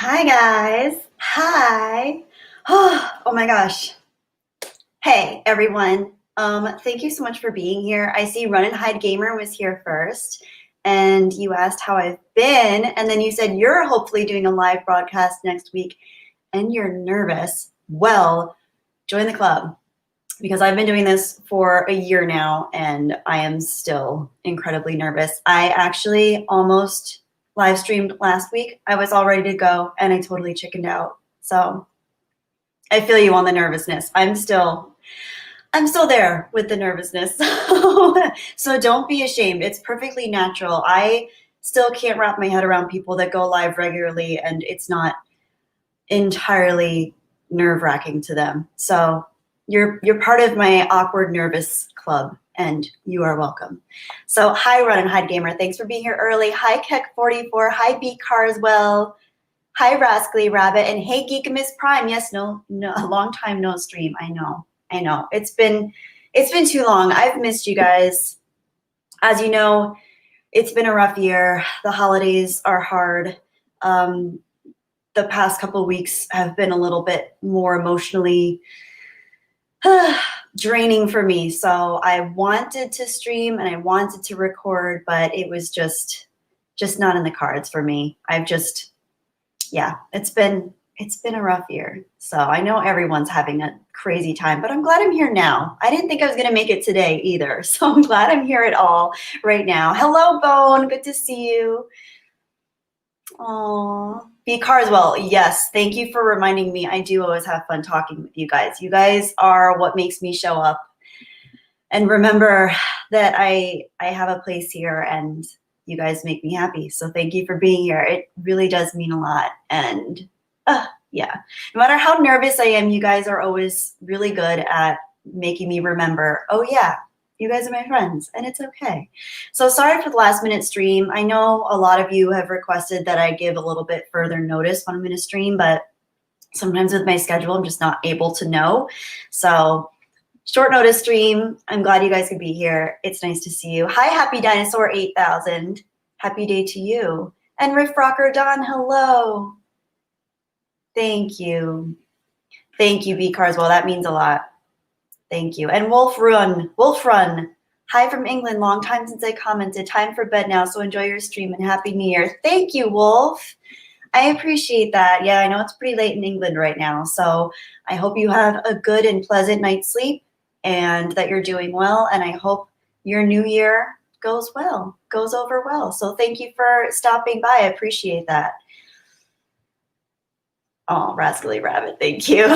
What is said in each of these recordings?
Hi guys. Hi. Oh my gosh. Hey everyone. Thank you so much for being here. I see Run and Hide Gamer was here first, and you asked how I've been, and then you said you're hopefully doing a live broadcast next week, and you're nervous. Well, join the club because I've been doing this for a year now, and I am still incredibly nervous. I actually almost live streamed last week. I was all ready to go and I totally chickened out. So I feel you on the nervousness. I'm still there with the nervousness. So don't be ashamed. It's perfectly natural. I still can't wrap my head around people that go live regularly and it's not entirely nerve-wracking to them. So you're part of my awkward nervous club, and you are welcome. So hi Run and Hide Gamer, thanks for being here early. Hi Keck44, hi B Carswell, hi Rascally Rabbit, and hey Geekamus Prime. Yes, no, a long time no stream. I know. It's been too long. I've missed you guys. As you know, it's been a rough year. The holidays are hard. The past couple of weeks have been a little bit more emotionally draining for me. So I wanted to stream and I wanted to record, but it was just not in the cards for me. It's been a rough year. So I know everyone's having a crazy time, but I'm glad I'm here now. I didn't think I was going to make it today either. So I'm glad I'm here at all right now. Hello, Bone. Good to see you. Oh, B Carswell, yes, thank you for reminding me. I do always have fun talking with you guys. You guys are what makes me show up. And remember that I have a place here and you guys make me happy. So thank you for being here. It really does mean a lot. And yeah, no matter how nervous I am, you guys are always really good at making me remember, oh yeah, you guys are my friends, and it's okay. So sorry for the last minute stream. I know a lot of you have requested that I give a little bit further notice when I'm going to stream, but sometimes with my schedule, I'm just not able to know. So short notice stream. I'm glad you guys could be here. It's nice to see you. Hi, Happy Dinosaur 8000. Happy day to you. And Riff Rocker Don, hello. Thank you. Thank you, B Carswell. That means a lot. Thank you. And Wolf Run. Hi from England. Long time since I commented. Time for bed now, so enjoy your stream and Happy New Year. Thank you, Wolf. I appreciate that. Yeah, I know it's pretty late in England right now, so I hope you have a good and pleasant night's sleep and that you're doing well, and I hope your new year goes over well. So thank you for stopping by. I appreciate that. Oh, Rascally Rabbit, thank you.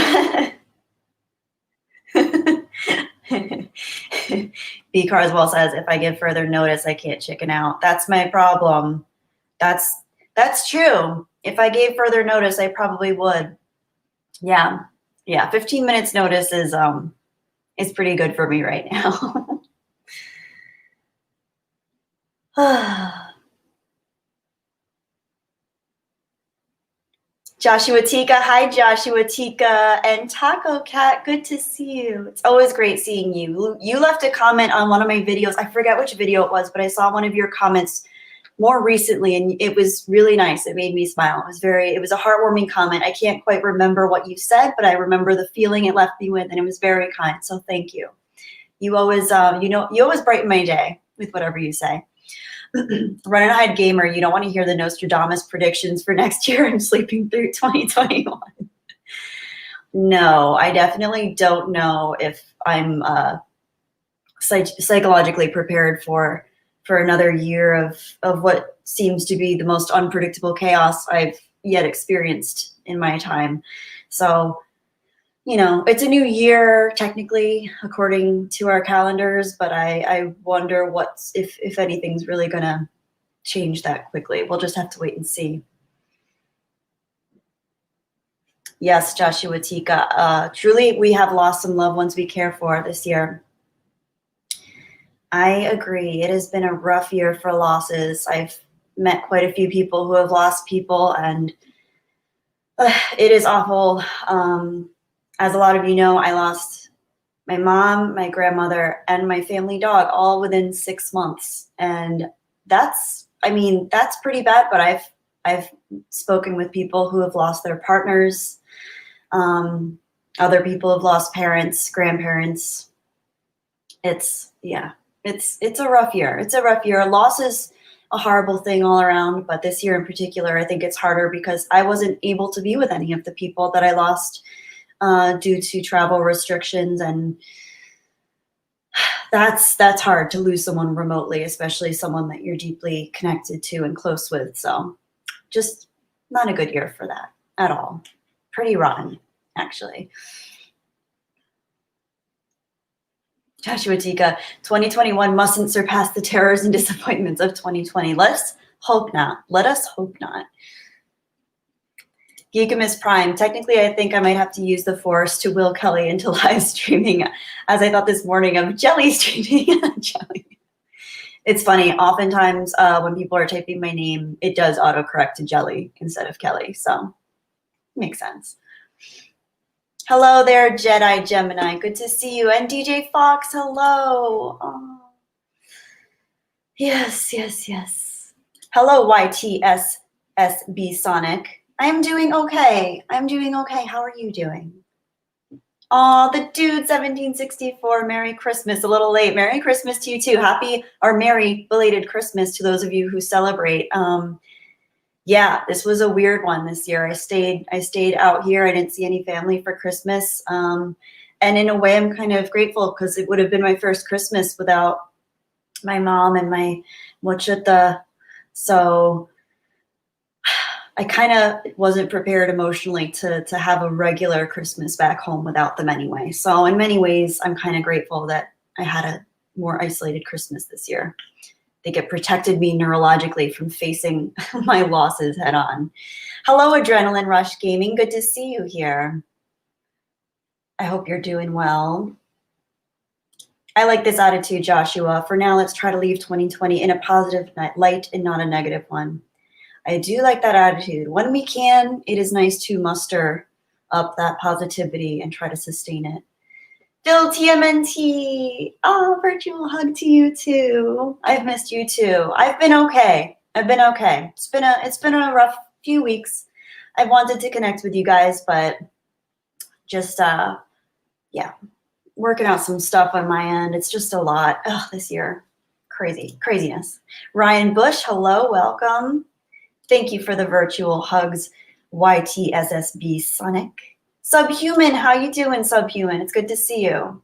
B Carswell says, if I give further notice, I can't chicken out. That's my problem. That's true. If I gave further notice, I probably would. Yeah. 15 minutes notice is pretty good for me right now. Joshua Tika, hi Joshua Tika, and Taco Cat, good to see you. It's always great seeing you. You left a comment on one of my videos. I forget which video it was, but I saw one of your comments more recently, and it was really nice. It made me smile. It was a heartwarming comment. I can't quite remember what you said, but I remember the feeling it left me with, and it was very kind. So thank you. You always, you always brighten my day with whatever you say. Run and Hide Gamer, you don't want to hear the Nostradamus predictions for next year and sleeping through 2021. No, I definitely don't know if I'm psychologically prepared for another year of what seems to be the most unpredictable chaos I've yet experienced in my time. So, it's a new year, technically, according to our calendars, but I wonder if anything's really going to change that quickly. We'll just have to wait and see. Yes, Joshua Tika. Truly, we have lost some loved ones we care for this year. I agree. It has been a rough year for losses. I've met quite a few people who have lost people, and it is awful. As a lot of you know, I lost my mom, my grandmother, and my family dog all within 6 months. And that's pretty bad, but I've spoken with people who have lost their partners. Other people have lost parents, grandparents. It's a rough year. It's a rough year. Loss is a horrible thing all around, but this year in particular, I think it's harder because I wasn't able to be with any of the people that I lost due to travel restrictions, and that's hard to lose someone remotely, especially someone that you're deeply connected to and close with. So just not a good year for that at all. Pretty rotten, actually. Joshua Tika, 2021 mustn't surpass the terrors and disappointments of 2020. Let's hope not. Let us hope not. Geekamus Prime, technically I think I might have to use the Force to will Kelly into live streaming, as I thought this morning of Jelly streaming. Jelly. It's funny, oftentimes when people are typing my name, it does autocorrect to Jelly instead of Kelly, so makes sense. Hello there, Jedi Gemini. Good to see you. And DJ Fox, hello. Oh. Yes, yes, yes. Hello, YTSSB Sonic. I'm doing okay. I'm doing okay. How are you doing? Oh, the dude 1764. Merry Christmas. A little late. Merry Christmas to you too. Happy or merry belated Christmas to those of you who celebrate. Yeah, this was a weird one this year. I stayed out here. I didn't see any family for Christmas. And in a way, I'm kind of grateful because it would have been my first Christmas without my mom and my mochita. So I kind of wasn't prepared emotionally to have a regular Christmas back home without them anyway. So in many ways, I'm kind of grateful that I had a more isolated Christmas this year. I think it protected me neurologically from facing my losses head on. Hello, Adrenaline Rush Gaming. Good to see you here. I hope you're doing well. I like this attitude, Joshua. For now, let's try to leave 2020 in a positive light and not a negative one. I do like that attitude. When we can, it is nice to muster up that positivity and try to sustain it. Phil TMNT, oh, virtual hug to you too. I've missed you too. I've been okay. I've been okay. It's been a rough few weeks. I wanted to connect with you guys, but just yeah, working out some stuff on my end. It's just a lot. This year, craziness. Ryan Bush, hello, welcome. Thank you for the virtual hugs, YTSSB Sonic. Subhuman, how you doing, Subhuman? It's good to see you.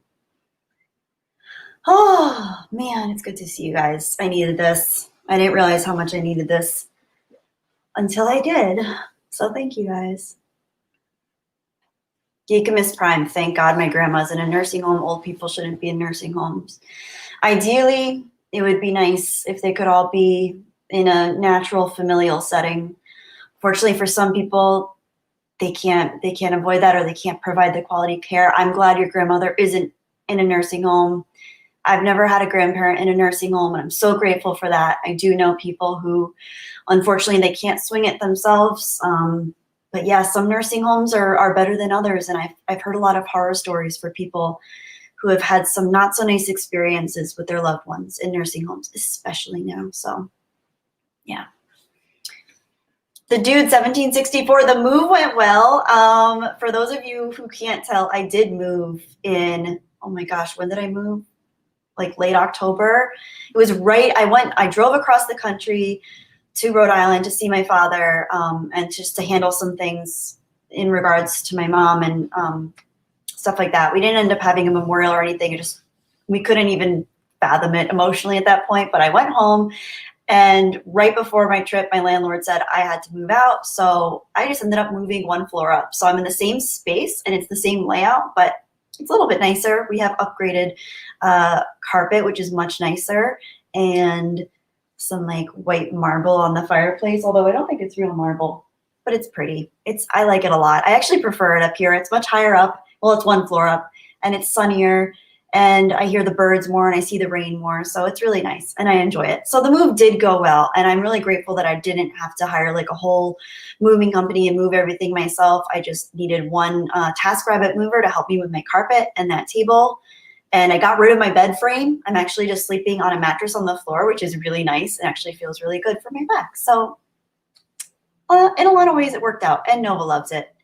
Oh, man, it's good to see you guys. I needed this. I didn't realize how much I needed this until I did. So thank you, guys. Geekamus Prime, thank God my grandma's in a nursing home. Old people shouldn't be in nursing homes. Ideally, it would be nice if they could all be in a natural familial setting. Fortunately, for some people, they can't avoid that, or they can't provide the quality care. I'm glad your grandmother isn't in a nursing home. I've never had a grandparent in a nursing home, and I'm so grateful for that. I do know people who, unfortunately, they can't swing it themselves. But yeah, some nursing homes are better than others, and I've heard a lot of horror stories for people who have had some not so nice experiences with their loved ones in nursing homes, especially now. So yeah. The dude 1764, the move went well. For those of you who can't tell, I did move in, oh my gosh, when did I move? Like late October. It was right, I drove across the country to Rhode Island to see my father and just to handle some things in regards to my mom and stuff like that. We didn't end up having a memorial or anything. We couldn't even fathom it emotionally at that point, but I went home. And right before my trip, my landlord said I had to move out. So I just ended up moving one floor up. So I'm in the same space and it's the same layout, but it's a little bit nicer. We have upgraded carpet, which is much nicer, and some like white marble on the fireplace, although I don't think it's real marble, but it's pretty. I like it a lot. I actually prefer it up here. It's much higher up. Well, it's one floor up and it's sunnier. And I hear the birds more and I see the rain more. So it's really nice and I enjoy it. So the move did go well. And I'm really grateful that I didn't have to hire like a whole moving company and move everything myself. I just needed one TaskRabbit mover to help me with my carpet and that table. And I got rid of my bed frame. I'm actually just sleeping on a mattress on the floor, which is really nice and actually feels really good for my back. So in a lot of ways it worked out, and Nova loves it,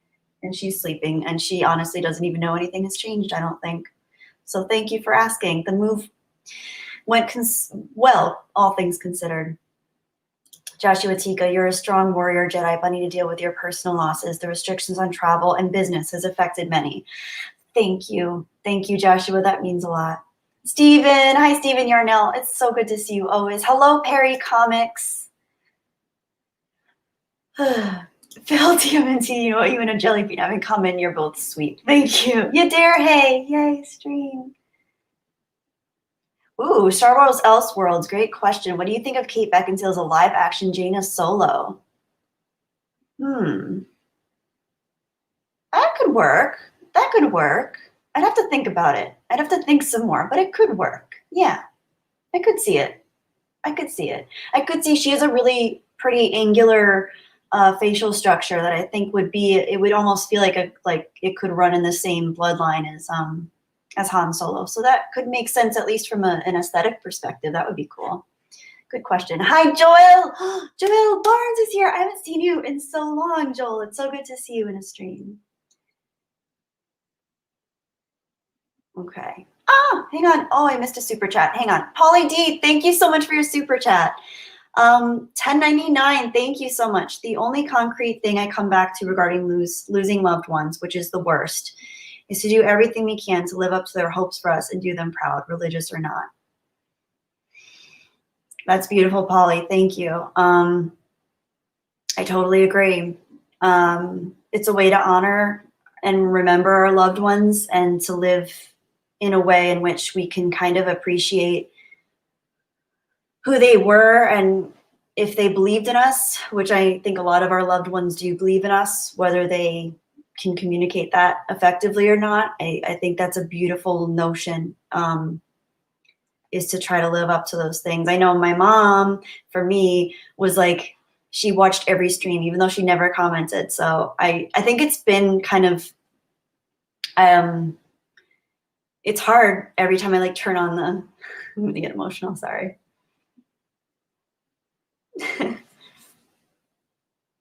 and she's sleeping, and she honestly doesn't even know anything has changed, I don't think. So thank you for asking. The move went well, all things considered. Joshua Tika, you're a strong warrior Jedi bunny to deal with your personal losses. The restrictions on travel and business has affected many. Thank you. Thank you, Joshua. That means a lot. Steven. Hi, Steven Yarnell. It's so good to see you always. Hello, Perry Comics. Phil, TMNT, you know what? You and a jelly bean have in common. You're both sweet. Thank you. You dare, hey. Yay, stream. Ooh, Star Wars Elseworlds. Great question. What do you think of Kate Beckinsale's a live-action Jaina Solo? That could work. That could work. I'd have to think about it. I'd have to think some more, but it could work. Yeah, I could see it. I could see it. I could see she has a really pretty angular facial structure that I think would be, it would almost feel like it could run in the same bloodline as Han Solo. So that could make sense, at least from an aesthetic perspective. That would be cool. Good question. Hi, Joel. Joel Barnes is here. I haven't seen you in so long, Joel. It's so good to see you in a stream. Okay. Hang on. Oh, I missed a super chat. Hang on. Polly D, thank you so much for your super chat. 1099, thank you so much. The only concrete thing I come back to regarding losing loved ones, which is the worst, is to do everything we can to live up to their hopes for us and do them proud, religious or not. That's beautiful, Polly. Thank you. I totally agree. It's a way to honor and remember our loved ones and to live in a way in which we can kind of appreciate who they were and if they believed in us, which I think a lot of our loved ones do believe in us, whether they can communicate that effectively or not. I think that's a beautiful notion, is to try to live up to those things. I know my mom, for me, was like, she watched every stream, even though she never commented. So I think it's been kind of, it's hard every time I like turn on the, I'm gonna get emotional, sorry.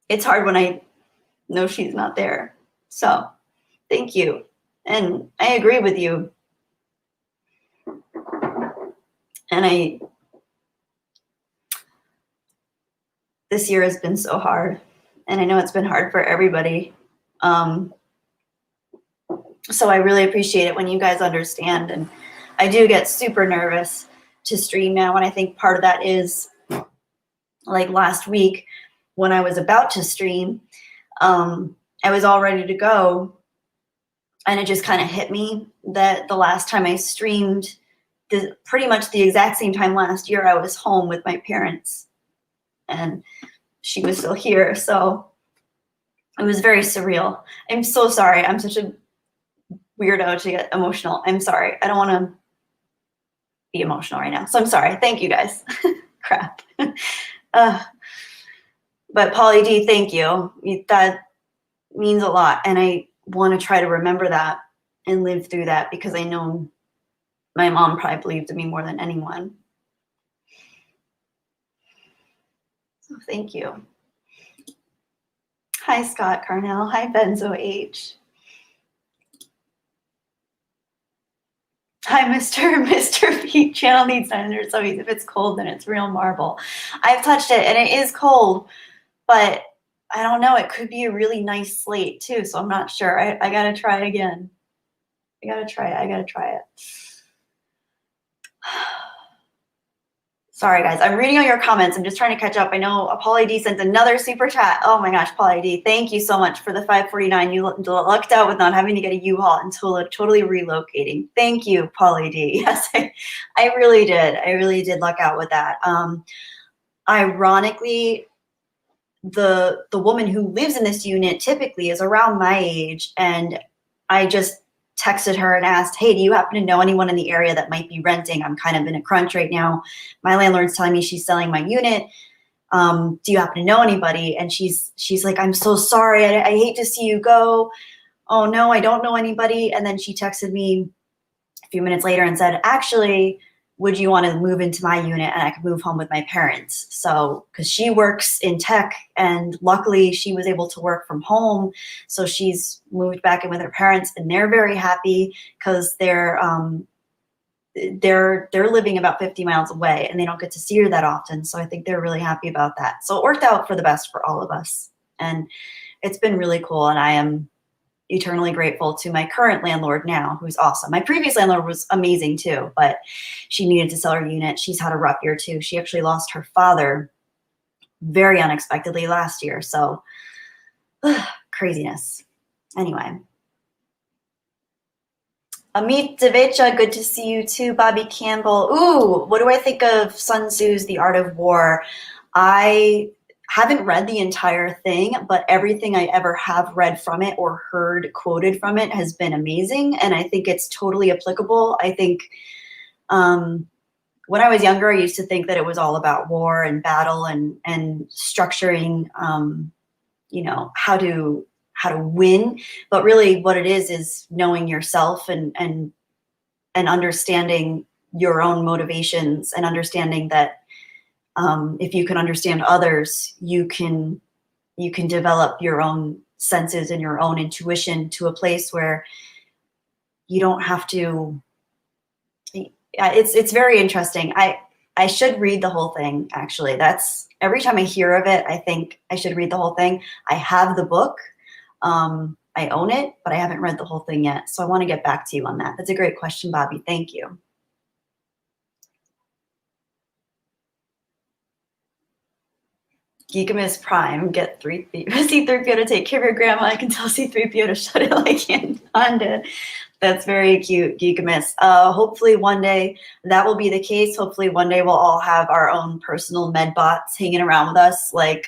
It's hard when I know she's not there. So thank you. And I agree with you. And this year has been so hard. And I know it's been hard for everybody. So I really appreciate it when you guys understand. And I do get super nervous to stream now. And I think part of that is, like last week when I was about to stream, I was all ready to go. And it just kind of hit me that the last time I streamed, pretty much the exact same time last year, I was home with my parents. And she was still here. So it was very surreal. I'm so sorry. I'm such a weirdo to get emotional. I'm sorry. I don't want to be emotional right now. So I'm sorry. Thank you guys. Crap. But Polly D, thank you. That means a lot. And I want to try to remember that and live through that, because I know my mom probably believed in me more than anyone. So thank you. Hi, Scott Carnell. Hi, Benzo H. Hi, Mr. Pete. Channel needs 900 subbies. If it's cold, then it's real marble. I've touched it, and it is cold, but I don't know. It could be a really nice slate, too, so I'm not sure. I got to try again. I got to try it. Sorry, guys. I'm reading all your comments. I'm just trying to catch up. I know Paulie D sent another super chat. Oh, my gosh, Paulie D. Thank you so much for the $5.49. You lucked out with not having to get a U-Haul until totally relocating. Thank you, Paulie D. Yes, I really did. I really did luck out with that. Ironically, the woman who lives in this unit typically is around my age, and I just texted her and asked, hey, do you happen to know anyone in the area that might be renting? I'm kind of in a crunch right now. My landlord's telling me she's selling my unit. Do you happen to know anybody? And she's like, I'm so sorry. I hate to see you go. Oh, no, I don't know anybody. And then she texted me a few minutes later and said, actually, would you want to move into my unit and I could move home with my parents? So, because she works in tech and luckily she was able to work from home. So she's moved back in with her parents and they're very happy because they're living about 50 miles away and they don't get to see her that often. So I think they're really happy about that. So it worked out for the best for all of us. And it's been really cool. And I am eternally grateful to my current landlord now, who's awesome. My previous landlord was amazing too, but she needed to sell her unit. She's had a rough year too. She actually lost her father very unexpectedly last year. So craziness. Anyway. Amit Devecha, good to see you too. Bobby Campbell. Ooh, what do I think of Sun Tzu's The Art of War? I haven't read the entire thing, but everything I ever have read from it or heard quoted from it has been amazing. And I think it's totally applicable. I think when I was younger, I used to think that it was all about war and battle and structuring, you know, how to win. But really what it is knowing yourself and understanding your own motivations and understanding that if you can understand others, you can develop your own senses and your own intuition to a place where you don't have to. It's very interesting. I should read the whole thing. Actually, that's every time I hear of it, I think I should read the whole thing. I have the book. I own it, but I haven't read the whole thing yet. So I want to get back to you on that. That's a great question, Bobby. Thank you. Geekamus Prime, get C-3PO to take care of your grandma. I can tell C-3PO to shut it like Anaconda. That's very cute, Geekamus. Hopefully one day that will be the case. Hopefully one day we'll all have our own personal med bots hanging around with us, like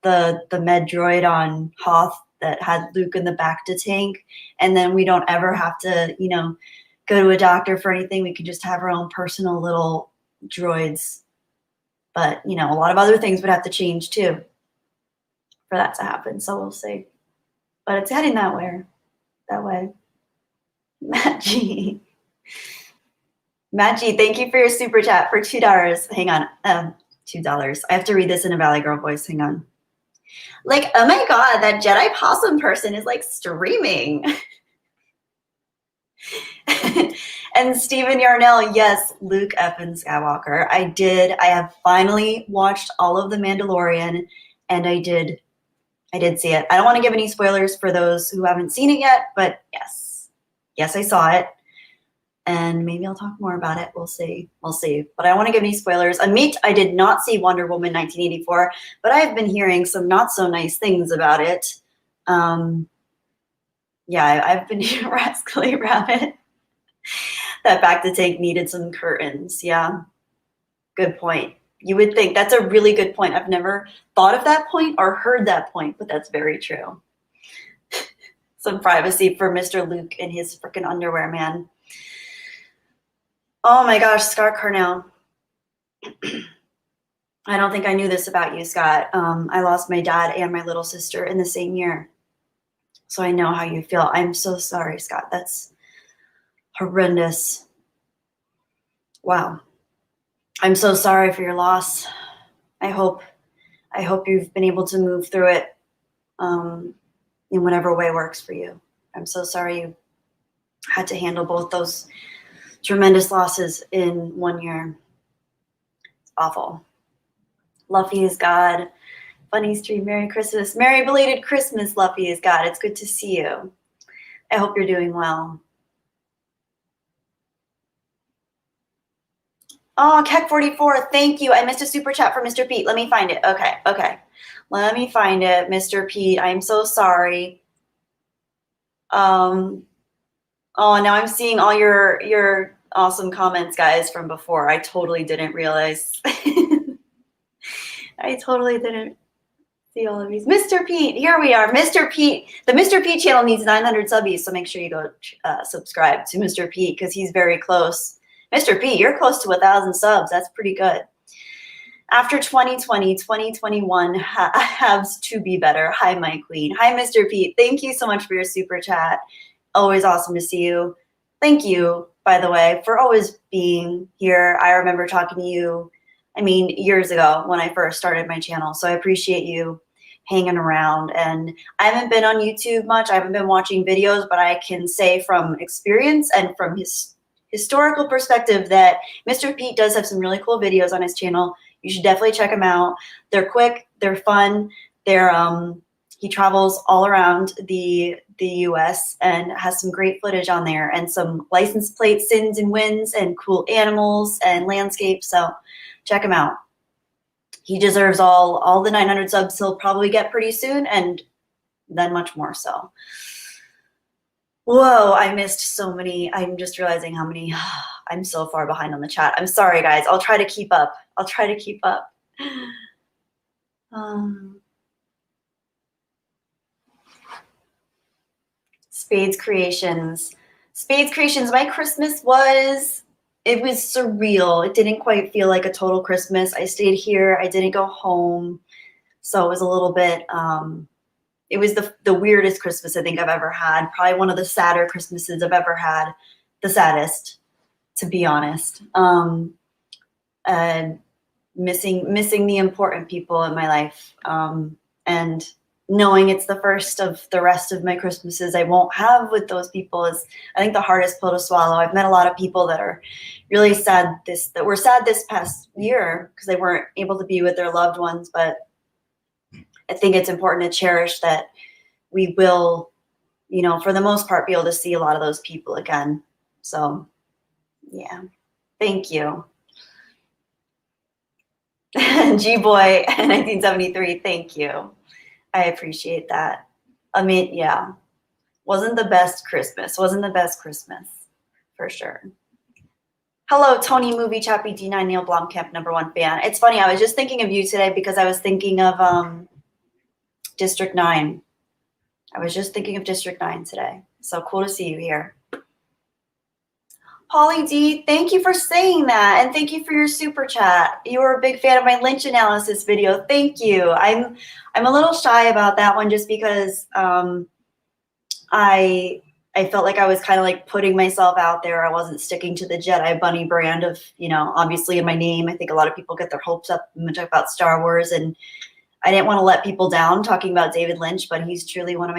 the med droid on Hoth that had Luke in the back to tank. And then we don't ever have to, you know, go to a doctor for anything. We can just have our own personal little droids. But, you know, a lot of other things would have to change too for that to happen. So we'll see. But it's heading that way. Matt G. Matt G, thank you for your super chat for $2. Hang on. $2. I have to read this in a Valley Girl voice. Hang on. Like, oh my God, that Jedi Possum person is like streaming. And Stephen Yarnell, yes, Luke effing Skywalker. I have finally watched all of The Mandalorian, and I did see it. I don't want to give any spoilers for those who haven't seen it yet, but yes, I saw it. And maybe I'll talk more about it. We'll see. But I don't want to give any spoilers. Amit, I did not see Wonder Woman 1984, but I've been hearing some not so nice things about it. Yeah, I've been hearing Rascally Rabbit. That back to tank needed some curtains. Yeah, good point. You would think that's a really good point. I've never thought of that point or heard that point, but that's very true. Some privacy for Mr. Luke in his freaking underwear, man. Oh my gosh, Scott Carnell. I don't think I knew this about you, Scott. I lost my dad and my little sister in the same year. So I know how you feel. I'm so sorry, Scott. That's horrendous. Wow. I'm so sorry for your loss. I hope you've been able to move through it in whatever way works for you. I'm so sorry you had to handle both those tremendous losses in 1 year. It's awful. Luffy is God. Funny stream. Merry Christmas. Merry belated Christmas, Luffy is God. It's good to see you. I hope you're doing well. Oh, Keck44, thank you. I missed a super chat from Mr. Pete. Let me find it. Okay. Let me find it, Mr. Pete. I'm so sorry. Oh, now I'm seeing all your awesome comments, guys, from before. I totally didn't realize. I totally didn't see all of these. Mr. Pete, here we are. Mr. Pete. The Mr. Pete channel needs 900 subbies, so make sure you go subscribe to Mr. Pete because he's very close. Mr. Pete, you're close to 1,000 subs. That's pretty good. After 2020, 2021 has to be better. Hi, my queen. Hi, Mr. Pete. Thank you so much for your super chat. Always awesome to see you. thank you, by the way, for always being here. I remember talking to you, I mean, years ago when I first started my channel. So I appreciate you hanging around. And I haven't been on YouTube much. I haven't been watching videos, but I can say from experience and from his historical perspective that Mr. Pete does have some really cool videos on his channel. You should definitely check them out. They're quick, they're fun, they're he travels all around the US and has some great footage on there and some license plate sins and wins and cool animals and landscapes. So check him out. He deserves all the 900 subs he'll probably get pretty soon, and then much more. So whoa, I missed so many. I'm just realizing how many. I'm so far behind on the chat. I'm sorry, guys. I'll try to keep up. I'll try to keep up. Spades Creations. Spades Creations, my Christmas was, it was surreal. It didn't quite feel like a total Christmas. I stayed here. I didn't go home. So it was a little bit, it was the weirdest Christmas I think I've ever had. Probably one of the sadder Christmases I've ever had. The saddest, to be honest. And missing the important people in my life. And knowing it's the first of the rest of my Christmases I won't have with those people is, I think, the hardest pill to swallow. I've met a lot of people that are really sad that were sad this past year because they weren't able to be with their loved ones. But I think it's important to cherish that we will, you know, for the most part, be able to see a lot of those people again. So, yeah, thank you. G-Boy 1973, thank you. I appreciate that. I mean, yeah, wasn't the best Christmas. Wasn't the best Christmas, for sure. Hello, Tony Movie Chappie D9 Neil Blomkamp #1 fan. It's funny, I was just thinking of you today because I was thinking of District 9. I was just thinking of District 9 today. So cool to see you here. Holly D, thank you for saying that, and thank you for your super chat. You were a big fan of my Lynch analysis video. Thank you. I'm a little shy about that one just because I felt like I was kind of like putting myself out there. I wasn't sticking to the Jedi Bunny brand of, you know, obviously in my name. I think a lot of people get their hopes up when we talk about Star Wars, and I didn't want to let people down talking about David Lynch, but he's truly one of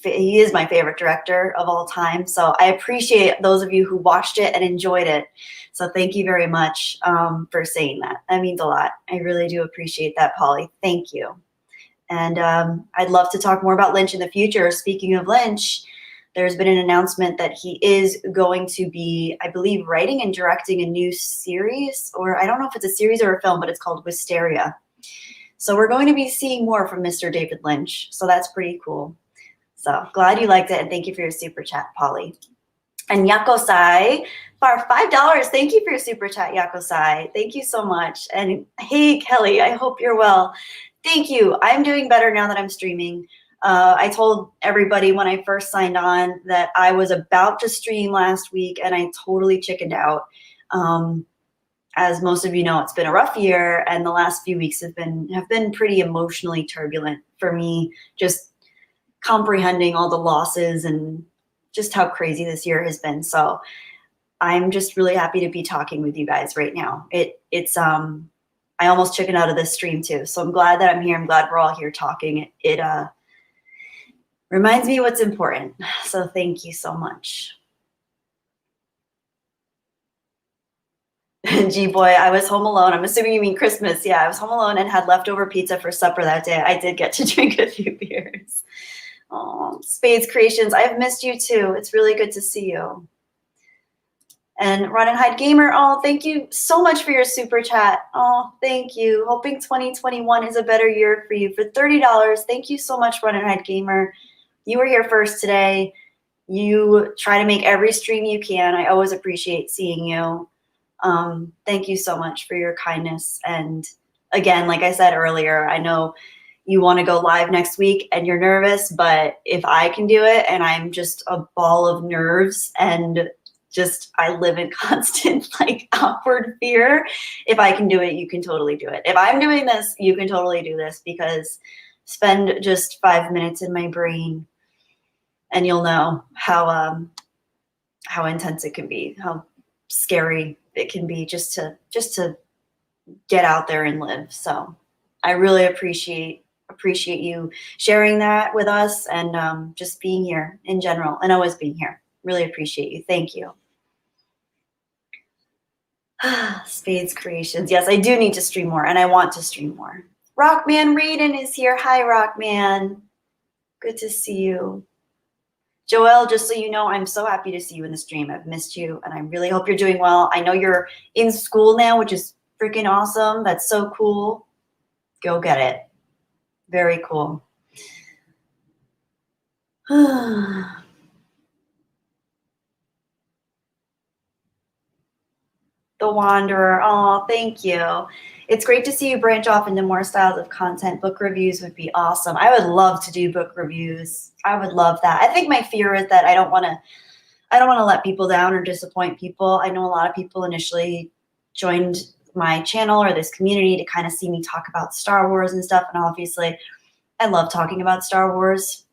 he is my favorite director of all time. So I appreciate those of you who watched it and enjoyed it. So thank you very much for saying that. That means a lot. I really do appreciate that, Polly. Thank you. And I'd love to talk more about Lynch in the future. Speaking of Lynch, there's been an announcement that he is going to be, I believe, writing and directing a new series, or I don't know if it's a series or a film, but it's called Wisteria. So we're going to be seeing more from Mr. David Lynch. So that's pretty cool. So glad you liked it, and thank you for your super chat, Polly. And Yakosai, for $5, thank you for your super chat, Yakosai. Thank you so much. And hey, Kelly, I hope you're well. Thank you. I'm doing better now that I'm streaming. I told everybody when I first signed on that I was about to stream last week, and I totally chickened out. As most of you know, it's been a rough year, and the last few weeks have been pretty emotionally turbulent for me, just comprehending all the losses and just how crazy this year has been. So I'm just really happy to be talking with you guys right now. It's I almost chickened out of this stream too. So I'm glad that I'm here. I'm glad we're all here talking. It reminds me what's important. So thank you so much. G-Boy, I was home alone. I'm assuming you mean Christmas. Yeah, I was home alone and had leftover pizza for supper that day. I did get to drink a few beers. Oh, Spades Creations, I've missed you too. It's really good to see you. And Run and Hide Gamer, oh, thank you so much for your super chat. Oh, thank you. Hoping 2021 is a better year for you. For $30, thank you so much, Run and Hide Gamer. You were here first today. You try to make every stream you can. I always appreciate seeing you. Thank you so much for your kindness. And again, like I said earlier, I know you want to go live next week and you're nervous, but if I can do it and I'm just a ball of nerves and just I live in constant like awkward fear, if I can do it, you can totally do it. If I'm doing this, you can totally do this, because spend just 5 minutes in my brain and you'll know how how intense it can be, how scary it can be just to get out there and live. So I really appreciate you sharing that with us, and just being here in general, and always being here. Really appreciate you. Thank you. Spades Creations. Yes, I do need to stream more, and I want to stream more. Rockman Raiden is here. Hi, Rockman. Good to see you. Joelle, just so you know, I'm so happy to see you in the stream. I've missed you, and I really hope you're doing well. I know you're in school now, which is freaking awesome. That's so cool. Go get it. Very cool. The Wanderer. Oh, thank you. It's great to see you branch off into more styles of content. Book reviews would be awesome. I would love to do book reviews. I would love that. I think my fear is that I don't want to let people down or disappoint people. I know a lot of people initially joined my channel or this community to kind of see me talk about Star Wars and stuff. And obviously, I love talking about Star Wars.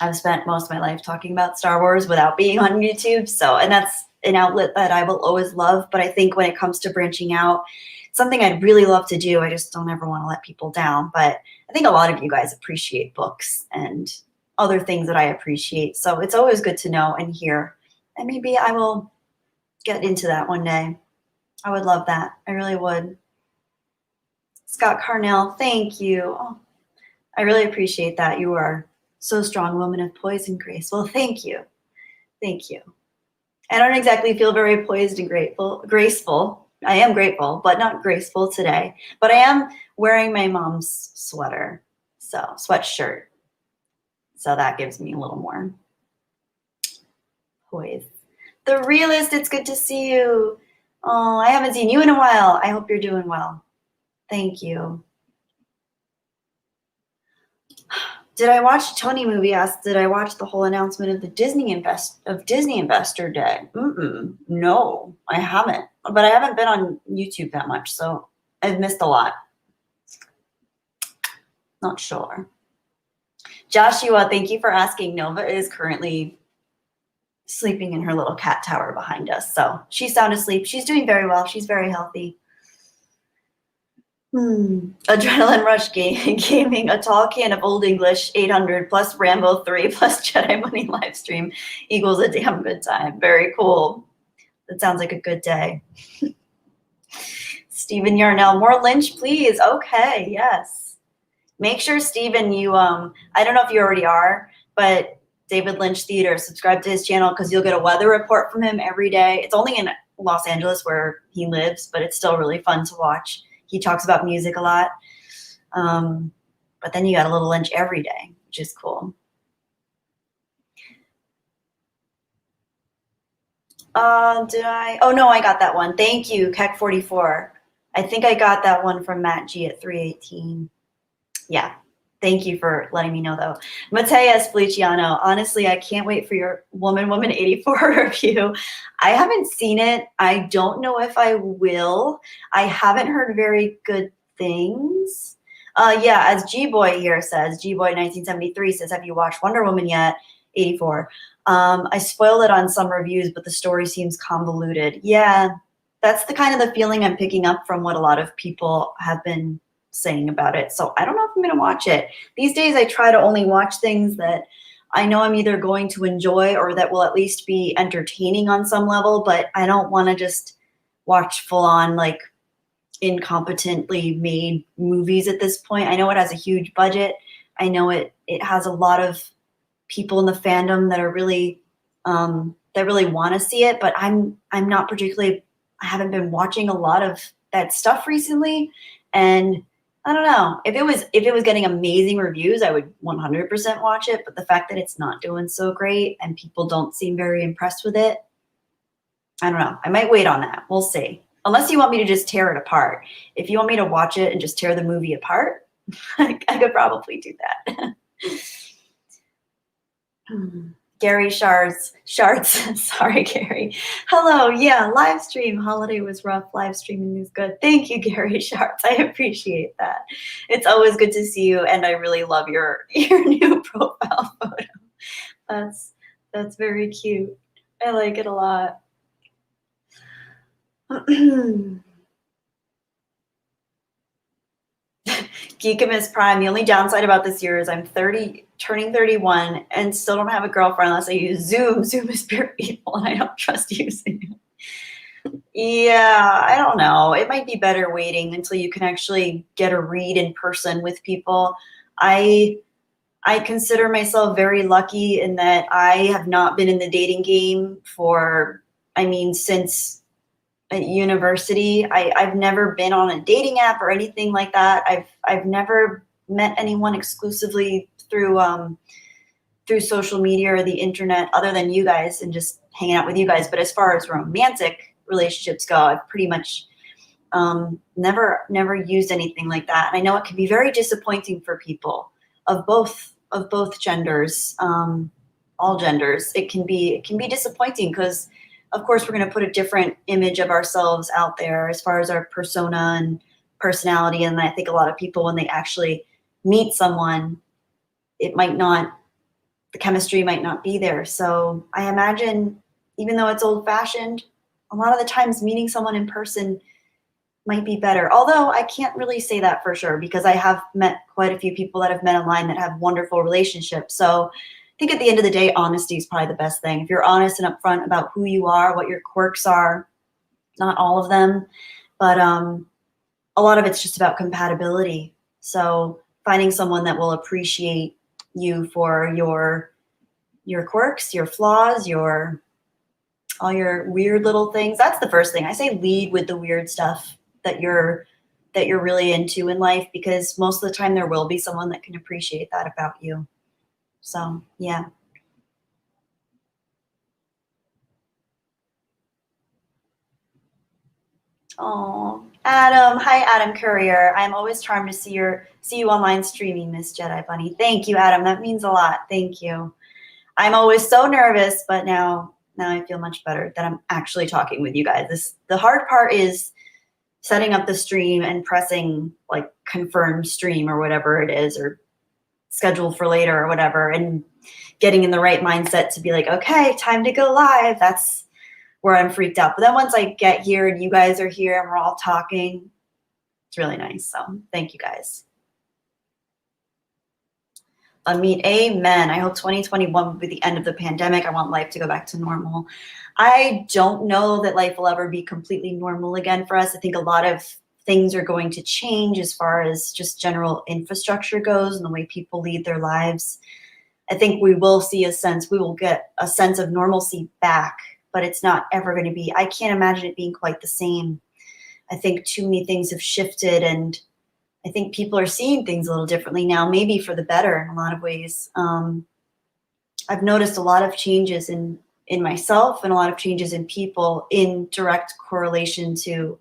I've spent most of my life talking about Star Wars without being on YouTube. So, and that's an outlet that I will always love. But I think when it comes to branching out, it's something I'd really love to do. I just don't ever want to let people down. But I think a lot of you guys appreciate books and other things that I appreciate. So it's always good to know and hear. And maybe I will get into that one day. I would love that. I really would. Scott Carnell, thank you. Oh, I really appreciate that. You are so strong, woman of poise and grace. Well, thank you. Thank you. I don't exactly feel very poised and graceful. I am grateful, but not graceful today. But I am wearing my mom's sweater, so sweatshirt. So that gives me a little more poise. The Realist, it's good to see you. Oh, I haven't seen you in a while. I hope you're doing well. Thank you. Did I watch Tony Movie asked, did I watch the whole announcement of the Disney Investor Day? No, I haven't. But I haven't been on YouTube that much, so I've missed a lot. Not sure. Joshua, thank you for asking. Nova is currently sleeping in her little cat tower behind us. So she's sound asleep. She's doing very well. She's very healthy. Adrenaline Rush gaming, a tall can of Old English 800 plus Rambo 3 plus Jedi Money live stream equals a damn good time. Very cool. That sounds like a good day. Stephen Yarnell, more Lynch, please. Okay, yes. Make sure, Stephen, you, I don't know if you already are, but David Lynch Theater, subscribe to his channel because you'll get a weather report from him every day. It's only in Los Angeles where he lives, but it's still really fun to watch. He talks about music a lot. But then you got a little Lynch every day, which is cool. Did I? Oh, no, I got that one. Thank you, Keck44. I think I got that one from Matt G at 318. Yeah. Thank you for letting me know, though. Mateus Feliciano, honestly, I can't wait for your Woman 84 review. I haven't seen it. I don't know if I will. I haven't heard very good things. Yeah, as G-Boy here says, G-Boy 1973 says, have you watched Wonder Woman yet? 84. I spoiled it on some reviews, but the story seems convoluted. Yeah, that's the kind of the feeling I'm picking up from what a lot of people have been saying about it. So I don't know if I'm going to watch it. These days I try to only watch things that I know I'm either going to enjoy or that will at least be entertaining on some level, but I don't want to just watch full on like incompetently made movies at this point. I know it has a huge budget. I know it has a lot of people in the fandom that are really that really want to see it, but I'm not particularly, I haven't been watching a lot of that stuff recently, and I don't know. If it was getting amazing reviews, I would 100% watch it. But the fact that it's not doing so great and people don't seem very impressed with it, I don't know. I might wait on that. We'll see. Unless you want me to just tear it apart. If you want me to watch it and just tear the movie apart, I could probably do that. Gary Shards, sorry, Gary. Hello, yeah, live stream. Holiday was rough. Live streaming is good. Thank you, Gary Shards. I appreciate that. It's always good to see you, and I really love your new profile photo. That's very cute. I like it a lot. Geekamus Prime. The only downside about this year is I'm 30, turning 31, and still don't have a girlfriend unless I use Zoom. Zoom is pure evil, and I don't trust using it. Yeah, I don't know. It might be better waiting until you can actually get a read in person with people. I I consider myself very lucky in that I have not been in the dating game for, I mean, since at university. I've never been on a dating app or anything like that. I've never met anyone exclusively through social media or the internet other than you guys and just hanging out with you guys. But as far as romantic relationships go, I've pretty much never used anything like that. And I know it can be very disappointing for people of both genders, all genders. It can be disappointing because, of course, we're going to put a different image of ourselves out there as far as our persona and personality. And I think a lot of people, when they actually meet someone, it might not, the chemistry might not be there. So I imagine, even though it's old fashioned, a lot of the times meeting someone in person might be better. Although I can't really say that for sure because I have met quite a few people that have met online that have wonderful relationships. So I think at the end of the day, honesty is probably the best thing. If you're honest and upfront about who you are, what your quirks are, not all of them, but a lot of it's just about compatibility. So finding someone that will appreciate you for your quirks, your flaws, your all your weird little things. That's the first thing. I say lead with the weird stuff that you're really into in life because most of the time there will be someone that can appreciate that about you. So, yeah. Oh, Adam. Hi, Adam Courier. I'm always charmed to see you online streaming, Miss Jedi Bunny. Thank you, Adam. That means a lot. Thank you. I'm always so nervous, but now I feel much better that I'm actually talking with you guys. The hard part is setting up the stream and pressing like confirm stream or whatever it is, or schedule for later or whatever, and getting in the right mindset to be like, okay, time to go live. That's where I'm freaked out. But then once I get here and you guys are here and we're all talking, it's really nice. So thank you guys. Meet, amen. I hope 2021 will be the end of the pandemic. I want life to go back to normal. I don't know that life will ever be completely normal again for us. I think a lot of things are going to change as far as just general infrastructure goes and the way people lead their lives. I think we will get a sense of normalcy back, but it's not ever going to be, I can't imagine it being quite the same. I think too many things have shifted, and I think people are seeing things a little differently now, maybe for the better in a lot of ways. I've noticed a lot of changes in myself and a lot of changes in people in direct correlation to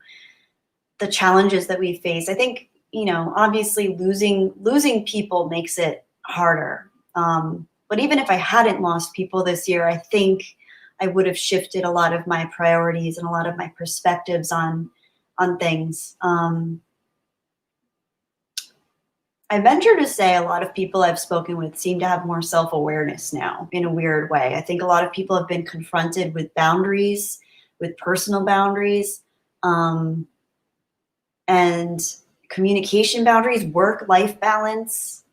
the challenges that we face. I think, obviously losing people makes it harder. But even if I hadn't lost people this year, I think I would have shifted a lot of my priorities and a lot of my perspectives on things. I venture to say a lot of people I've spoken with seem to have more self-awareness now in a weird way. I think a lot of people have been confronted with boundaries, with personal boundaries, and communication boundaries, work-life balance.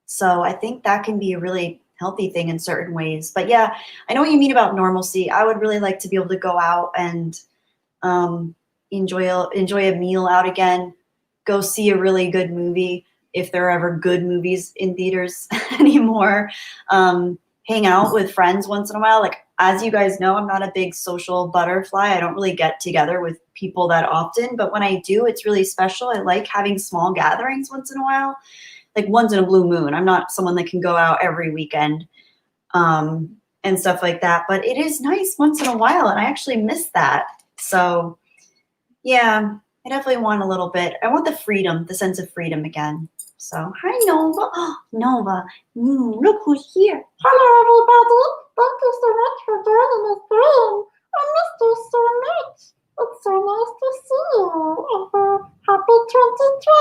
So I think that can be a really healthy thing in certain ways. But yeah, I know what you mean about normalcy. I would really like to be able to go out and enjoy a meal out again, go see a really good movie if there are ever good movies in theaters anymore. Hang out with friends once in a while. Like, as you guys know, I'm not a big social butterfly. I don't really get together with people that often, but when I do, it's really special. I like having small gatherings once in a while, like once in a blue moon. I'm not someone that can go out every weekend and stuff like that, but it is nice once in a while, and I actually miss that. So yeah, I definitely want a little bit. I want the freedom, the sense of freedom again. So, hi, Nova. Oh, Nova, look who's here. Hello, everybody. Thank you so much for joining the stream. I missed you so much. It's so nice to see you. And happy 2020.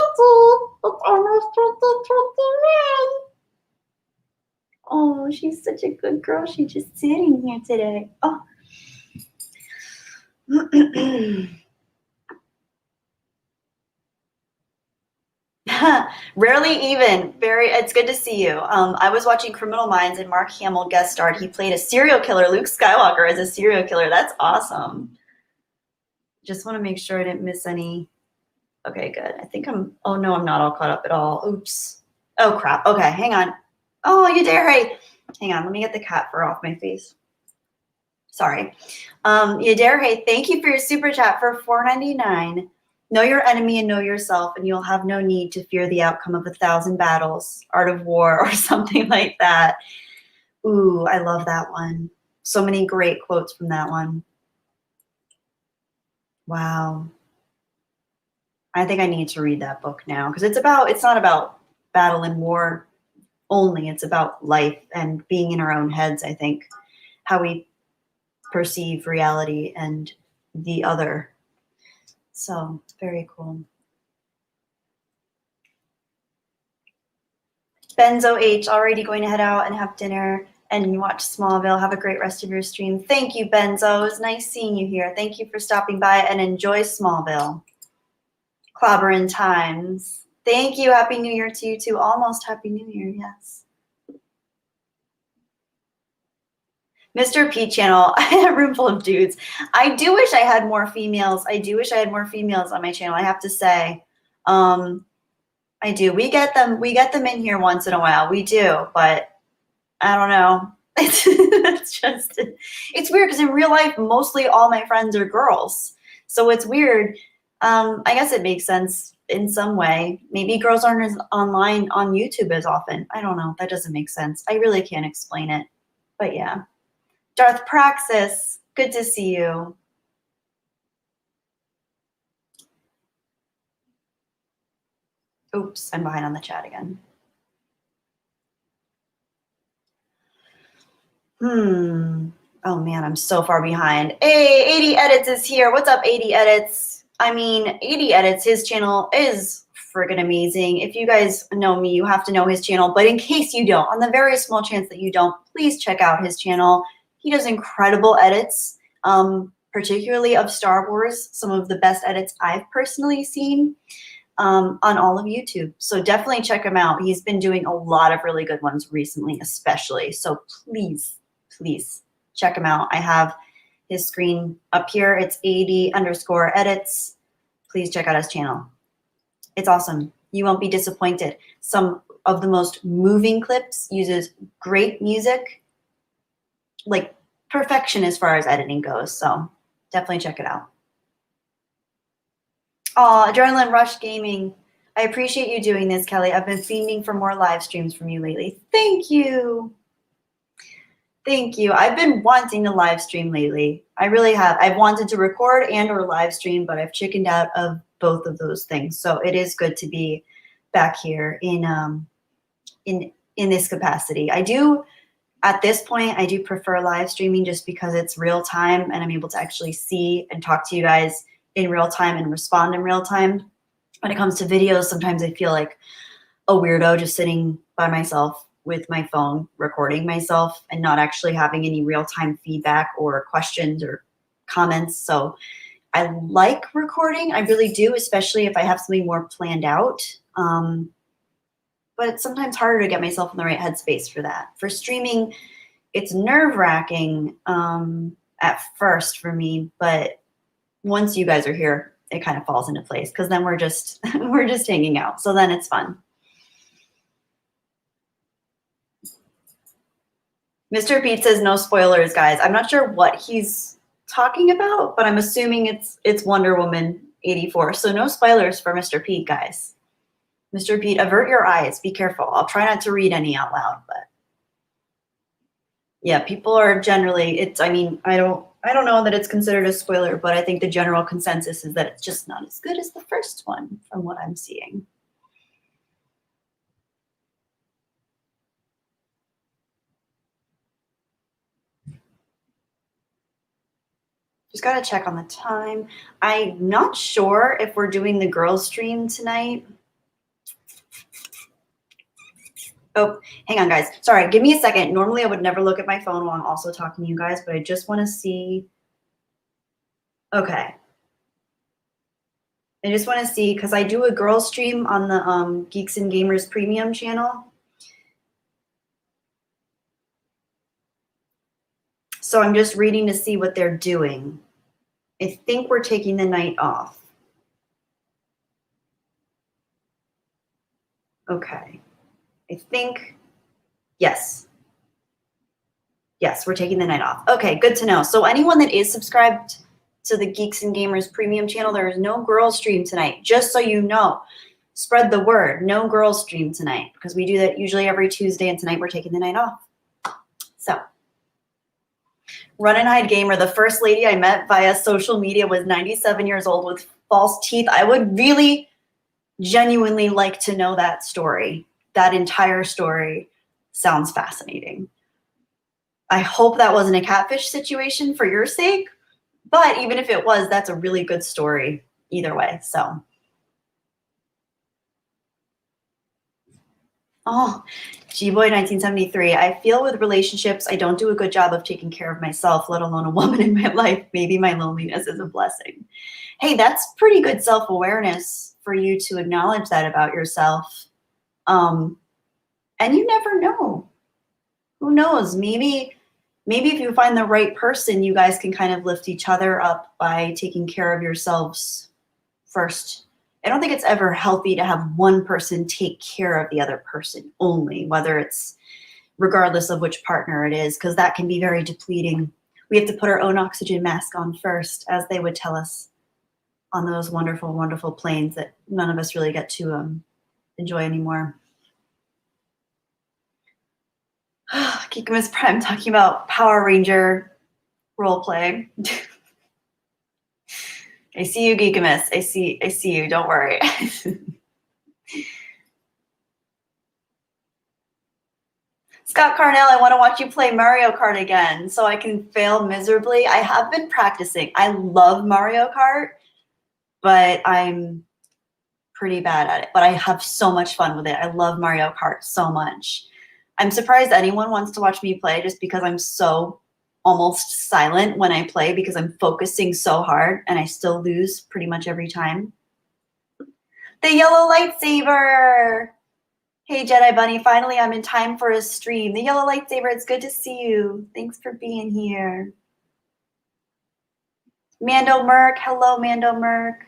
It's almost 2021. Oh, she's such a good girl. She's just sitting here today. Oh, Rarely even. Very. It's good to see you. I was watching Criminal Minds and Mark Hamill guest starred. He played a serial killer, Luke Skywalker, as a serial killer. That's awesome. Just want to make sure I didn't miss any. Okay, good. I think I'm. Oh no, I'm not all caught up at all. Oops. Oh crap. Okay, hang on. Oh, you dare! Hey, hang on. Let me get the cat fur off my face. Sorry. Hey, thank you for your super chat for $4.99. Know your enemy and know yourself, and you'll have no need to fear the outcome of 1,000 battles, Art of War, or something like that. Ooh, I love that one. So many great quotes from that one. Wow. I think I need to read that book now because it's not about battle and war only. It's about life and being in our own heads, I think, how we perceive reality and the other. So very cool. Benzo H, already going to head out and have dinner and watch Smallville. Have a great rest of your stream. Thank you, Benzo. It was nice seeing you here. Thank you for stopping by and enjoy Smallville. Clobberin' Times. Thank you. Happy New Year to you too. Almost Happy New Year, yes. Mr. P channel, a room full of dudes. I do wish I had more females. I do wish I had more females on my channel, I have to say. I do. We get them in here once in a while. We do, but I don't know. It's weird because in real life, mostly all my friends are girls. So it's weird. I guess it makes sense in some way. Maybe girls aren't as online on YouTube as often. I don't know. That doesn't make sense. I really can't explain it. But yeah. Darth Praxis, good to see you. Oops, I'm behind on the chat again. Oh man, I'm so far behind. Hey, 80 Edits is here. What's up, 80 Edits? I mean, 80 Edits, his channel is friggin' amazing. If you guys know me, you have to know his channel. But in case you don't, on the very small chance that you don't, please check out his channel. He does incredible edits, particularly of Star Wars, some of the best edits I've personally seen on all of YouTube. So definitely check him out. He's been doing a lot of really good ones recently, especially. So please check him out. I have his screen up here. It's 80_edits. Please check out his channel. It's awesome. You won't be disappointed. Some of the most moving clips uses great music, like perfection as far as editing goes. So definitely check it out. Oh, Adrenaline Rush Gaming. I appreciate you doing this, Kelly. I've been fiending for more live streams from you lately. Thank you. Thank you. I've been wanting to live stream lately. I really have. I've wanted to record and or live stream, but I've chickened out of both of those things. So it is good to be back here in this capacity. I do, at this point, I do prefer live streaming just because it's real time and I'm able to actually see and talk to you guys in real time and respond in real time. When it comes to videos, sometimes I feel like a weirdo just sitting by myself with my phone recording myself and not actually having any real-time feedback or questions or comments. So I like recording. I really do, especially if I have something more planned out. But it's sometimes harder to get myself in the right headspace for that. For streaming, it's nerve-wracking at first for me, but once you guys are here, it kind of falls into place because then we're just hanging out. So then it's fun. Mr. Pete says no spoilers, guys. I'm not sure what he's talking about, but I'm assuming it's Wonder Woman 84. So no spoilers for Mr. Pete, guys. Mr. Pete, avert your eyes. Be careful. I'll try not to read any out loud, but yeah, people are generally, I don't know that it's considered a spoiler, but I think the general consensus is that it's just not as good as the first one from what I'm seeing. Just got to check on the time. I'm not sure if we're doing the girls stream tonight. Oh, hang on, guys. Sorry, give me a second. Normally, I would never look at my phone while I'm also talking to you guys, but I just want to see Okay. I just want to see, because I do a girl stream on the Geeks and Gamers Premium channel. So I'm just reading to see what they're doing. I think we're taking the night off. Okay. I think, yes. Yes, we're taking the night off. Okay, good to know. So anyone that is subscribed to the Geeks and Gamers Premium channel, there is no girl stream tonight, just so you know. Spread the word. No girl stream tonight, because we do that usually every Tuesday, and tonight we're taking the night off. So, Run and Hide Gamer, the first lady I met via social media, was 97 years old with false teeth. I would really genuinely like to know that story. That entire story sounds fascinating. I hope that wasn't a catfish situation for your sake, but even if it was, that's a really good story either way. So, oh, G-Boy 1973. I feel with relationships, I don't do a good job of taking care of myself, let alone a woman in my life. Maybe my loneliness is a blessing. Hey, that's pretty good self-awareness for you to acknowledge that about yourself. And you never know. Who knows? Maybe if you find the right person, you guys can kind of lift each other up by taking care of yourselves first. I don't think it's ever healthy to have one person take care of the other person only, whether it's regardless of which partner it is, because that can be very depleting. We have to put our own oxygen mask on first, as they would tell us on those wonderful, wonderful planes that none of us really get to enjoy anymore. Kikuma's Prime talking about Power Ranger roleplay. I see you, Geekamus. I see you. Don't worry. Scott Carnell, I want to watch you play Mario Kart again so I can fail miserably. I have been practicing. I love Mario Kart, but I'm pretty bad at it. But I have so much fun with it. I love Mario Kart so much. I'm surprised anyone wants to watch me play just because I'm so almost silent when I play because I'm focusing so hard and I still lose pretty much every time. The yellow lightsaber! Hey, Jedi Bunny, finally I'm in time for a stream. The yellow lightsaber, it's good to see you. Thanks for being here. Mando Merc, hello, Mando Merc.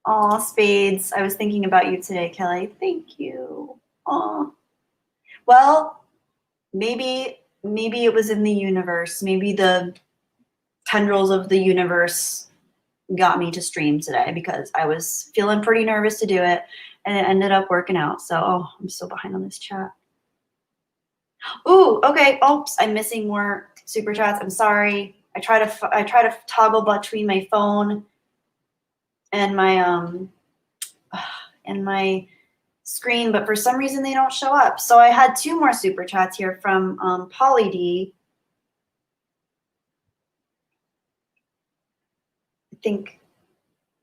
Aw, Spades, I was thinking about you today, Kelly. Thank you. Aw. Well, maybe it was in the universe. Maybe the tendrils of the universe got me to stream today because I was feeling pretty nervous to do it, and it ended up working out. So, oh, I'm so behind on this chat. Ooh, okay. Oops, I'm missing more super chats. I'm sorry. I try to toggle between my phone and my screen, but for some reason they don't show up. So I had two more super chats here from Polly D. I think,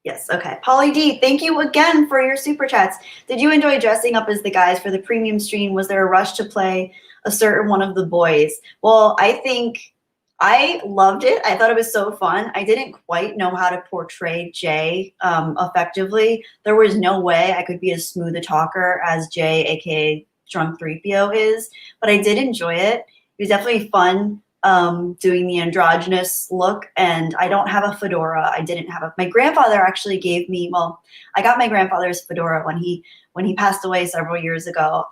yes, okay. Polly D, thank you again for your super chats. Did you enjoy dressing up as the guys for the premium stream? Was there a rush to play a certain one of the boys? Well, I think I loved it. I thought it was so fun. I didn't quite know how to portray Jay effectively. There was no way I could be as smooth a talker as Jay, aka Drunk 3PO is, but I did enjoy it. It was definitely fun doing the androgynous look, and I don't have a fedora. I didn't have my grandfather actually gave me, well, I got my grandfather's fedora when he passed away several years ago,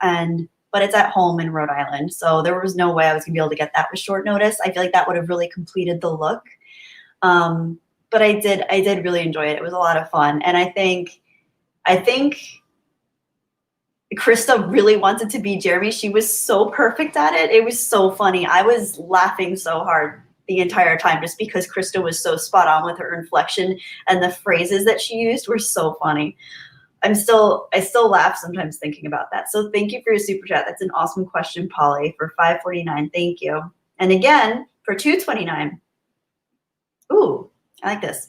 but it's at home in Rhode Island. So there was no way I was gonna be able to get that with short notice. I feel like that would have really completed the look. But I did really enjoy it. It was a lot of fun. And I think Krista really wanted to be Jeremy. She was so perfect at it. It was so funny. I was laughing so hard the entire time just because Krista was so spot on with her inflection, and the phrases that she used were so funny. I still laugh sometimes thinking about that. So thank you for your super chat. That's an awesome question, Polly, for 549. Thank you. And again, for 229. Ooh, I like this.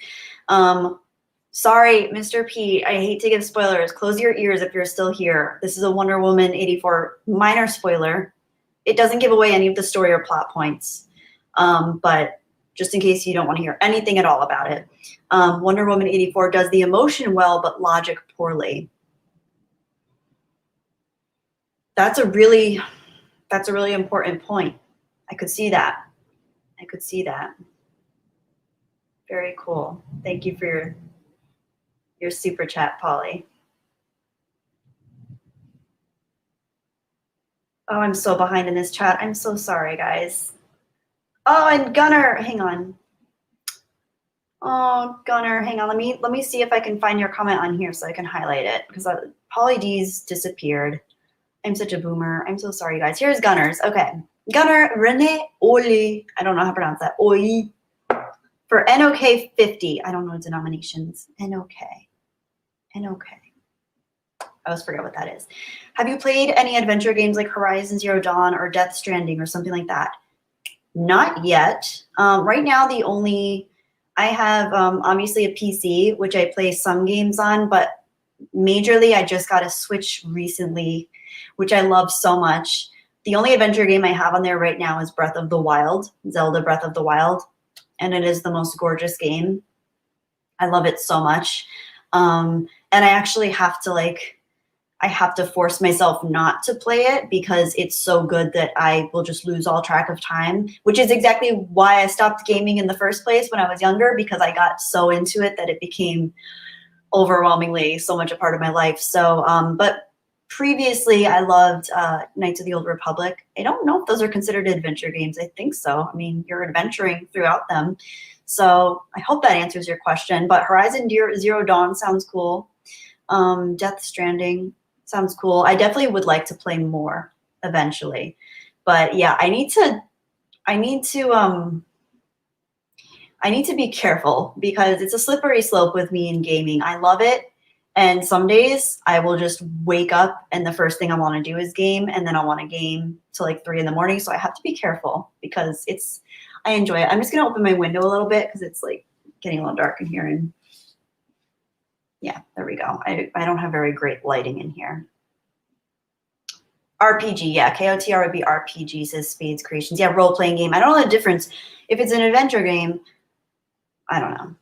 Sorry, Mr. P, I hate to give spoilers. Close your ears if you're still here. This is a Wonder Woman 84 minor spoiler. it doesn't give away any of the story or plot points, but just in case you don't want to hear anything at all about it. Wonder Woman 84 does the emotion well, but logic poorly. That's a really important point. I could see that. I could see that. Very cool. Thank you for your super chat, Polly. Oh, I'm so behind in this chat. I'm so sorry, guys. Oh, and Gunnar, hang on. Oh, Gunnar, hang on. Let me see if I can find your comment on here so I can highlight it, because Polly D's disappeared. I'm such a boomer. I'm so sorry, guys. Here's Gunnar's. Okay. Gunnar Rene Oli. I don't know how to pronounce that. Oli. For NOK 50. I don't know denominations. NOK. NOK. I always forget what that is. Have you played any adventure games like Horizon Zero Dawn or Death Stranding or something like that? Not yet. Right now, I have obviously a PC, which I play some games on, but majorly I just got a Switch recently, which I love so much. The only adventure game I have on there right now is Breath of the Wild, Zelda Breath of the Wild, and it is the most gorgeous game. I love it so much. And I actually have to force myself not to play it because it's so good that I will just lose all track of time, which is exactly why I stopped gaming in the first place when I was younger, because I got so into it that it became overwhelmingly so much a part of my life. So, but previously I loved Knights of the Old Republic. I don't know if those are considered adventure games. I think so. I mean, you're adventuring throughout them. So I hope that answers your question. But Horizon Zero Dawn sounds cool. Death Stranding sounds cool. I definitely would like to play more eventually. But yeah, I need to be careful because it's a slippery slope with me in gaming. I love it. And some days I will just wake up and the first thing I want to do is game, and then I want to game till like 3 in the morning. So I have to be careful because I enjoy it. I'm just going to open my window a little bit because it's like getting a little dark in here. And yeah, there we go. I don't have very great lighting in here. RPG, yeah, KOTR would be RPG, says Spades Creations. Yeah, role-playing game. I don't know the difference. If it's an adventure game, I don't know.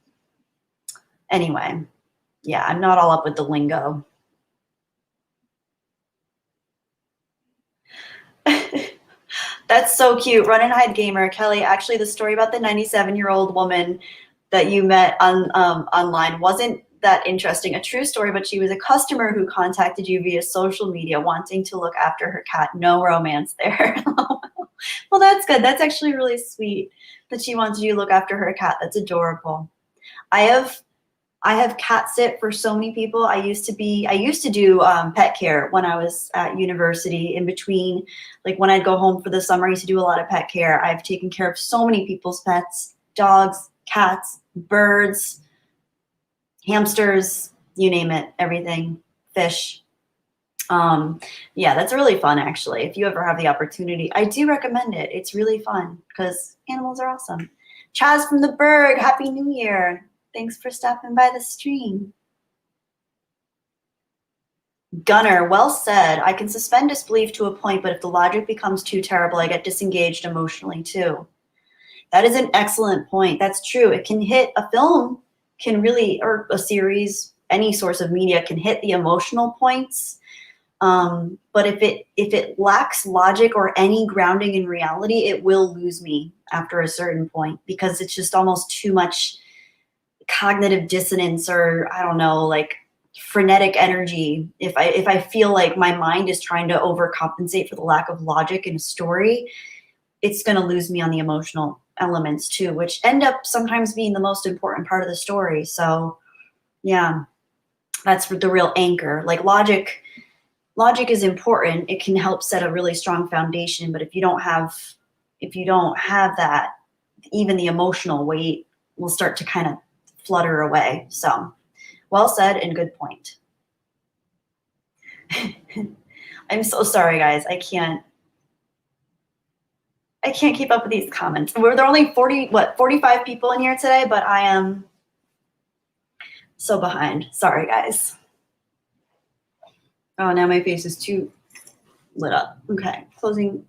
Anyway, yeah, I'm not all up with the lingo. That's so cute. Run and Hide Gamer. Kelly, actually, the story about the 97-year-old woman that you met on online wasn't that interesting. A true story, but she was a customer who contacted you via social media wanting to look after her cat. No romance there. Well, that's good. That's actually really sweet that she wanted you to look after her cat. That's adorable. I have cat sit for so many people. I used to do pet care when I was at university. In between, like when I'd go home for the summer, I used to do a lot of pet care. I've taken care of so many people's pets: dogs, cats, birds, hamsters, you name it, everything, fish. Yeah, that's really fun, actually. If you ever have the opportunity, I do recommend it. It's really fun because animals are awesome. Chaz from the Berg, Happy New Year. Thanks for stopping by the stream. Gunner, well said. I can suspend disbelief to a point, but if the logic becomes too terrible, I get disengaged emotionally too. That is an excellent point. That's true. It can hit a film, or a series, any source of media can hit the emotional points. But if it lacks logic or any grounding in reality, it will lose me after a certain point because it's just almost too much cognitive dissonance, or I don't know, like frenetic energy. If I feel like my mind is trying to overcompensate for the lack of logic in a story, it's going to lose me on the emotional elements too, which end up sometimes being the most important part of the story. So yeah, that's the real anchor. Like logic is important. It can help set a really strong foundation, but if you don't have that, even the emotional weight will start to kind of flutter away. So well said and good point. I'm so sorry, guys. I can't keep up with these comments. There are only 45 people in here today, but I am so behind. Sorry, guys. Oh, now my face is too lit up. Okay, closing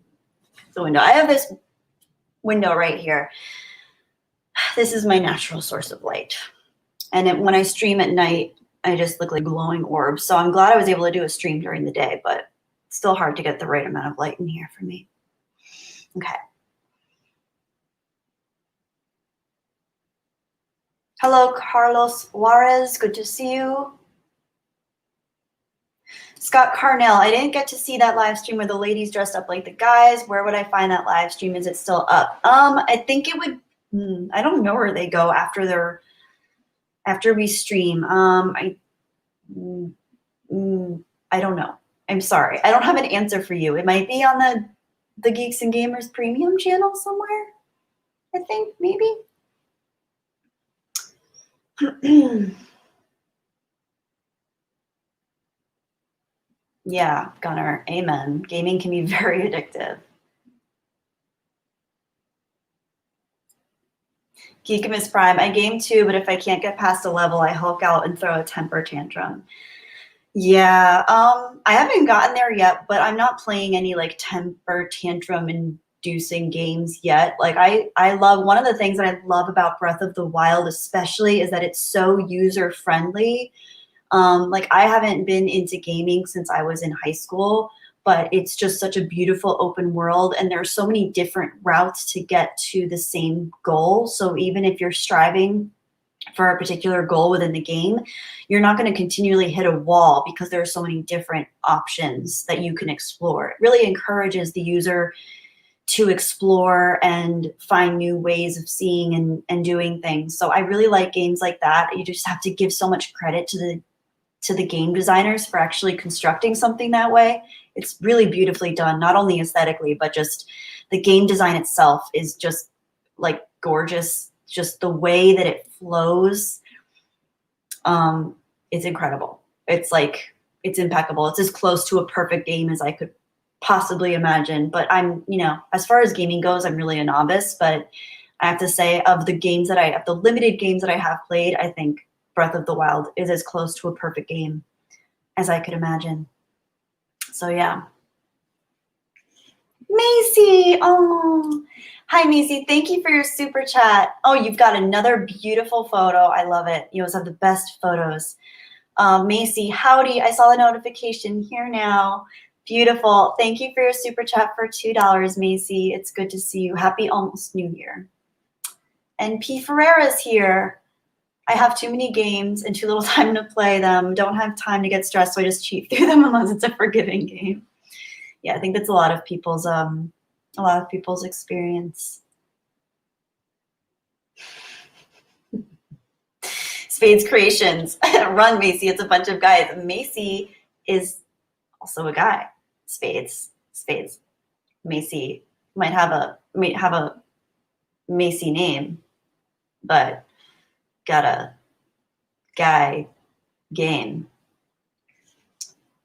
the window. I have this window right here. This is my natural source of light. And when I stream at night, I just look like glowing orbs. So I'm glad I was able to do a stream during the day, but it's still hard to get the right amount of light in here for me. Okay. Hello, Carlos Juarez. Good to see you. Scott Carnell, I didn't get to see that live stream where the ladies dressed up like the guys. Where would I find that live stream? Is it still up? I think it would. I don't know where they go after we stream. I don't know. I'm sorry. I don't have an answer for you. It might be on the Geeks and Gamers Premium channel somewhere. I think maybe. Yeah, Gunnar, amen. Gaming can be very addictive. Geekimus Prime, I game too, but if I can't get past a level, I hulk out and throw a temper tantrum. Yeah, I haven't gotten there yet, but I'm not playing any like temper tantrum inducing games yet. Like I love, one of the things that I love about Breath of the Wild especially is that it's so user friendly. Like I haven't been into gaming since I was in high school, but it's just such a beautiful open world and there are so many different routes to get to the same goal. So even if you're striving for a particular goal within the game, you're not going to continually hit a wall because there are so many different options that you can explore. It really encourages the user to explore and find new ways of seeing and doing things. So I really like games like that. You just have to give so much credit to the game designers for actually constructing something that way. It's really beautifully done, not only aesthetically, but just the game design itself is just like gorgeous. Just the way that it flows, it's incredible. It's like, it's impeccable. It's as close to a perfect game as I could possibly imagine. But I'm, as far as gaming goes, I'm really a novice, but I have to say of the limited games that I have played, I think Breath of the Wild is as close to a perfect game as I could imagine. So yeah. Macy, oh, hi Macy, thank you for your super chat. Oh, you've got another beautiful photo. I love it. You always have the best photos. Macy, howdy, I saw the notification here now. Beautiful. Thank you for your super chat for $2, Macy. It's good to see you. Happy almost New Year. And P. Ferreira's here. I have too many games and too little time to play them. Don't have time to get stressed, so I just cheat through them unless it's a forgiving game. Yeah, I think that's a lot of people's experience. Spades Creations. Run, Macy. It's a bunch of guys. Macy is also a guy. Spades. Macy might have a Macy name, but got a guy game.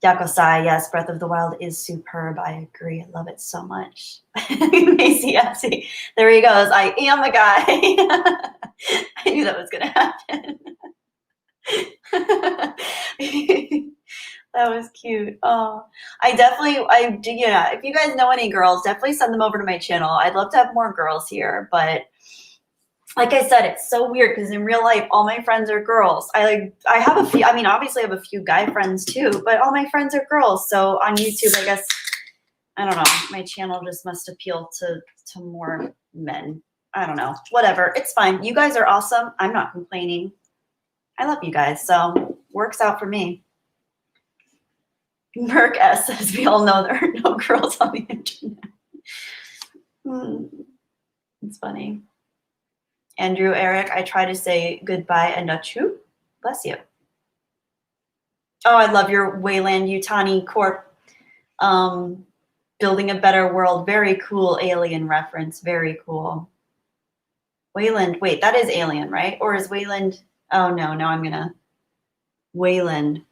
Yakosai, yes, Breath of the Wild is superb. I agree. I love it so much. Macy Epsy. There he goes. I am a guy. I knew that was going to happen. That was cute. Oh, if you guys know any girls, definitely send them over to my channel. I'd love to have more girls here, but like I said, it's so weird because in real life, all my friends are girls. I have a few, obviously I have a few guy friends too, but all my friends are girls. So on YouTube, I guess, I don't know, my channel just must appeal to more men. I don't know, whatever. It's fine. You guys are awesome. I'm not complaining. I love you guys. So works out for me. Merc S says, we all know there are no girls on the internet. It's funny. Andrew, Eric, I try to say goodbye and achu. Bless you. Oh, I love your Wayland Yutani Corp. Building a better world. Very cool alien reference. Very cool. Wayland, wait, that is Alien, right? Or is Wayland, oh no, I'm gonna, Wayland.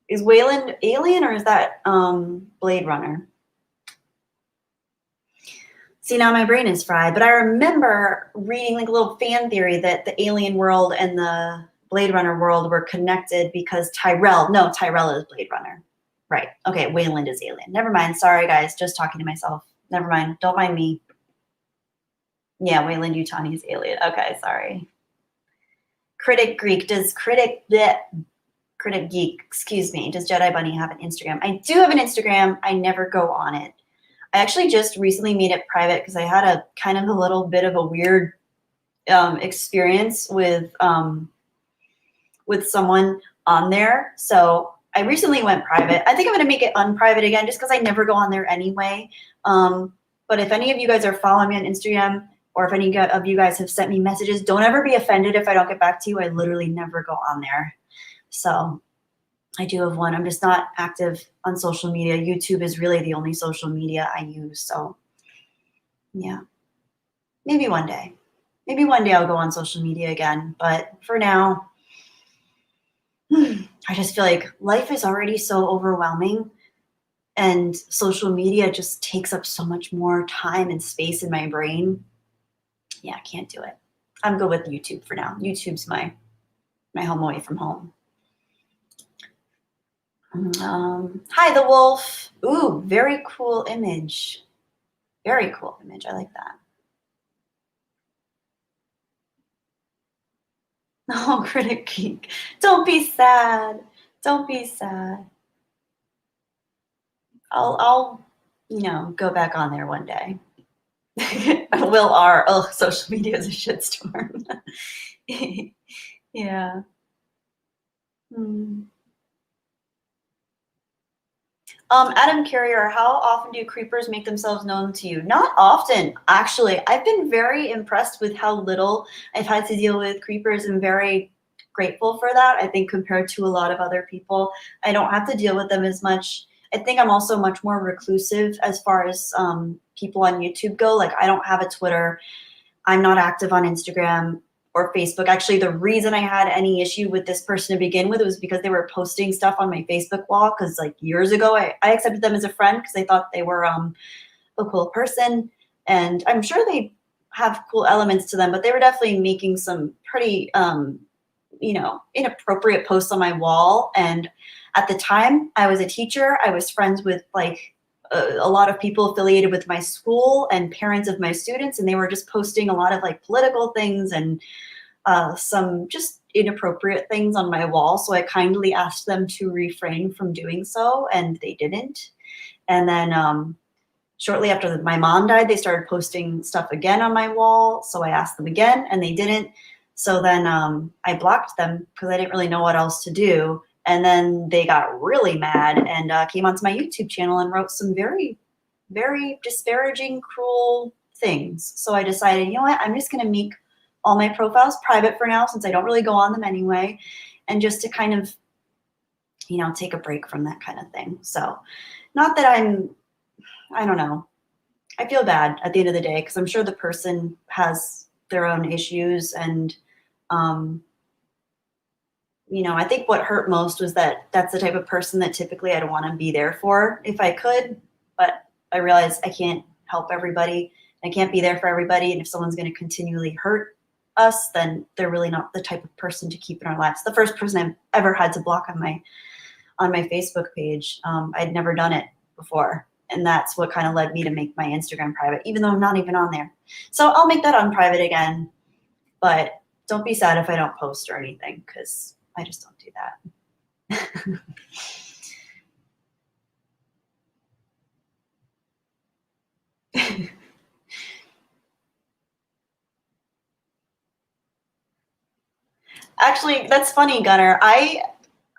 Is Wayland Alien or is that Blade Runner? See, now my brain is fried, but I remember reading like a little fan theory that the alien world and the Blade Runner world were connected because Tyrell is Blade Runner. Right. Okay, Wayland is Alien. Never mind. Sorry, guys. Just talking to myself. Never mind. Don't mind me. Yeah, Wayland Yutani is alien. Okay, sorry. Critic Greek. Does Critic Geek, excuse me, does Jedi Bunny have an Instagram? I do have an Instagram. I never go on it. I actually just recently made it private because I had a kind of a little bit of a weird experience with someone on there. So I recently went private. I think I'm going to make it unprivate again just because I never go on there anyway. But if any of you guys are following me on Instagram, or if any of you guys have sent me messages, don't ever be offended if I don't get back to you. I literally never go on there. So I do have one. I'm just not active on social media. YouTube is really the only social media I use. So yeah, maybe one day. Maybe one day I'll go on social media again. But for now, I just feel like life is already so overwhelming, and social media just takes up so much more time and space in my brain. Yeah, I can't do it. I'm good with YouTube for now. YouTube's my home away from home. Hi, the wolf. Ooh, very cool image. Very cool image. I like that. Oh, Critic Geek. Don't be sad. Don't be sad. I'll go back on there one day. Will R. Oh, social media is a shitstorm. Yeah. Adam Carrier, how often do creepers make themselves known to you? Not often, actually. I've been very impressed with how little I've had to deal with creepers. I'm very grateful for that. I think compared to a lot of other people, I don't have to deal with them as much. I think I'm also much more reclusive as far as people on YouTube go. Like, I don't have a Twitter. I'm not active on Instagram or Facebook. Actually, the reason I had any issue with this person to begin with was because they were posting stuff on my Facebook wall. Because like years ago, I accepted them as a friend because I thought they were a cool person. And I'm sure they have cool elements to them, but they were definitely making some pretty, inappropriate posts on my wall. And at the time, I was a teacher. I was friends with like a lot of people affiliated with my school and parents of my students, and they were just posting a lot of like political things and some just inappropriate things on my wall. So I kindly asked them to refrain from doing so, and they didn't. And then shortly after my mom died, they started posting stuff again on my wall. So I asked them again, and they didn't. So then I blocked them because I didn't really know what else to do. And then they got really mad and came onto my YouTube channel and wrote some very, very disparaging, cruel things. So I decided, you know what, I'm just going to make all my profiles private for now, since I don't really go on them anyway, and just to kind of, take a break from that kind of thing. So not that I don't know. I feel bad at the end of the day because I'm sure the person has their own issues, and I think what hurt most was that that's the type of person that typically I'd want to be there for if I could, but I realized I can't help everybody. I can't be there for everybody, and if someone's going to continually hurt us, then they're really not the type of person to keep in our lives. The first person I've ever had to block on my Facebook page, I'd never done it before, and that's what kind of led me to make my Instagram private, even though I'm not even on there. So I'll make that on private again, but don't be sad if I don't post or anything, because I just don't do that. Actually, that's funny, Gunnar.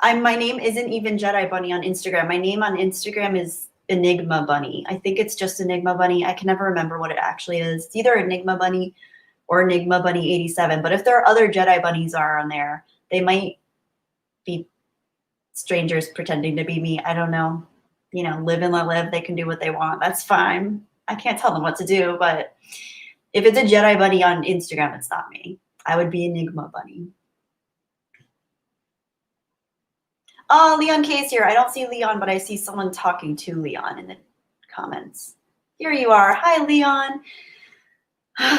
My name isn't even Jedi Bunny on Instagram. My name on Instagram is Enigma Bunny. I think it's just Enigma Bunny. I can never remember what it actually is. It's either Enigma Bunny or Enigma Bunny 87. But if there are other Jedi Bunnies are on there, they might be strangers pretending to be me. I don't know. Live and let live. They can do what they want. That's fine. I can't tell them what to do. But if it's a Jedi Bunny on Instagram, it's not me. I would be Enigma Bunny. Oh, Leon K is here. I don't see Leon, but I see someone talking to Leon in the comments. Here you are. Hi, Leon.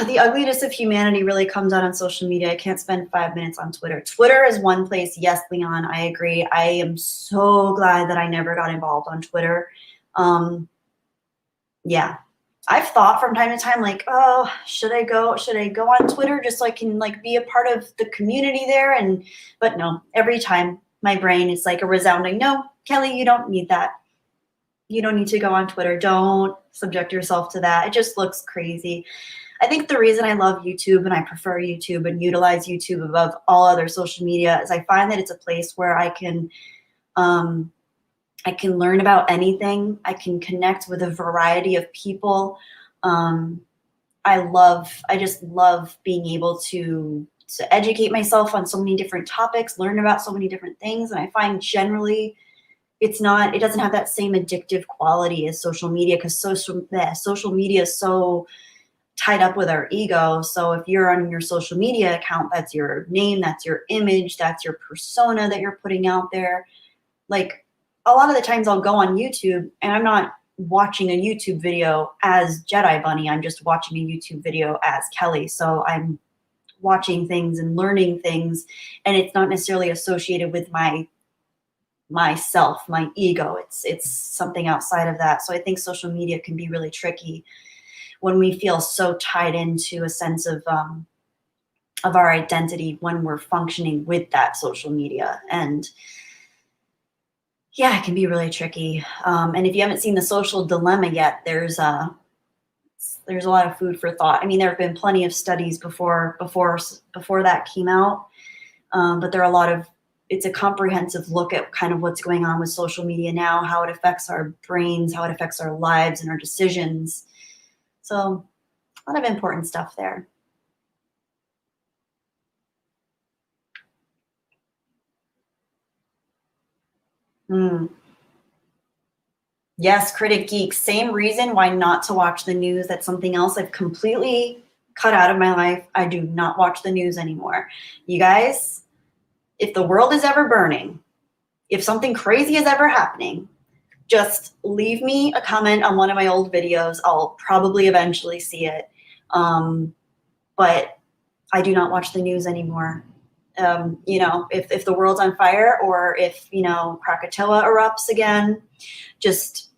The ugliness of humanity really comes out on social media. I can't spend 5 minutes on Twitter. Twitter is one place. Yes, Leon, I agree. I am so glad that I never got involved on Twitter. Yeah. I've thought from time to time, like, oh, should I go on Twitter just so I can like be a part of the community there? But no, every time my brain is like a resounding no. Kelly, you don't need that. You don't need to go on Twitter. Don't subject yourself to that. It just looks crazy. I think the reason I love YouTube and I prefer YouTube and utilize YouTube above all other social media is I find that it's a place where um, I can learn about anything. I can connect with a variety of people. Um, I just love being able to educate myself on so many different topics, learn about so many different things. And I find generally it doesn't have that same addictive quality as social media, because social media is so tied up with our ego. So if you're on your social media account, that's your name, that's your image, that's your persona that you're putting out there. Like a lot of the times I'll go on YouTube and I'm not watching a YouTube video as Jedi Bunny. I'm just watching a YouTube video as Kelly. So I'm watching things and learning things, and it's not necessarily associated with myself, my ego. It's something outside of that. So I think social media can be really tricky when we feel so tied into a sense of our identity when we're functioning with that social media. And yeah, it can be really tricky. And if you haven't seen The Social Dilemma yet, there's a lot of food for thought. I mean, there have been plenty of studies before that came out, but there are a lot of, it's a comprehensive look at kind of what's going on with social media now, how it affects our brains, how it affects our lives and our decisions. So a lot of important stuff there. Hmm. Yes, Critic Geek. Same reason why not to watch the news. That's something else I've completely cut out of my life. I do not watch the news anymore. You guys, if the world is ever burning, if something crazy is ever happening, just leave me a comment on one of my old videos. I'll probably eventually see it. But I do not watch the news anymore. If the world's on fire, or if, Krakatoa erupts again, just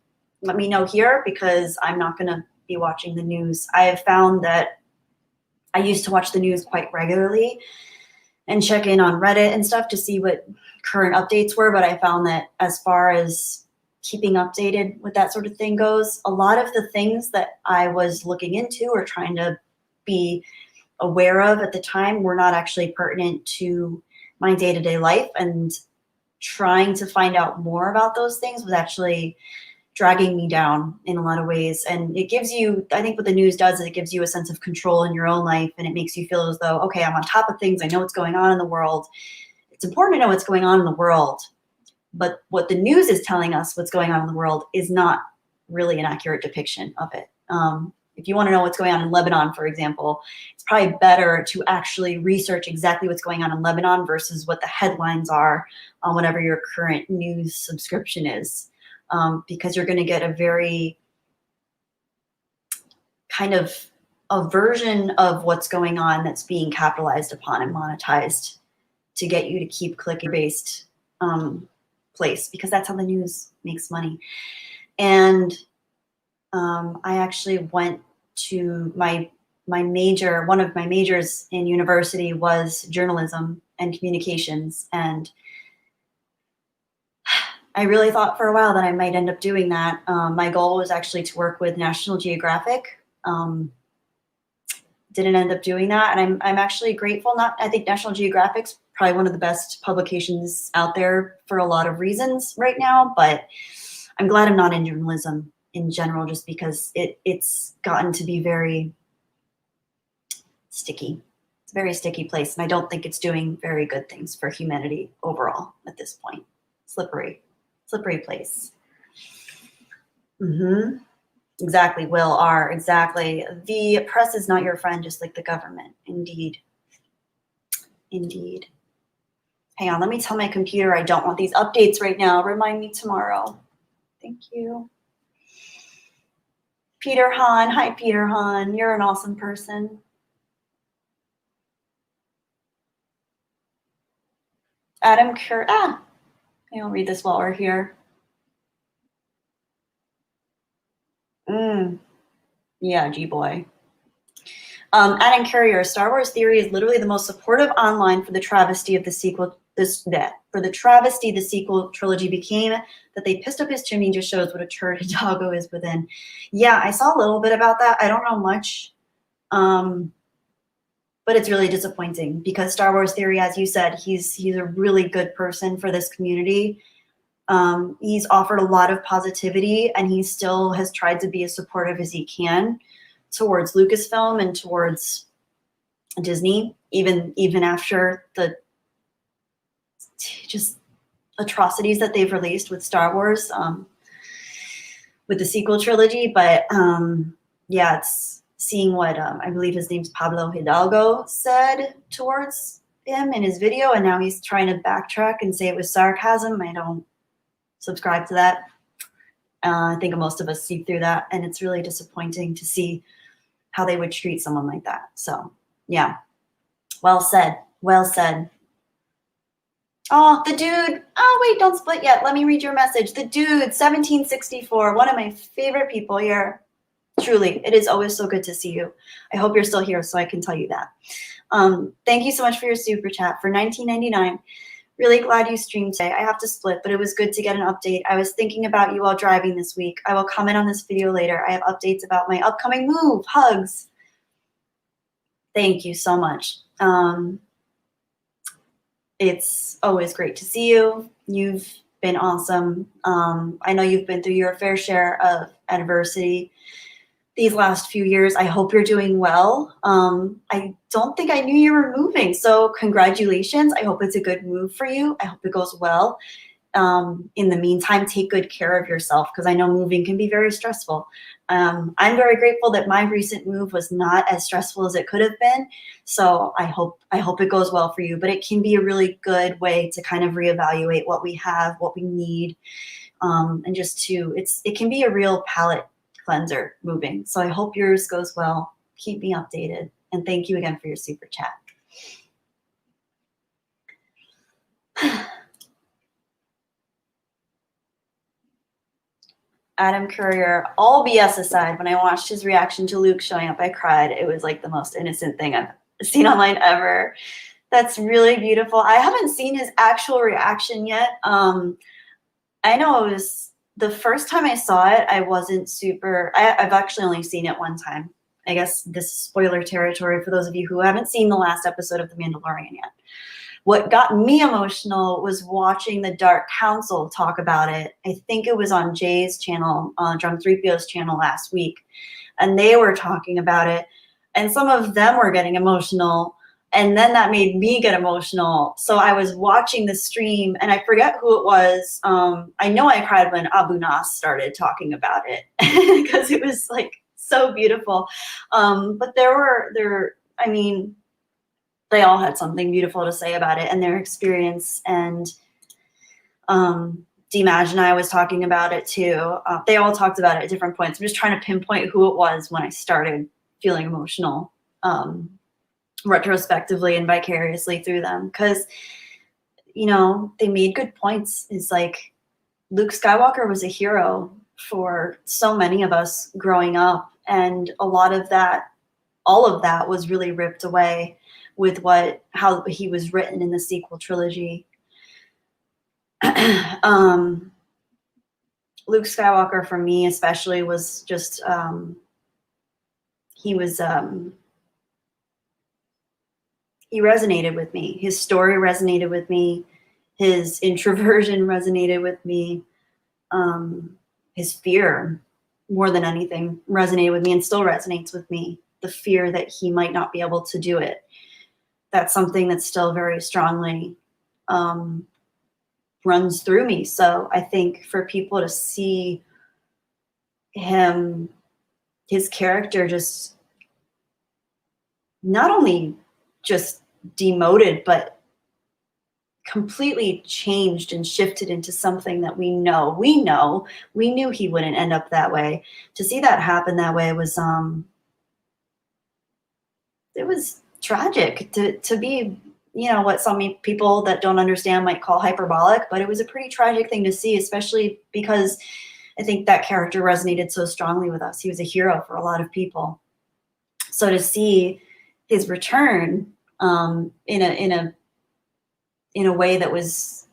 let me know here, because I'm not going to be watching the news. I have found that I used to watch the news quite regularly and check in on Reddit and stuff to see what current updates were. But I found that as far as keeping updated with that sort of thing goes, a lot of the things that I was looking into or trying to be aware of at the time were not actually pertinent to my day-to-day life. And trying to find out more about those things was actually dragging me down in a lot of ways. And it gives you, I think what the news does is it gives you a sense of control in your own life, and it makes you feel as though, okay, I'm on top of things. I know what's going on in the world. It's important to know what's going on in the world, but what the news is telling us what's going on in the world is not really an accurate depiction of it. If you want to know what's going on in Lebanon, for example, it's probably better to actually research exactly what's going on in Lebanon versus what the headlines are on whatever your current news subscription is. Because you're going to get a very kind of a version of what's going on that's being capitalized upon and monetized to get you to keep clicking based place, because that's how the news makes money. And I actually went to my major, one of my majors in university was journalism and communications. And I really thought for a while that I might end up doing that. My goal was actually to work with National Geographic. Didn't end up doing that, and I'm actually grateful. I think National Geographic's probably one of the best publications out there for a lot of reasons right now, but I'm glad I'm not in journalism in general, just because it's gotten to be very sticky. It's a very sticky place, and I don't think it's doing very good things for humanity overall at this point. Slippery place. Exactly, Will R. Exactly. The press is not your friend, just like the government. Indeed. Indeed. Hang on, let me tell my computer I don't want these updates right now. Remind me tomorrow. Thank you. Peter Hahn. Hi, Peter Hahn. You're an awesome person. Adam Kerr. I'll read this while we're here. Yeah, G-boy. Adam Carrier, Star Wars Theory is literally the most supportive online for the travesty of the sequel. For the travesty the sequel trilogy became, that they pissed up his chimney just shows what a turd Hidalgo is within. Yeah, I saw a little bit about that. I don't know much, but it's really disappointing because Star Wars Theory, as you said, he's a really good person for this community. He's offered a lot of positivity, and he still has tried to be as supportive as he can towards Lucasfilm and towards Disney, even after the just atrocities that they've released with Star Wars, with the sequel trilogy. But yeah, it's seeing what I believe his name's Pablo Hidalgo said towards him in his video, and now he's trying to backtrack and say it was sarcasm. I don't subscribe to that. I think most of us see through that, and it's really disappointing to see how they would treat someone like that. So yeah, well said, well said. Oh, the dude, oh wait, don't split yet. Let me read your message. The dude, 1764, one of my favorite people here. Truly, it is always so good to see you. I hope you're still here so I can tell you that. Thank you so much for your super chat for $19.99. Really glad you streamed today. I have to split, but it was good to get an update. I was thinking about you while driving this week. I will comment on this video later. I have updates about my upcoming move. Hugs. Thank you so much. It's always great to see you. You've been awesome. I know you've been through your fair share of adversity these last few years. I hope you're doing well. I don't think I knew you were moving, so congratulations. I hope it's a good move for you. I hope it goes well. In the meantime, take good care of yourself because I know moving can be very stressful. I'm very grateful that my recent move was not as stressful as it could have been. So I hope it goes well for you, but it can be a really good way to kind of reevaluate what we have, what we need, and just it can be a real palate cleanser moving. So I hope yours goes well. Keep me updated. And thank you again for your super chat. Adam Courier, all BS aside, when I watched his reaction to Luke showing up, I cried. It was like the most innocent thing I've seen online ever. That's really beautiful. I haven't seen his actual reaction yet. I know it was the first time I saw it, I wasn't super, I've actually only seen it one time. I guess this is spoiler territory for those of you who haven't seen the last episode of The Mandalorian yet. What got me emotional was watching the Dark Council talk about it. I think it was on Jay's channel, Drunk 3PO's channel last week. And they were talking about it. And some of them were getting emotional. And then that made me get emotional. So I was watching the stream, and I forget who it was. I know I cried when Abu Nas started talking about it because it was like so beautiful. But I mean, they all had something beautiful to say about it and their experience. And D-Maj and I was talking about it too. They all talked about it at different points. I'm just trying to pinpoint who it was when I started feeling emotional. Retrospectively and vicariously through them, because you know they made good points. It's like Luke Skywalker was a hero for so many of us growing up, and all of that was really ripped away with how he was written in the sequel trilogy. Luke Skywalker for me especially was just he resonated with me. His story resonated with me. His introversion resonated with me. His fear, more than anything, resonated with me and still resonates with me. The fear that he might not be able to do it. That's something that still very strongly runs through me. So I think for people to see his character just not only just demoted, but completely changed and shifted into something that we knew he wouldn't end up that way. To see that happen that way was it was tragic. To be, you know, what some people that don't understand might call hyperbolic, but it was a pretty tragic thing to see, especially because I think that character resonated so strongly with us. He was a hero for a lot of people. So to see his return in a way that was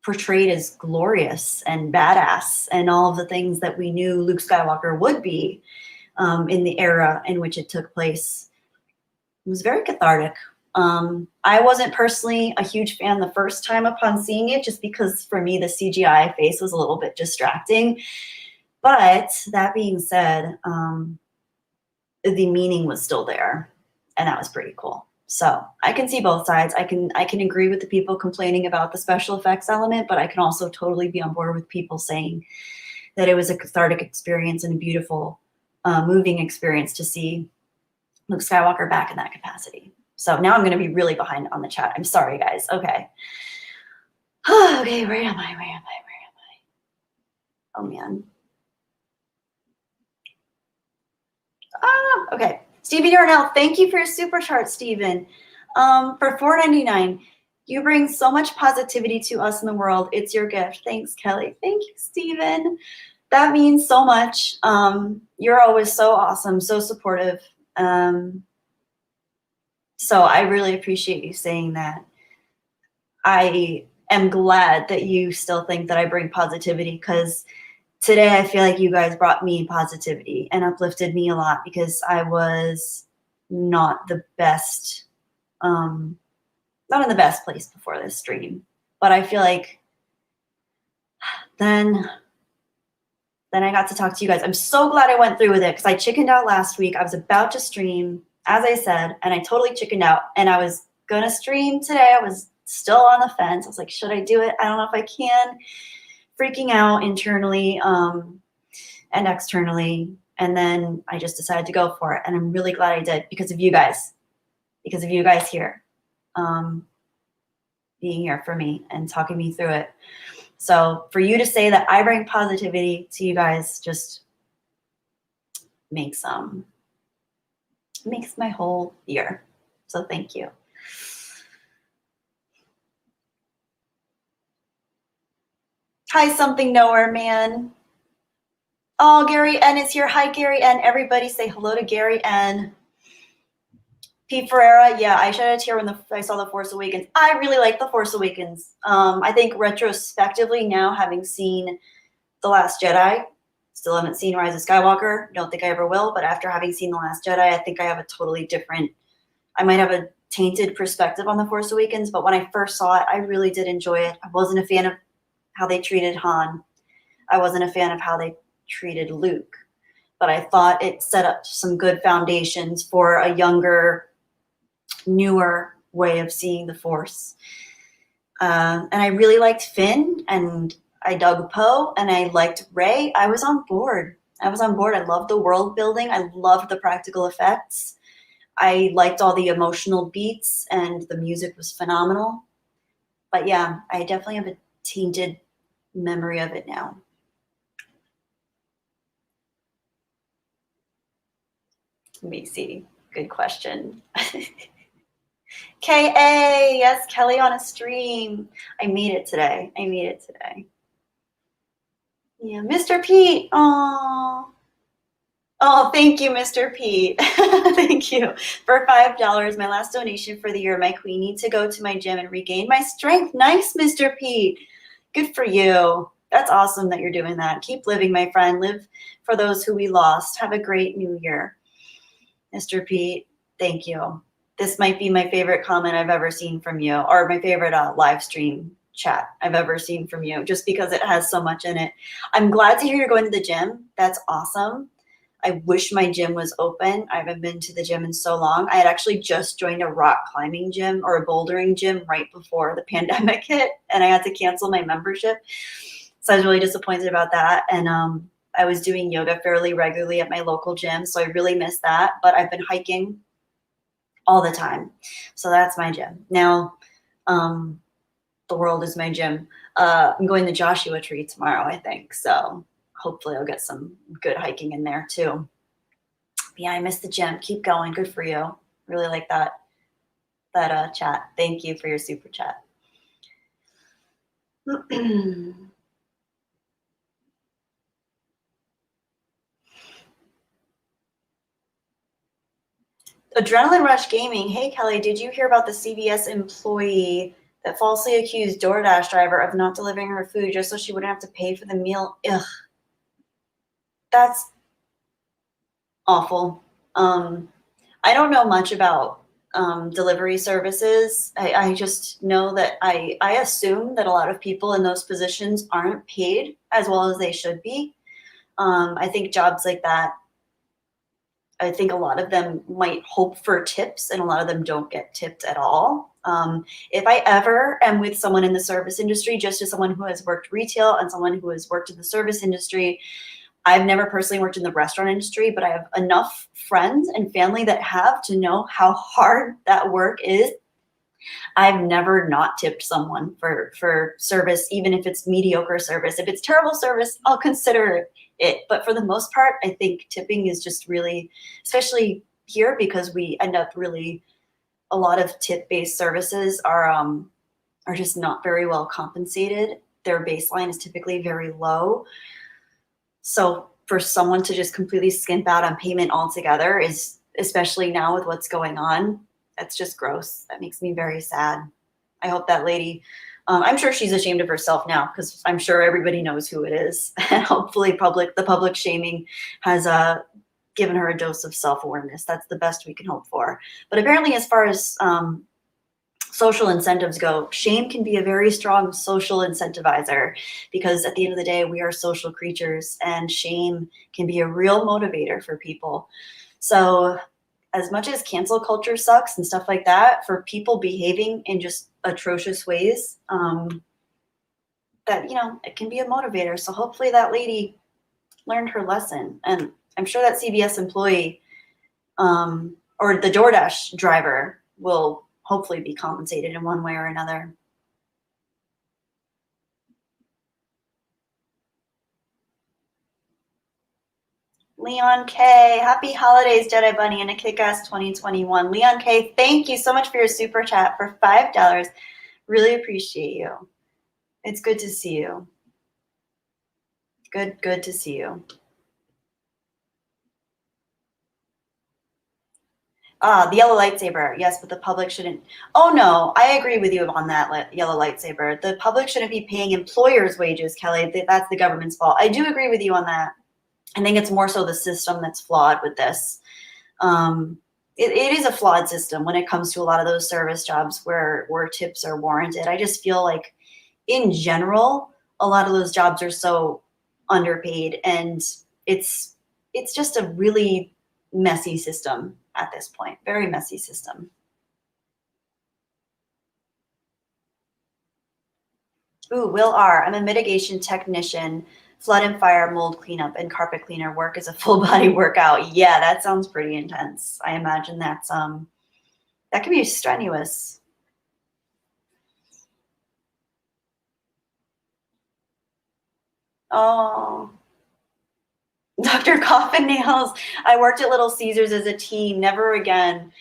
portrayed as glorious and badass and all of the things that we knew Luke Skywalker would be in the era in which it took place, it was very cathartic. I wasn't personally a huge fan the first time upon seeing it, just because for me the CGI face was a little bit distracting. But that being said, the meaning was still there, and that was pretty cool. So I can see both sides. I can agree with the people complaining about the special effects element, but I can also totally be on board with people saying that it was a cathartic experience and a beautiful, moving experience to see Luke Skywalker back in that capacity. So now I'm going to be really behind on the chat. I'm sorry, guys. Okay. Okay, where am I? Oh, man. Okay. Stevie Darnell, thank you for your super chart, Steven. For $4.99, you bring so much positivity to us in the world. It's your gift. Thanks, Kelly. Thank you, Steven. That means so much. You're always so awesome, so supportive. So I really appreciate you saying that. I am glad that you still think that I bring positivity, because today I feel like you guys brought me positivity and uplifted me a lot, because I was not the best, not in the best place before this stream. But I feel like then I got to talk to you guys. I'm so glad I went through with it, because I chickened out last week. I was about to stream, as I said, and I totally chickened out. And I was going to stream today. I was still on the fence. I was like, should I do it? I don't know if I can. Freaking out internally and externally. And then I just decided to go for it. And I'm really glad I did, because of you guys. Because of you guys here. Being here for me and talking me through it. So for you to say that I bring positivity to you guys just makes my whole year. So thank you. Hi, something knower, man. Oh, Gary N is here. Hi, Gary N. Everybody say hello to Gary N. Pete Ferreira, yeah, I shed a tear when I saw The Force Awakens. I really like The Force Awakens. I think retrospectively now, having seen The Last Jedi, still haven't seen Rise of Skywalker, don't think I ever will, but after having seen The Last Jedi, I think I have a totally different, I might have a tainted perspective on The Force Awakens, but when I first saw it, I really did enjoy it. I wasn't a fan of how they treated Han. I wasn't a fan of how they treated Luke, but I thought it set up some good foundations for a younger, newer way of seeing the Force. And I really liked Finn, and I dug Poe, and I liked Rey. I was on board. I loved the world building. I loved the practical effects. I liked all the emotional beats, and the music was phenomenal. But yeah, I definitely have a tainted memory of it now. Let me see. Good question. K.A. Yes, Kelly on a stream. I made it today. Yeah, Mr. Pete. Oh, thank you, Mr. Pete. Thank you. For $5, my last donation for the year. My queen needs to go to my gym and regain my strength. Nice, Mr. Pete. Good for you. That's awesome that you're doing that. Keep living, my friend. Live for those who we lost. Have a great new year. Mr. Pete, thank you. This might be my favorite comment I've ever seen from you, or my favorite live stream chat I've ever seen from you, just because it has so much in it. I'm glad to hear you're going to the gym. That's awesome. I wish my gym was open. I haven't been to the gym in so long. I had actually just joined a rock climbing gym or a bouldering gym right before the pandemic hit, and I had to cancel my membership. So I was really disappointed about that. And I was doing yoga fairly regularly at my local gym, so I really missed that. But I've been hiking all the time. So that's my gym. Now, the world is my gym. I'm going to Joshua Tree tomorrow, I think. So hopefully I'll get some good hiking in there too. But yeah, I missed the gym. Keep going. Good for you. Really like that chat. Thank you for your super chat. Adrenaline Rush Gaming. Hey, Kelly, did you hear about the CVS employee that falsely accused DoorDash driver of not delivering her food just so she wouldn't have to pay for the meal? Ugh. That's awful. I don't know much about delivery services. I just know that I assume that a lot of people in those positions aren't paid as well as they should be. I think jobs like that, I think a lot of them might hope for tips and a lot of them don't get tipped at all. If I ever am with someone in the service industry, just as someone who has worked retail and someone who has worked in the service industry, I've never personally worked in the restaurant industry, but I have enough friends and family that have to know how hard that work is. I've never not tipped someone for service, even if it's mediocre service. If it's terrible service, I'll consider it. But for the most part, I think tipping is just really, especially here, because we end up really, a lot of tip-based services are just not very well compensated. Their baseline is typically very low. So for someone to just completely skimp out on payment altogether is, especially now with what's going on, that's just gross. That makes me very sad. I hope that lady, I'm sure she's ashamed of herself now because I'm sure everybody knows who it is. And hopefully the public shaming has given her a dose of self-awareness. That's the best we can hope for. But apparently as far as social incentives go, shame can be a very strong social incentivizer because at the end of the day, we are social creatures and shame can be a real motivator for people. So as much as cancel culture sucks and stuff like that, for people behaving in just atrocious ways, that, it can be a motivator. So hopefully that lady learned her lesson. And I'm sure that CVS employee or the DoorDash driver will hopefully be compensated in one way or another. Leon K, happy holidays, Jedi Bunny, and a kick-ass 2021. Leon K, thank you so much for your super chat for $5. Really appreciate you. It's good to see you. Good to see you. The yellow lightsaber, yes, but the public shouldn't. Oh no, I agree with you on that yellow lightsaber. The public shouldn't be paying employers' wages, Kelly. That's the government's fault. I do agree with you on that. I think it's more so the system that's flawed with this. It is a flawed system when it comes to a lot of those service jobs where tips are warranted. I just feel like in general, a lot of those jobs are so underpaid and it's just a really messy system at this point. Very messy system. Ooh, Will R. I'm a mitigation technician. Flood and fire, mold cleanup, and carpet cleaner work is a full body workout. Yeah, that sounds pretty intense. I imagine that's that can be strenuous. Oh, Dr. Coffin Nails. I worked at Little Caesars as a teen. Never again.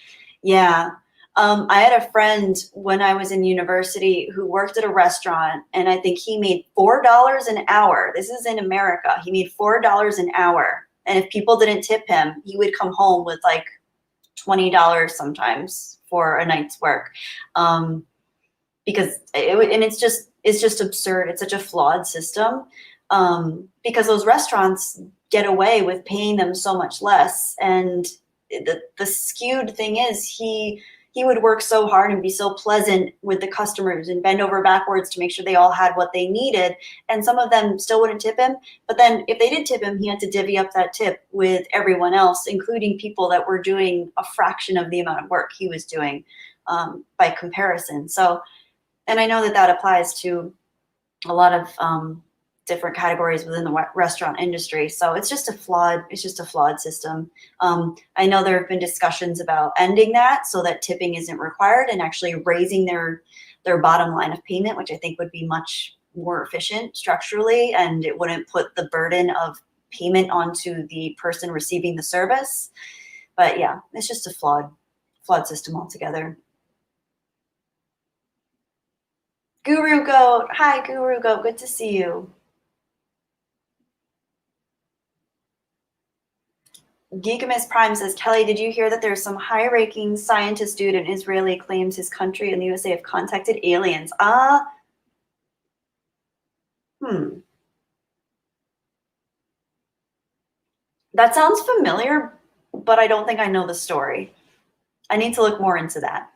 Yeah. I had a friend when I was in university who worked at a restaurant, and I think he made $4 an hour. This is in America. He made $4 an hour. And if people didn't tip him, he would come home with like $20 sometimes for a night's work. Because it's just absurd. It's such a flawed system. Because those restaurants get away with paying them so much less. And the skewed thing is he would work so hard and be so pleasant with the customers and bend over backwards to make sure they all had what they needed. And some of them still wouldn't tip him. But then if they did tip him, he had to divvy up that tip with everyone else, including people that were doing a fraction of the amount of work he was doing by comparison. So, and I know that applies to a lot of different categories within the restaurant industry. So it's just a flawed system. I know there have been discussions about ending that so that tipping isn't required and actually raising their bottom line of payment, which I think would be much more efficient structurally, and it wouldn't put the burden of payment onto the person receiving the service. But yeah, it's just a flawed system altogether. Guru Goat, hi Guru Goat, good to see you. Geekimus Prime says, Kelly, did you hear that there's some high-ranking scientist dude in Israeli claims his country and the USA have contacted aliens? That sounds familiar, but I don't think I know the story. I need to look more into that.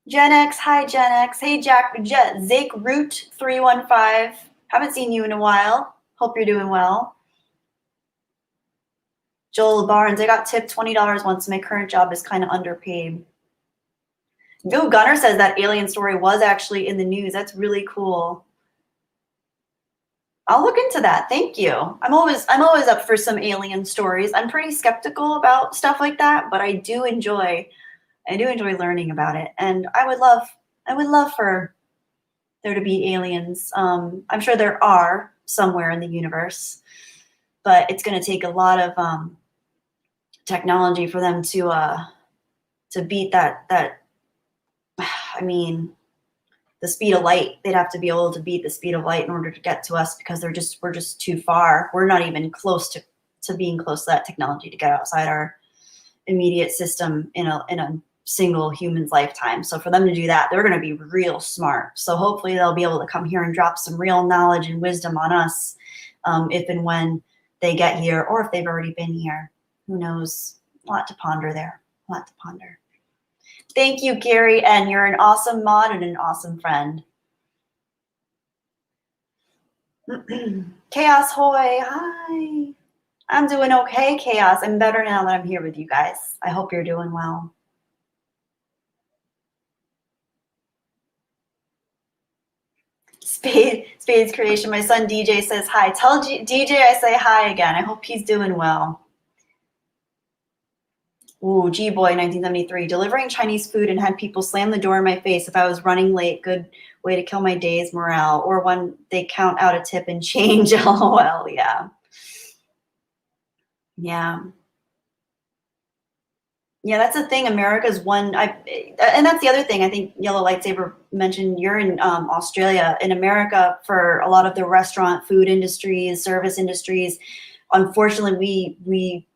Gen X, hi Gen X. Hey Zake Root 315. Haven't seen you in a while. Hope you're doing well. Joel Barnes, I got tipped $20 once. My current job is kind of underpaid. Bill Gunner says that alien story was actually in the news. That's really cool. I'll look into that. Thank you. I'm always up for some alien stories. I'm pretty skeptical about stuff like that, but I do enjoy learning about it. And I would love for there to be aliens. I'm sure there are somewhere in the universe, but it's going to take a lot of technology for them to beat that. I mean, the speed of light. They'd have to be able to beat the speed of light in order to get to us, because we're just too far. We're not even close to being close to that technology to get outside our immediate system in a single human's lifetime. So for them to do that, they're going to be real smart. So hopefully they'll be able to come here and drop some real knowledge and wisdom on us if and when they get here, or if they've already been here. Who knows? A lot to ponder there. A lot to ponder. Thank you, Gary, and you're an awesome mod and an awesome friend. Chaos Hoy, hi. I'm doing okay, Chaos. I'm better now that I'm here with you guys. I hope you're doing well. Spades Creation, my son DJ says hi. Tell DJ I say hi again. I hope he's doing well. Ooh, G-Boy 1973. Delivering Chinese food and had people slam the door in my face if I was running late. Good way to kill my day's morale. Or when they count out a tip and change. LOL, yeah. Yeah. Yeah, that's the thing. America's one, and that's the other thing. I think Yellow Lightsaber mentioned, you're in Australia. In America, for a lot of the restaurant, food industries, service industries, unfortunately, we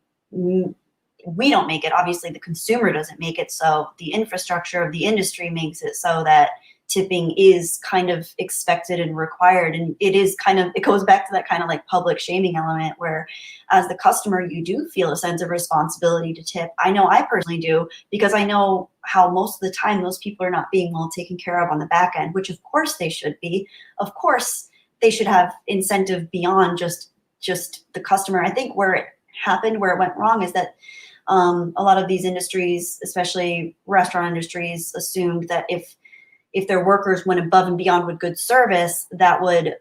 don't make it. Obviously, the consumer doesn't make it. So the infrastructure of the industry makes it so that tipping is kind of expected and required. And it is kind of, it goes back to that kind of like public shaming element, where as the customer, you do feel a sense of responsibility to tip. I know I personally do, because I know how most of the time those people are not being well taken care of on the back end, which of course they should be. Of course they should have incentive beyond just the customer. I think where it happened, where it went wrong, is that a lot of these industries, especially restaurant industries, assumed that if their workers went above and beyond with good service, that would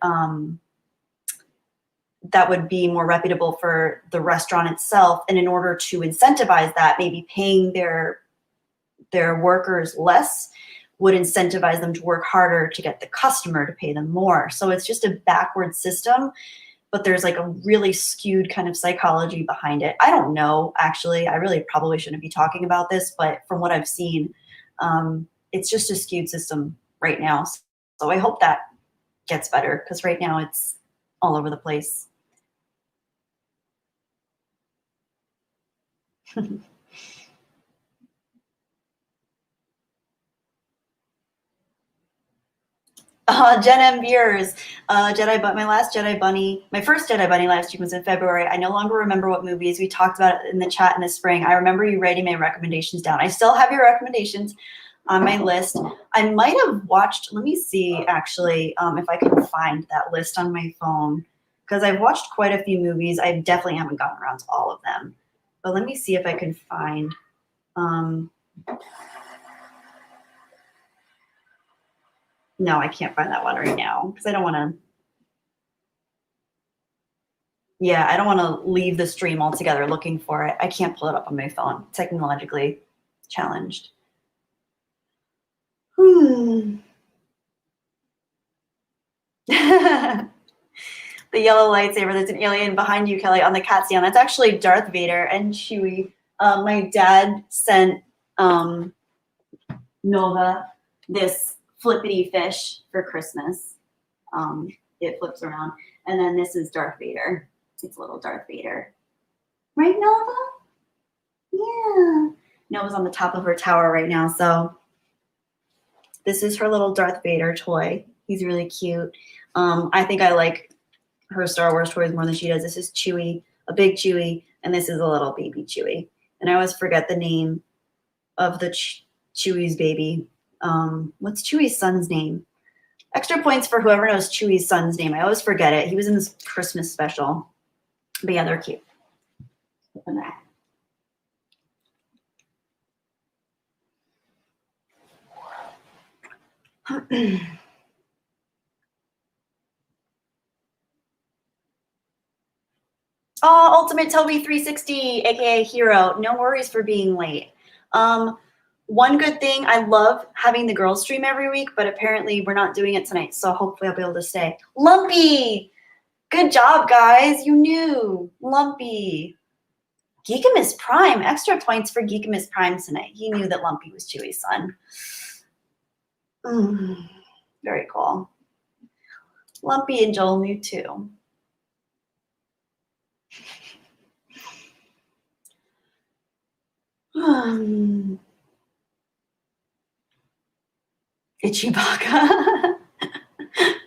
be more reputable for the restaurant itself. And in order to incentivize that, maybe paying their workers less would incentivize them to work harder to get the customer to pay them more. So it's just a backward system, but there's like a really skewed kind of psychology behind it. I don't know, actually. I really probably shouldn't be talking about this, but from what I've seen, it's just a skewed system right now. So I hope that gets better, because right now it's all over the place. Jen M. Beers, my first Jedi Bunny live stream was in February. I no longer remember what movies. We talked about it in the chat in the spring. I remember you writing my recommendations down. I still have your recommendations on my list. I might have watched, let me see actually, if I can find that list on my phone, because I've watched quite a few movies. I definitely haven't gotten around to all of them, but let me see if I can find, no, I can't find that one right now, because I don't want to, yeah, I don't want to leave the stream altogether looking for it. I can't pull it up on my phone. Technologically challenged. The yellow lightsaber, there's an alien behind you, Kelly, on the cat stand. That's actually Darth Vader and Chewie. My dad sent Nova this flippity fish for Christmas. It flips around. And then this is Darth Vader. It's little Darth Vader. Right, Nova? Yeah. Nova's on the top of her tower right now, so this is her little Darth Vader toy. He's really cute. I think I like her Star Wars toys more than she does. This is Chewie, a big Chewie, and this is a little baby Chewie. And I always forget the name of the Chewie's baby. What's Chewie's son's name? Extra points for whoever knows Chewie's son's name. I always forget it. He was in this Christmas special. But yeah, they're cute. Open that. Oh, Ultimate Toby 360, aka Hero. No worries for being late. One good thing, I love having the girls stream every week, but apparently we're not doing it tonight, so hopefully I'll be able to stay. Lumpy! Good job, guys. You knew. Lumpy. Geekimus Prime. Extra points for Geekimus Prime tonight. He knew that Lumpy was Chewie's son. Very cool. Lumpy and Joel knew too. Ichibaka.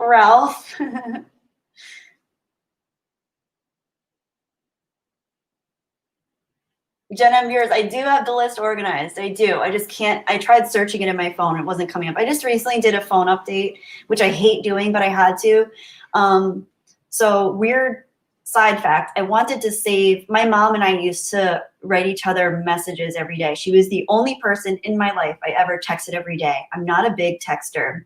Ralph. Gen M viewers, I do have the list organized. I do. I just can't. I tried searching it in my phone. It wasn't coming up. I just recently did a phone update, which I hate doing, but I had to. So weird side fact, I wanted to save, my mom and I used to write each other messages every day. She was the only person in my life I ever texted every day. I'm not a big texter,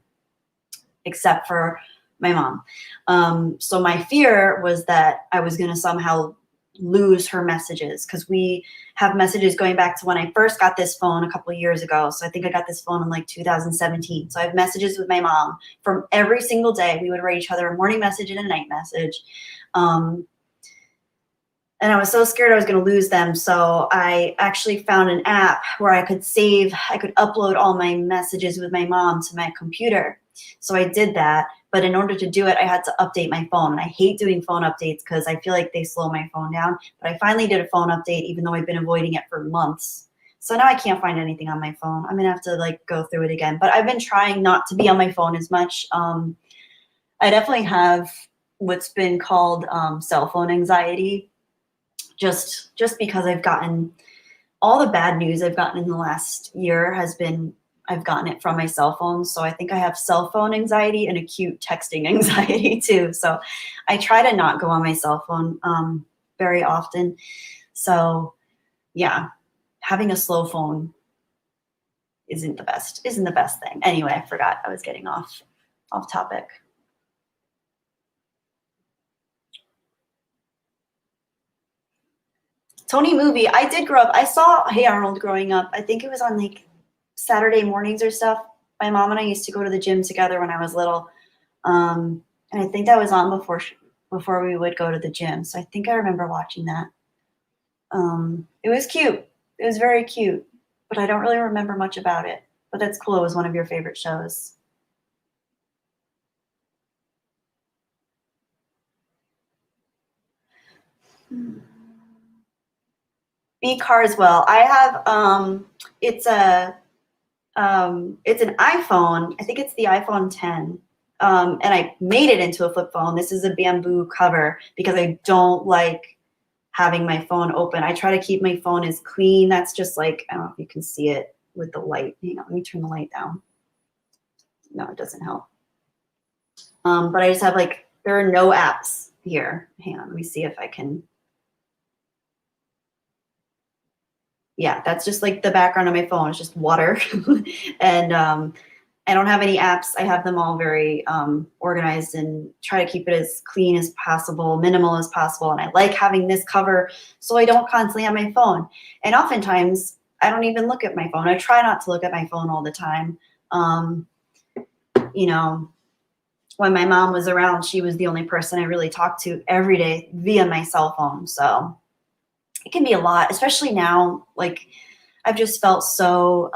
except for my mom. So my fear was that I was going to somehow lose her messages, because we have messages going back to when I first got this phone a couple of years ago. So I think I got this phone in like 2017. So I have messages with my mom from every single day. We would write each other a morning message and a night message. And I was so scared I was going to lose them. So I actually found an app where I could upload all my messages with my mom to my computer. So I did that. But in order to do it, I had to update my phone. And I hate doing phone updates because I feel like they slow my phone down. But I finally did a phone update, even though I've been avoiding it for months. So now I can't find anything on my phone. I'm going to have to like go through it again. But I've been trying not to be on my phone as much. I definitely have what's been called cell phone anxiety. Just because I've gotten all the bad news I've gotten in the last year I've gotten it from my cell phone. So I think I have cell phone anxiety and acute texting anxiety too. So I try to not go on my cell phone very often. So yeah, having a slow phone isn't the best thing. Anyway, I forgot I was getting off topic. Tony movie. I did grow up. I saw Hey Arnold growing up. I think it was on like Saturday mornings or stuff. My mom and I used to go to the gym together when I was little. And I think that was on before we would go to the gym. So I think I remember watching that. It was cute. It was very cute, but I don't really remember much about it. But that's cool. It was one of your favorite shows. B Carswell. I have it's an iPhone. I think it's the iPhone 10. And I made it into a flip phone. This is a bamboo cover because I don't like having my phone open. I try to keep my phone as clean. That's just like, I don't know if you can see it with the light. Hang on, let me turn the light down. No, it doesn't help. But I just have like, there are no apps here. Hang on, let me see if I can. Yeah, that's just like the background of my phone. It's just water. And I don't have any apps. I have them all very organized and try to keep it as clean as possible, minimal as possible. And I like having this cover so I don't constantly have my phone. And oftentimes I don't even look at my phone. I try not to look at my phone all the time. You know, when my mom was around, she was the only person I really talked to every day via my cell phone. So it can be a lot, especially now. Like I've just felt so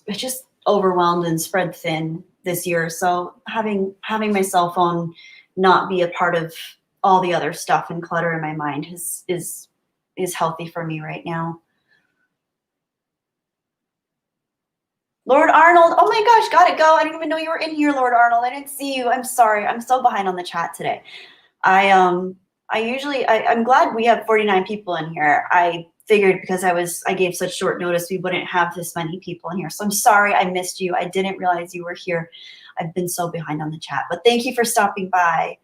just overwhelmed and spread thin this year. So having my cell phone not be a part of all the other stuff and clutter in my mind is healthy for me right now. Lord Arnold, oh my gosh, gotta go. I didn't even know you were in here, Lord Arnold. I didn't see you. I'm sorry. I'm so behind on the chat today. I'm glad we have 49 people in here. I figured because I gave such short notice, we wouldn't have this many people in here. So I'm sorry I missed you. I didn't realize you were here. I've been so behind on the chat, but thank you for stopping by.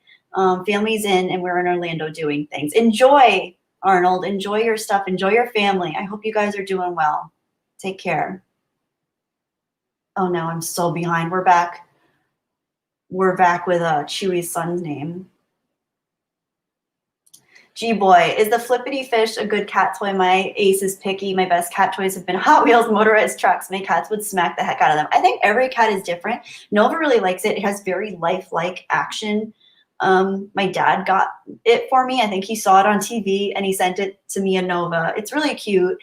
Family's in and we're in Orlando doing things. Enjoy, Arnold. Enjoy your stuff. Enjoy your family. I hope you guys are doing well. Take care. Oh no, I'm so behind. We're back. We're back with Chewy's son's name. G-Boy, is the Flippity Fish a good cat toy? My ace is picky. My best cat toys have been Hot Wheels, motorized trucks. My cats would smack the heck out of them. I think every cat is different. Nova really likes it. It has very lifelike action. My dad got it for me. I think he saw it on TV and he sent it to me and Nova. It's really cute.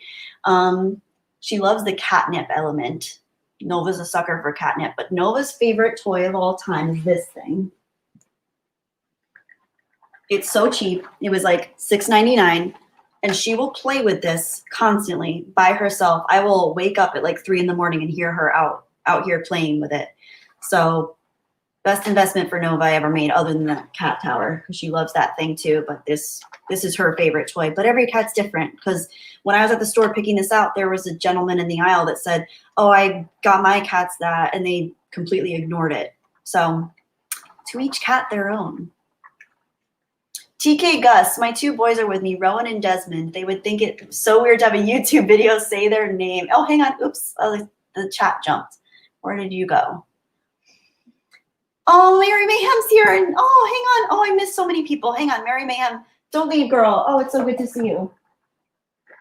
She loves the catnip element. Nova's a sucker for catnip, but Nova's favorite toy of all time is this thing. It's so cheap. It was like $6.99, and she will play with this constantly by herself. I will wake up at like 3 in the morning and hear her out here playing with it. So best investment for Nova I ever made, other than the cat tower, because she loves that thing too. But this is her favorite toy. But every cat's different, because when I was at the store picking this out, there was a gentleman in the aisle that said, oh, I got my cats that, and they completely ignored it. So to each cat their own. TK Gus, my 2 boys are with me, Rowan and Desmond. They would think it's so weird to have a YouTube video say their name. Oh, hang on. Oops. Oh, the chat jumped. Where did you go? Oh, Mary Mayhem's here. And oh, hang on. Oh, I missed so many people. Hang on. Mary Mayhem. Don't leave, girl. Oh, it's so good to see you.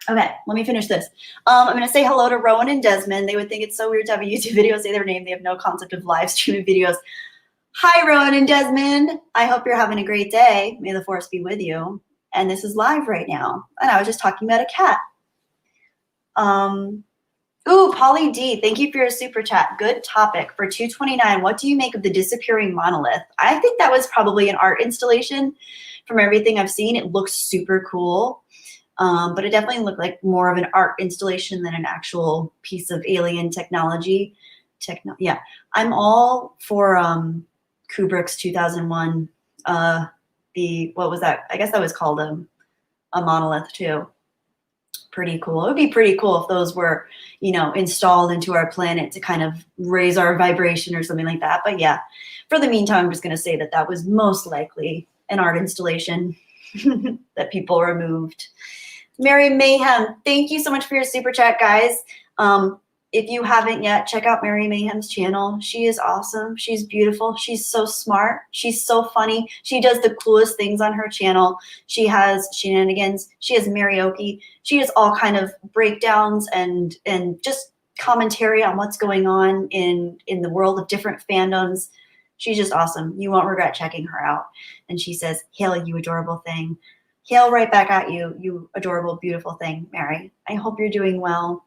Okay, let me finish this. I'm going to say hello to Rowan and Desmond. They would think it's so weird to have a YouTube video say their name. They have no concept of live streaming videos. Hi, Rowan and Desmond. I hope you're having a great day. May the force be with you. And this is live right now. And I was just talking about a cat. Ooh, Polly D, thank you for your super chat. Good topic. For 229, what do you make of the disappearing monolith? I think that was probably an art installation. From everything I've seen, it looks super cool. But it definitely looked like more of an art installation than an actual piece of alien technology. Yeah, I'm all for Kubrick's 2001, what was that? I guess that was called a monolith too. Pretty cool. It would be pretty cool if those were, you know, installed into our planet to kind of raise our vibration or something like that. But yeah, for the meantime, I'm just going to say that that was most likely an art installation that people removed. Mary Mayhem, thank you so much for your super chat, guys. If you haven't yet, check out Mary Mayhem's channel. She is awesome. She's beautiful. She's so smart. She's so funny. She does the coolest things on her channel. She has shenanigans. She has karaoke. She has all kind of breakdowns and just commentary on what's going on in the world of different fandoms. She's just awesome. You won't regret checking her out. And she says, "Hail, you adorable thing." Hail right back at you, you adorable, beautiful thing, Mary. I hope you're doing well.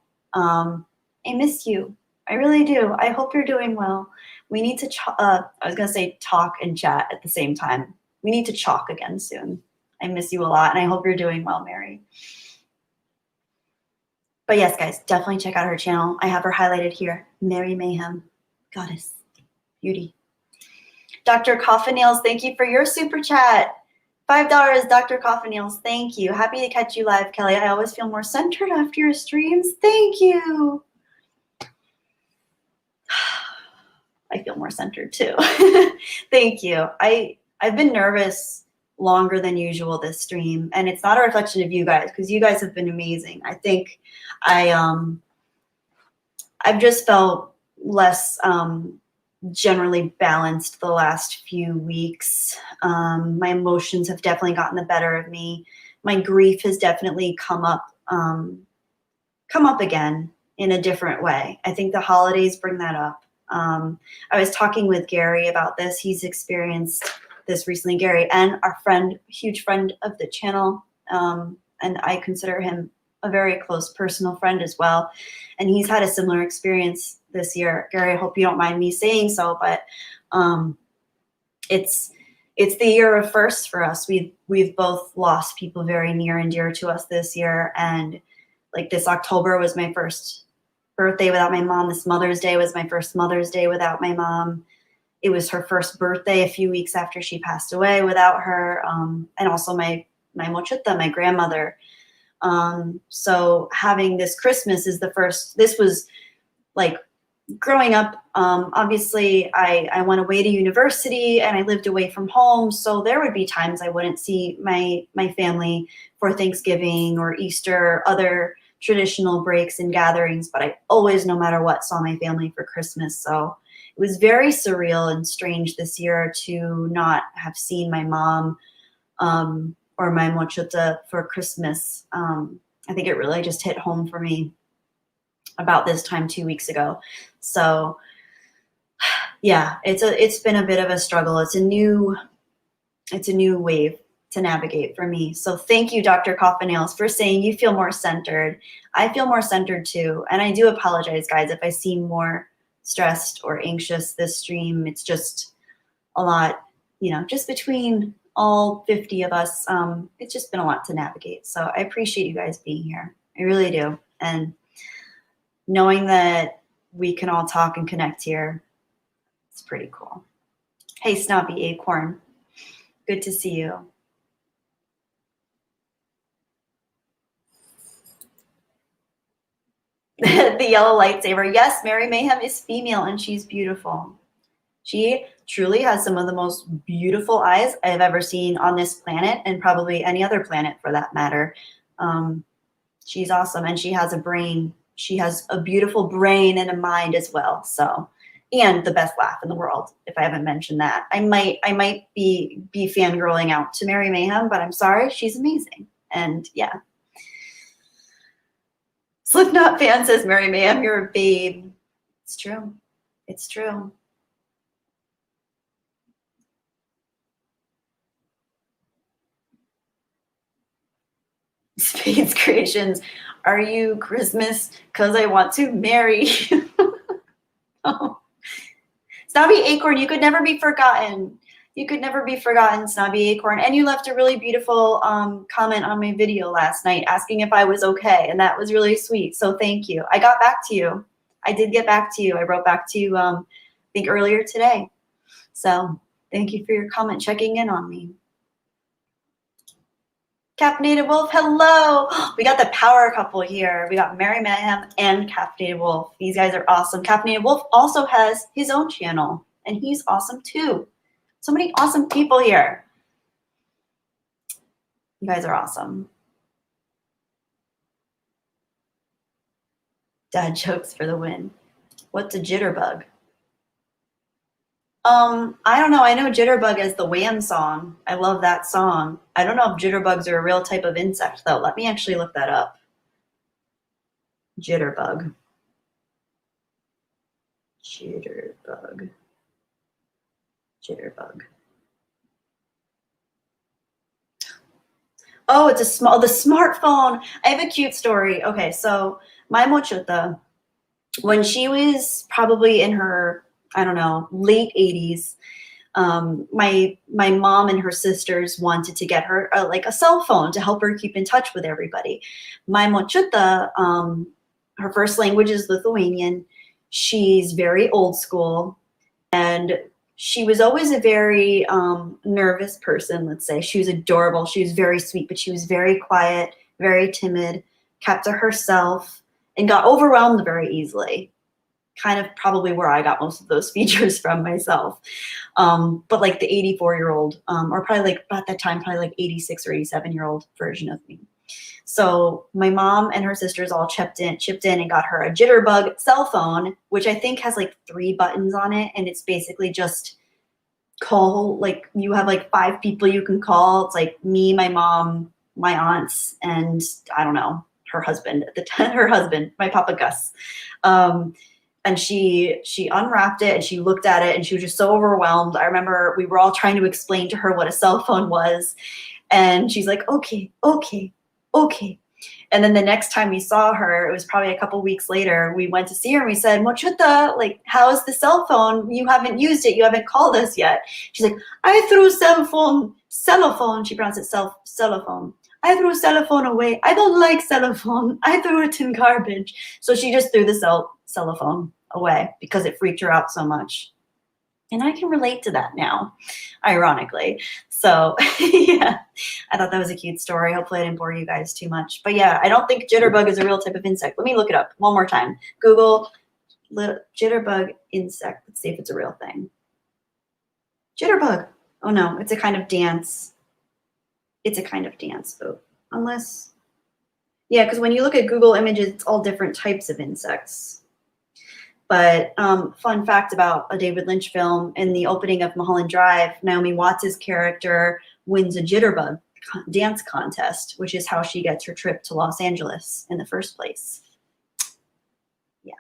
I miss you. I really do. I hope you're doing well. We need to, I was going to say talk and chat at the same time. We need to chalk again soon. I miss you a lot, and I hope you're doing well, Mary. But yes, guys, definitely check out her channel. I have her highlighted here. Mary Mayhem, goddess, beauty. Dr. Coffin Nails, thank you for your super chat. $5, Dr. Coffin Nails, thank you. Happy to catch you live, Kelly. I always feel more centered after your streams. Thank you. I feel more centered too. Thank you. I've been nervous longer than usual this stream, and it's not a reflection of you guys, because you guys have been amazing. I think I've just felt less generally balanced the last few weeks. My emotions have definitely gotten the better of me. My grief has definitely come up again in a different way. I think the holidays bring that up. I was talking with Gary about this. He's experienced this recently, Gary, and our friend, huge friend of the channel, and I consider him a very close personal friend as well. And he's had a similar experience this year. Gary, I hope you don't mind me saying so, but it's it's the year of firsts for us. We've both lost people very near and dear to us this year, and like this October was my first birthday without my mom. This Mother's Day was my first Mother's Day without my mom. It was her first birthday a few weeks after she passed away without her, and also my mochita, my grandmother. So having this Christmas is the first. This was like growing up. Obviously, I went away to university and I lived away from home, so there would be times I wouldn't see my family for Thanksgiving or Easter, other traditional breaks and gatherings. But I always, no matter what, saw my family for Christmas. So it was very surreal and strange this year to not have seen my mom or my mochita for Christmas. I think it really just hit home for me about this time 2 weeks ago. So yeah, it's been a bit of a struggle. It's a new wave to navigate for me. So thank you, Dr. Coffin-Nails, for saying you feel more centered. I feel more centered too. And I do apologize, guys, if I seem more stressed or anxious this stream. It's just a lot, just between all 50 of us. It's just been a lot to navigate. So I appreciate you guys being here. I really do. And knowing that we can all talk and connect here, it's pretty cool. Hey, Snobby Acorn, good to see you. The yellow lightsaber. Yes, Mary Mayhem is female and she's beautiful. She truly has some of the most beautiful eyes I've ever seen on this planet, and probably any other planet for that matter. She's awesome, and she has a brain. She has a beautiful brain and a mind as well. So, and the best laugh in the world, if I haven't mentioned that. I might be fangirling out to Mary Mayhem, but I'm sorry, she's amazing. And yeah. Slipknot fan says, Mary Mayhem, you're a babe. It's true. It's true. Spades Creations, are you Christmas? Because I want to marry you. Oh. Snobby Acorn, you could never be forgotten. You could never be forgotten, Snobby Acorn. And you left a really beautiful comment on my video last night asking if I was okay. And that was really sweet. So thank you. I got back to you. I did get back to you. I wrote back to you, I think earlier today. So thank you for your comment, checking in on me. Caffeinated Wolf, hello. We got the power couple here. We got Mary Mayhem and Caffeinated Wolf. These guys are awesome. Caffeinated Wolf also has his own channel, and he's awesome too. So many awesome people here. You guys are awesome. Dad jokes for the win. What's a jitterbug? I don't know. I know Jitterbug as the Wham song. I love that song. I don't know if jitterbugs are a real type of insect, though. Let me actually look that up. Jitterbug. Jitterbug. Jitterbug. Oh, it's the smartphone. I have a cute story. Okay, so my mochita, when she was probably in her, I don't know, late 80s, my mom and her sisters wanted to get her like a cell phone to help her keep in touch with everybody. My mochita, her first language is Lithuanian. She's very old school, and she was always a very nervous person, let's say. She was adorable. She was very sweet, but she was very quiet, very timid, kept to herself, and got overwhelmed very easily. Kind of probably where I got most of those features from myself. But like the 84-year-old, or probably like at that time, probably like 86 or 87-year-old version of me. So my mom and her sisters all chipped in and got her a Jitterbug cell phone, which I think has like 3 buttons on it. And it's basically just call, like you have like 5 people you can call. It's like me, my mom, my aunts, and I don't know, her husband at the time, my Papa Gus. And she unwrapped it and she looked at it and she was just so overwhelmed. I remember we were all trying to explain to her what a cell phone was. And she's like, okay. And then the next time we saw her, it was probably a couple weeks later, we went to see her and we said, Mochuta, like, how is the cell phone? You haven't used it. You haven't called us yet. She's like, I threw cellophone. She pronounced it cellophone. I threw cellophone away. I don't like cellophone. I threw it in garbage. So she just threw the cellophone away because it freaked her out so much. And I can relate to that now, ironically. So yeah, I thought that was a cute story. Hopefully I didn't bore you guys too much. But yeah, I don't think jitterbug is a real type of insect. Let me look it up one more time. Google jitterbug insect. Let's see if it's a real thing. Jitterbug. Oh no, it's a kind of dance. It's a kind of dance, though. Unless, yeah, because when you look at Google Images, it's all different types of insects. But fun fact about a David Lynch film, in the opening of Mulholland Drive, Naomi Watts' character wins a jitterbug dance contest, which is how she gets her trip to Los Angeles in the first place. Yeah.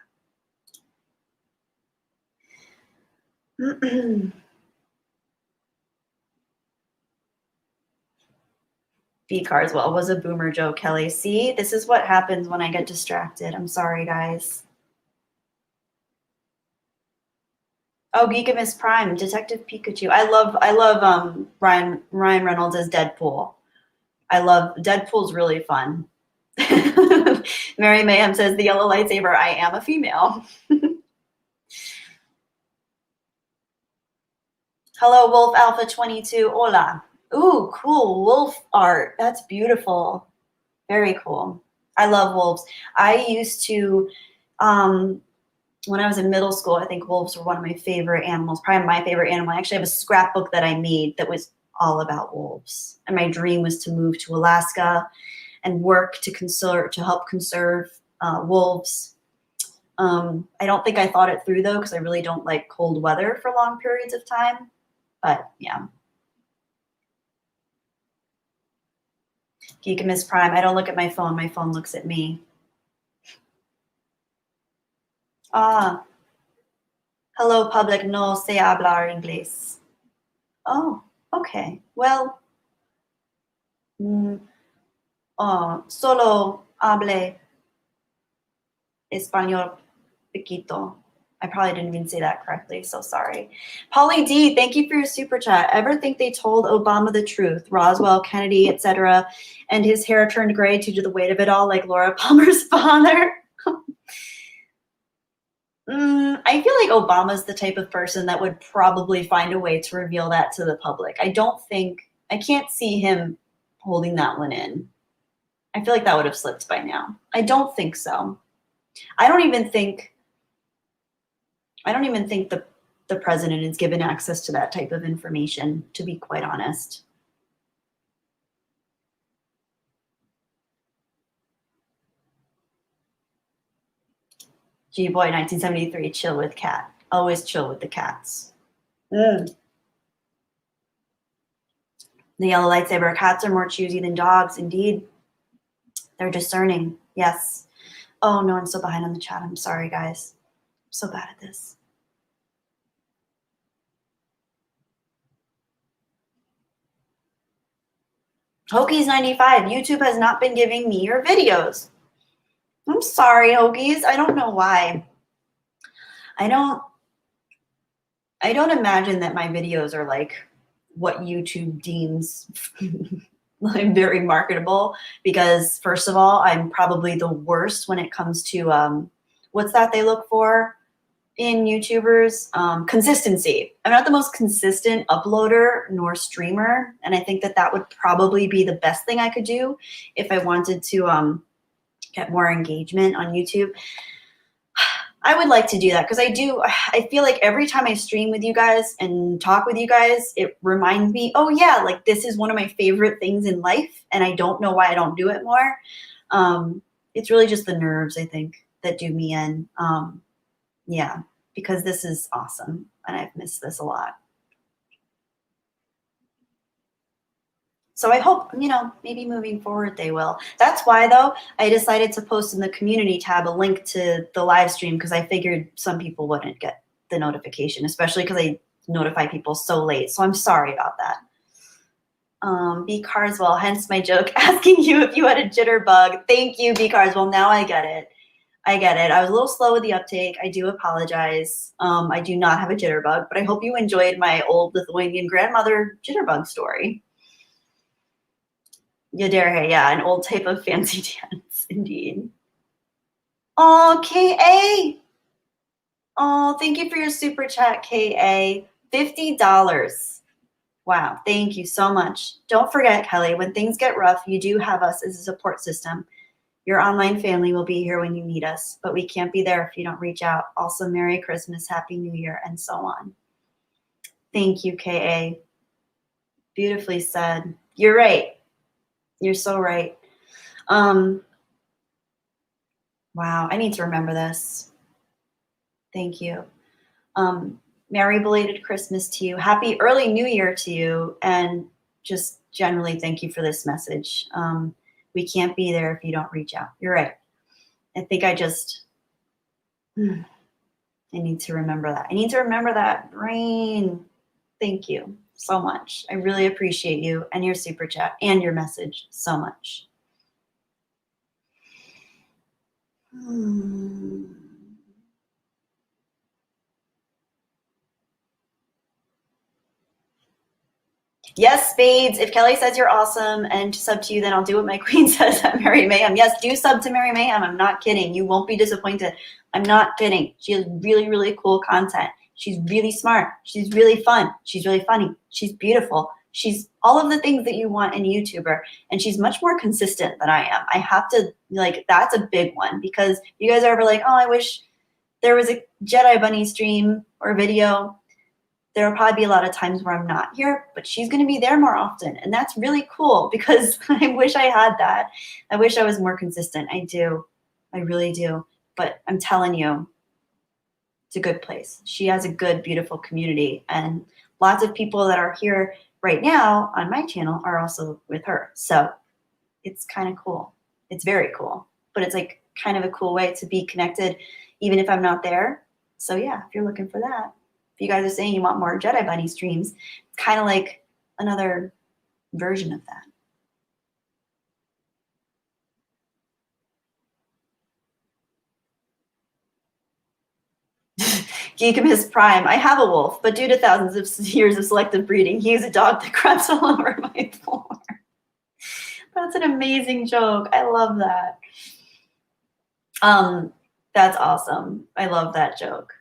B Carswell was a boomer joke, Kelly. See, this is what happens when I get distracted. I'm sorry, guys. Oh, Geekamus Prime, Detective Pikachu. I love Ryan Reynolds as Deadpool. Deadpool's really fun. Mary Mayhem says the yellow lightsaber, I am a female. Hello, Wolf Alpha 22. Hola. Ooh, cool. Wolf art. That's beautiful. Very cool. I love wolves. I used to, when I was in middle school, I think wolves were one of my favorite animals, probably my favorite animal. I actually have a scrapbook that I made that was all about wolves. And my dream was to move to Alaska and work to help conserve wolves. I don't think I thought it through, though, because I really don't like cold weather for long periods of time. But, yeah. Geekamus Prime. I don't look at my phone. My phone looks at me. Ah. Hello, public. No sé hablar inglés. Oh, okay. Well, solo hable español poquito. I probably didn't even say that correctly, so sorry. Polly D, thank you for your super chat. Ever think they told Obama the truth, Roswell, Kennedy, etc., and his hair turned gray due to the weight of it all, like Laura Palmer's father? I feel like Obama's the type of person that would probably find a way to reveal that to the public. I can't see him holding that one in. I feel like that would have slipped by now. I don't think so. I don't even think the president is given access to that type of information, to be quite honest. G-Boy 1973, chill with cat. Always chill with the cats. The yellow lightsaber. Cats are more choosy than dogs. Indeed. They're discerning. Yes. Oh, no, I'm so behind on the chat. I'm sorry, guys. I'm so bad at this. Hokies 95. YouTube has not been giving me your videos. I'm sorry, Hokies. I don't know why. I don't imagine that my videos are like what YouTube deems like very marketable, because first of all, I'm probably the worst when it comes to what's that they look for in YouTubers? Consistency. I'm not the most consistent uploader nor streamer, and I think that would probably be the best thing I could do if I wanted to get more engagement on YouTube. I would like to do that because I feel like every time I stream with you guys and talk with you guys, it reminds me, oh yeah, like this is one of my favorite things in life, and I don't know why I don't do it more. It's really just the nerves, I think, that do me in. Yeah, because this is awesome, and I've missed this a lot. So I hope, maybe moving forward they will. That's why, though, I decided to post in the community tab a link to the live stream, because I figured some people wouldn't get the notification, especially because I notify people so late. So I'm sorry about that. B. Carswell, hence my joke, asking you if you had a jitterbug. Thank you, B. Carswell. Now I get it. I get it. I was a little slow with the uptake. I do apologize. I do not have a jitterbug, but I hope you enjoyed my old Lithuanian grandmother jitterbug story. Yaderhe, yeah, an old type of fancy dance, indeed. Oh, K.A. Oh, thank you for your super chat, K.A. $50. Wow, thank you so much. Don't forget, Kelly, when things get rough, you do have us as a support system. Your online family will be here when you need us, but we can't be there if you don't reach out. Also, Merry Christmas, Happy New Year, and so on. Thank you, K.A. Beautifully said. You're right. You're so right. Wow, I need to remember this. Thank you. Merry belated Christmas to you. Happy early New Year to you. And just generally, thank you for this message. We can't be there if you don't reach out. You're right. I think I need to remember that. I need to remember that. Brain. Thank you so much. I really appreciate you and your super chat and your message so much. Yes, Spades. If Kelly says you're awesome and to sub to you, then I'll do what my queen says at Mary Mayhem. Yes, do sub to Mary Mayhem. I'm not kidding. You won't be disappointed. I'm not kidding. She has really, really cool content. She's really smart. She's really fun. She's really funny. She's beautiful. She's all of the things that you want in a YouTuber. And she's much more consistent than I am. I have to, like, that's a big one because you guys are ever like, oh, I wish there was a Jedi Bunny stream or video. There will probably be a lot of times where I'm not here, but she's going to be there more often. And that's really cool because I wish I had that. I wish I was more consistent. I do. I really do. But I'm telling you, it's a good place. She has a good, beautiful community. And lots of people that are here right now on my channel are also with her. So it's kind of cool. It's very cool. But it's like kind of a cool way to be connected even if I'm not there. So yeah, if you're looking for that. If you guys are saying you want more Jedi Bunny streams, it's kind of like another version of that. Geekum Prime. I have a wolf, but due to thousands of years of selective breeding, he is a dog that crawls all over my floor. That's an amazing joke. I love that. That's awesome. I love that joke.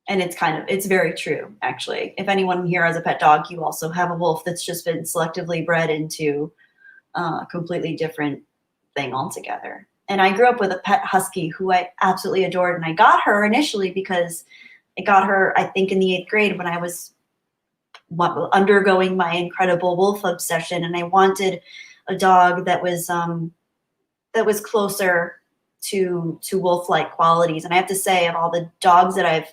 And it's very true, actually. If anyone here has a pet dog, you also have a wolf that's just been selectively bred into a completely different thing altogether. And I grew up with a pet husky who I absolutely adored. And I got her initially because I got her, I think, in the 8th grade when I was undergoing my incredible wolf obsession. And I wanted a dog that was closer to wolf-like qualities. And I have to say, of all the dogs that I've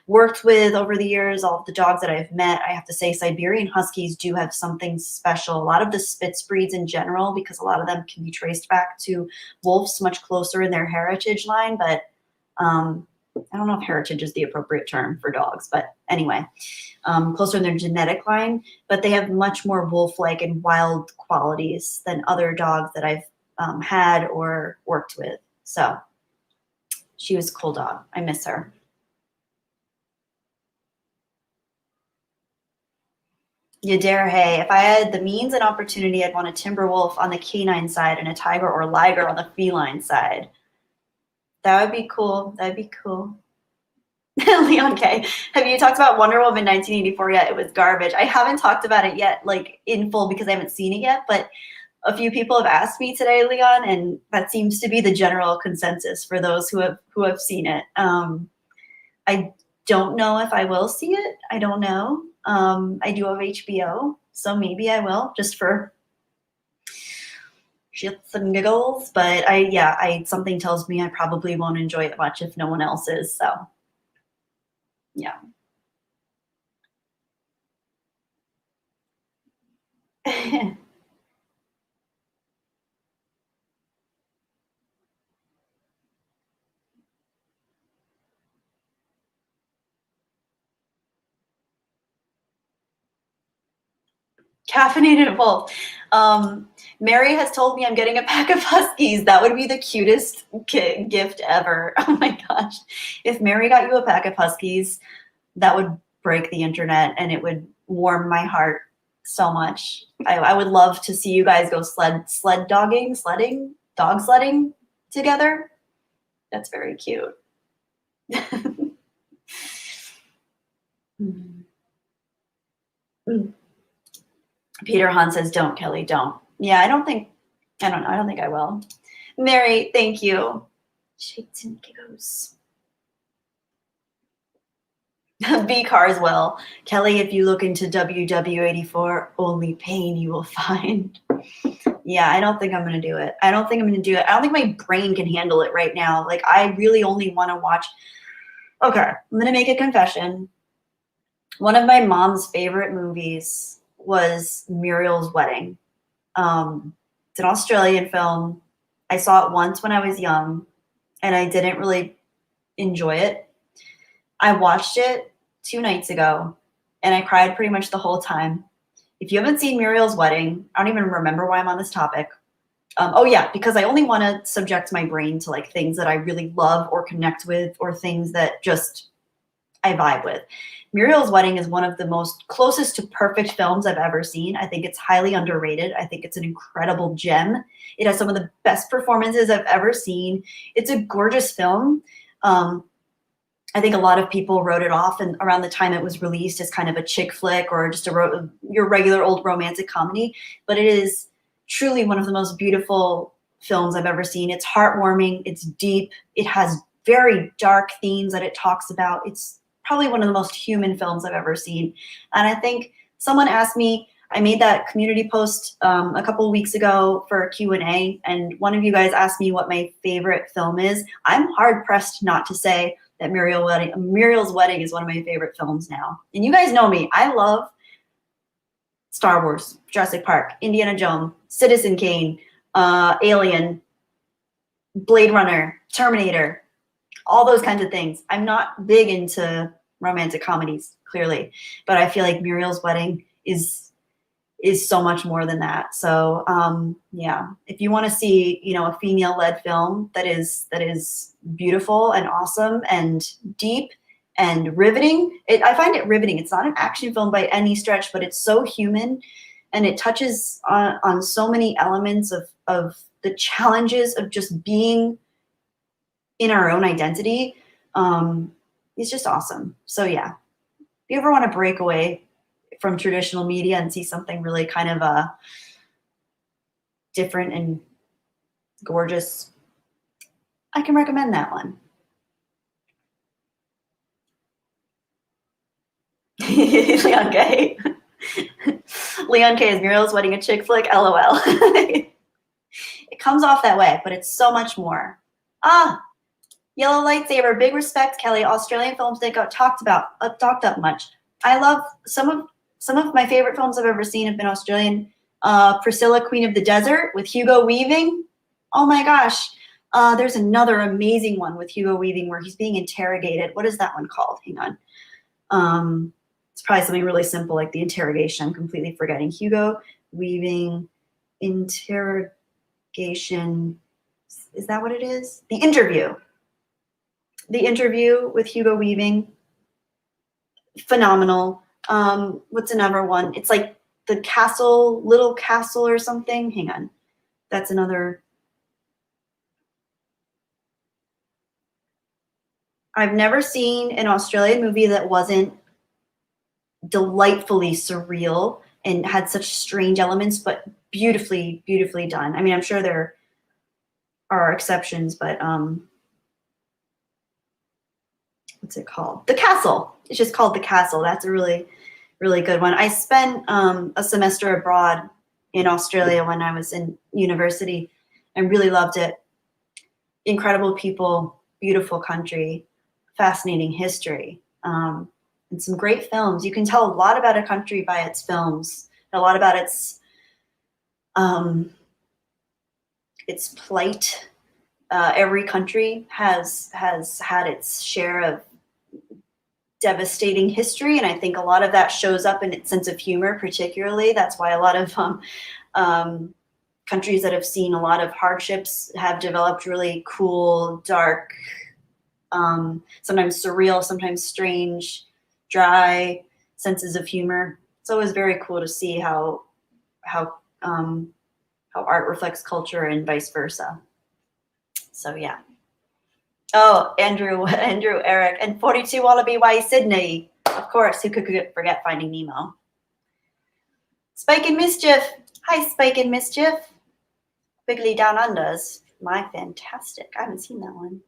worked with over the years, all of the dogs that I've met, I have to say Siberian Huskies do have something special. A lot of the Spitz breeds in general, because a lot of them can be traced back to wolves much closer in their heritage line. But I don't know if heritage is the appropriate term for dogs, but anyway, closer in their genetic line. But they have much more wolf-like and wild qualities than other dogs that I've had or worked with. So she was a cool dog. I miss her. Yaderhe, if I had the means and opportunity, I'd want a timber wolf on the canine side and a tiger or liger on the feline side. That would be cool. That'd be cool. Leon K, have you talked about Wonder Woman 1984 yet? It was garbage. I haven't talked about it yet, like in full, because I haven't seen it yet, but a few people have asked me today, Leon, and that seems to be the general consensus for those who have seen it. I don't know if I will see it. I don't know. I do have HBO, so maybe I will, just for shits and giggles. But something tells me I probably won't enjoy it much if no one else is. So, yeah. Caffeinated wolf. Mary has told me I'm getting a pack of Huskies. That would be the cutest gift ever. Oh my gosh. If Mary got you a pack of Huskies, that would break the internet and it would warm my heart so much. I would love to see you guys go dog sledding together. That's very cute. Peter Hahn says, don't, Kelly, don't. Yeah, I don't think I will. Mary, thank you. Shakes and giggles. B Carswell. Kelly, if you look into WW84, only pain you will find. Yeah, I don't think I'm going to do it. I don't think my brain can handle it right now. Like, I really only want to watch. Okay, I'm going to make a confession. One of my mom's favorite movies was Muriel's Wedding. It's an Australian film. I saw it once when I was young, and I didn't really enjoy it. I watched it 2 nights ago, and I cried pretty much the whole time. If you haven't seen Muriel's Wedding, I don't even remember why I'm on this topic. Oh yeah, because I only want to subject my brain to like things that I really love or connect with, or things that just I vibe with. Muriel's Wedding is one of the most closest to perfect films I've ever seen. I think it's highly underrated. I think it's an incredible gem. It has some of the best performances I've ever seen. It's a gorgeous film. I think a lot of people wrote it off, and around the time it was released, as kind of a chick flick or just your regular old romantic comedy. But it is truly one of the most beautiful films I've ever seen. It's heartwarming. It's deep. It has very dark themes that it talks about. It's probably one of the most human films I've ever seen. And I think someone asked me, I made that community post a couple of weeks ago for a Q&A, and one of you guys asked me what my favorite film is. I'm hard-pressed not to say that Muriel's Wedding is one of my favorite films now. And you guys know me. I love Star Wars, Jurassic Park, Indiana Jones, Citizen Kane, Alien, Blade Runner, Terminator, all those kinds of things. I'm not big into romantic comedies, clearly, but I feel like Muriel's Wedding is so much more than that. So yeah, if you want to see, a female-led film that is beautiful and awesome and deep and riveting, I find it riveting. It's not an action film by any stretch, but it's so human, and it touches on so many elements of the challenges of just being in our own identity. It's just awesome. So yeah, if you ever want to break away from traditional media and see something really kind of different and gorgeous, I can recommend that one. Leon K. Leon K is Muriel's Wedding a chick flick? LOL. It comes off that way, but it's so much more. Yellow Lightsaber. Big respect, Kelly. Australian films that got talked up much. I love some of my favorite films I've ever seen have been Australian. Priscilla, Queen of the Desert with Hugo Weaving. Oh my gosh. There's another amazing one with Hugo Weaving where he's being interrogated. What is that one called? Hang on. It's probably something really simple like The Interrogation. I'm completely forgetting. Hugo Weaving Interrogation. Is that what it is? The Interview. The Interview with Hugo Weaving. Phenomenal. What's another one? It's like The Castle, Little Castle or something. Hang on. That's another. I've never seen an Australian movie that wasn't delightfully surreal and had such strange elements, but beautifully, beautifully done. I mean, I'm sure there are exceptions, but what's it called? The Castle. It's just called The Castle. That's a really, really good one. I spent a semester abroad in Australia when I was in university and really loved it. Incredible people, beautiful country, fascinating history, and some great films. You can tell a lot about a country by its films, a lot about its plight. Every country has had its share of devastating history, and I think a lot of that shows up in its sense of humor, particularly. That's why a lot of countries that have seen a lot of hardships have developed really cool, dark, sometimes surreal, sometimes strange, dry senses of humor. It's always very cool to see how art reflects culture and vice versa. So yeah. Oh, Andrew, Eric, and 42 Wallaby Y Sydney. Of course, who could forget Finding Nemo? Spike and Mischief. Hi, Spike and Mischief. Wiggly Down Unders. My fantastic. I haven't seen that one.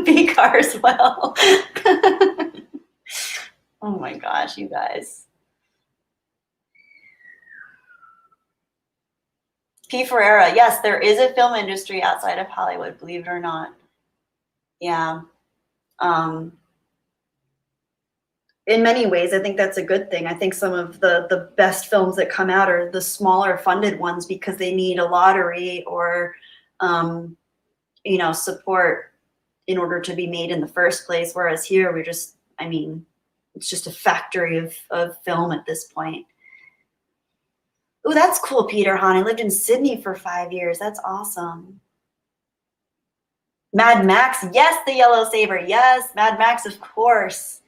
B-Car as well. Oh my gosh, you guys. P. Ferreira. Yes, there is a film industry outside of Hollywood, believe it or not. Yeah. In many ways, I think that's a good thing. I think some of the best films that come out are the smaller funded ones because they need a lottery or, you know, support in order to be made in the first place. Whereas here, we're just, I mean, it's just a factory of film at this point. Oh, that's cool, Peter Hahn. I lived in Sydney for 5 years. That's awesome. Mad Max. Yes, the Yellow Saber. Yes, Mad Max, of course.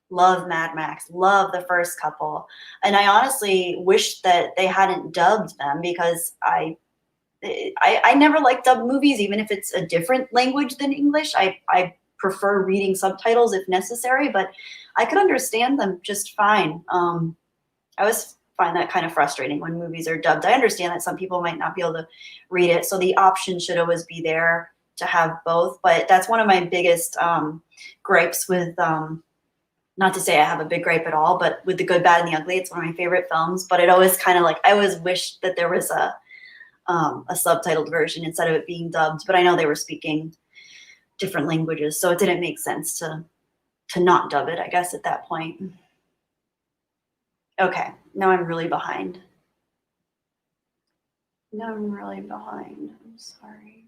Love Mad Max. Love the first couple. And I honestly wish that they hadn't dubbed them because I never like dubbed movies, even if it's a different language than English. I prefer reading subtitles if necessary, but I could understand them just fine. I always find that kind of frustrating when movies are dubbed. I understand that some people might not be able to read it, so the option should always be there to have both. But that's one of my biggest gripes with, not to say I have a big gripe at all, but with The Good, Bad, and the Ugly, it's one of my favorite films. But it always kind of like, I always wish that there was a subtitled version instead of it being dubbed. But I know they were speaking different languages, so it didn't make sense to not dub it, I guess, at that point. Okay, now I'm really behind. Now I'm really behind. I'm sorry.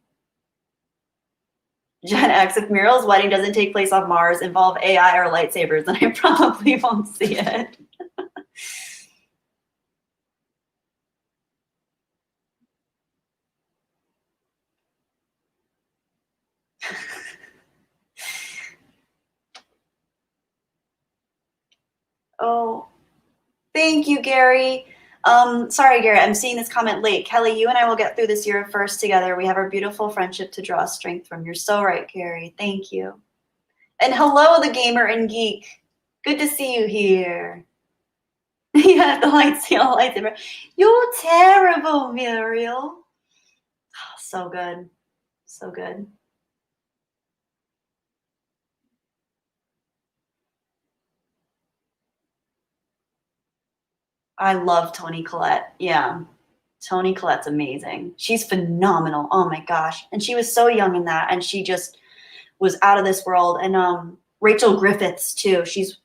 Gen X, if Muriel's wedding doesn't take place on Mars, involve AI or lightsabers, then I probably won't see it. Oh, thank you, Gary. Sorry, Gary, I'm seeing this comment late. Kelly, you and I will get through this year first together. We have our beautiful friendship to draw strength from. You're so right, Gary. Thank you. And hello, the gamer and geek. Good to see you here. Yeah, the lightsaber. You're terrible, Muriel. Oh, so good. So good. I love Toni Collette. Yeah. Toni Collette's amazing. She's phenomenal. Oh my gosh. And she was so young in that. And she just was out of this world. And Rachel Griffiths too. She's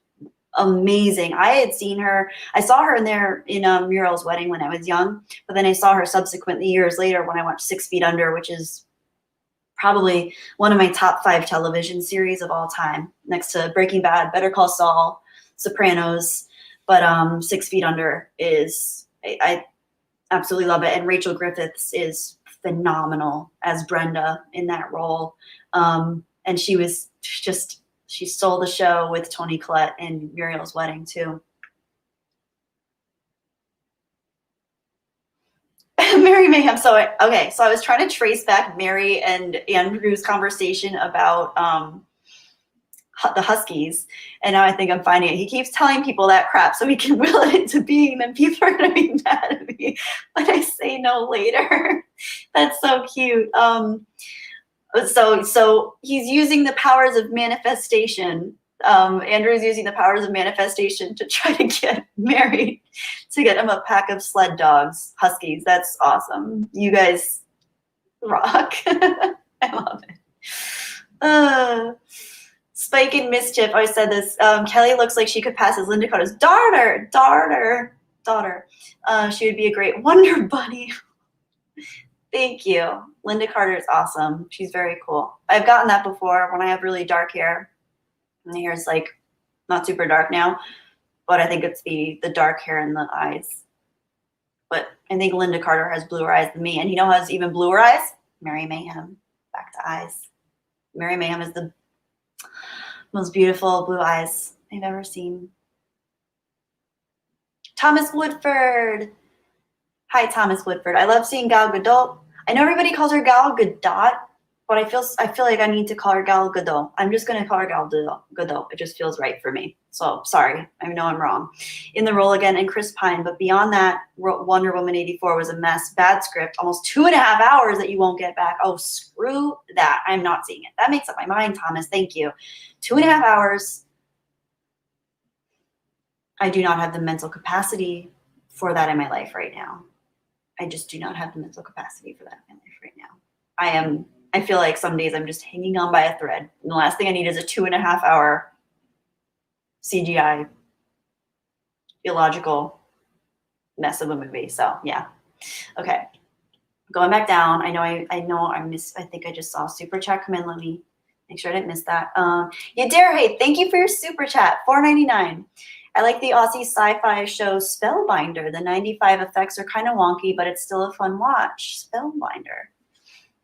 amazing. I had seen her. I saw her in Muriel's wedding when I was young, but then I saw her subsequently years later when I watched 6 Feet Under, which is probably one of my top 5 television series of all time, next to Breaking Bad, Better Call Saul, Sopranos. But 6 Feet Under is, I absolutely love it. And Rachel Griffiths is phenomenal as Brenda in that role. And she was just, she stole the show with Toni Collette and Muriel's wedding too. Mary Mayhem. So okay, so I was trying to trace back Mary and Andrew's conversation about the Huskies, and now I think I'm finding it. He keeps telling people that crap so he can will it into being, then people are gonna be mad at me when I say no later. That's so cute. So he's using the powers of manifestation. Andrew's using the powers of manifestation to try to get married, to get him a pack of sled dogs, Huskies. That's awesome. You guys rock. I love it. Spike and Mischief. I said this. Kelly looks like she could pass as Linda Coda's daughter. She would be a great Wonder Bunny. Thank you. Linda Carter is awesome. She's very cool. I've gotten that before when I have really dark hair. And the hair is like not super dark now, but I think it's the dark hair in the eyes. But I think Linda Carter has bluer eyes than me. And you know who has even bluer eyes? Mary Mayhem. Back to eyes. Mary Mayhem is the most beautiful blue eyes I've ever seen. Thomas Woodford. Hi, Thomas Woodford. I love seeing Gal Gadot. I know everybody calls her Gal Gadot, but I feel like I need to call her Gal Gadot. I'm just going to call her Gal Gadot. It just feels right for me. So sorry. I know I'm wrong. In the role again, and Chris Pine. But beyond that, Wonder Woman 84 was a mess. Bad script. Almost 2.5 hours that you won't get back. Oh, screw that. I'm not seeing it. That makes up my mind, Thomas. Thank you. 2.5 hours. I do not have the mental capacity for that in my life right now. I just do not have the mental capacity for that in my life right now. I feel like some days I'm just hanging on by a thread. And the last thing I need is a 2.5 hour CGI illogical mess of a movie. So yeah. Okay. Going back down. I think I just saw super chat come in. Let me make sure I didn't miss that. Yeah, Dare, hey, thank you for your super chat. $4.99. I like the Aussie sci-fi show Spellbinder. The 95 effects are kind of wonky, but it's still a fun watch. Spellbinder.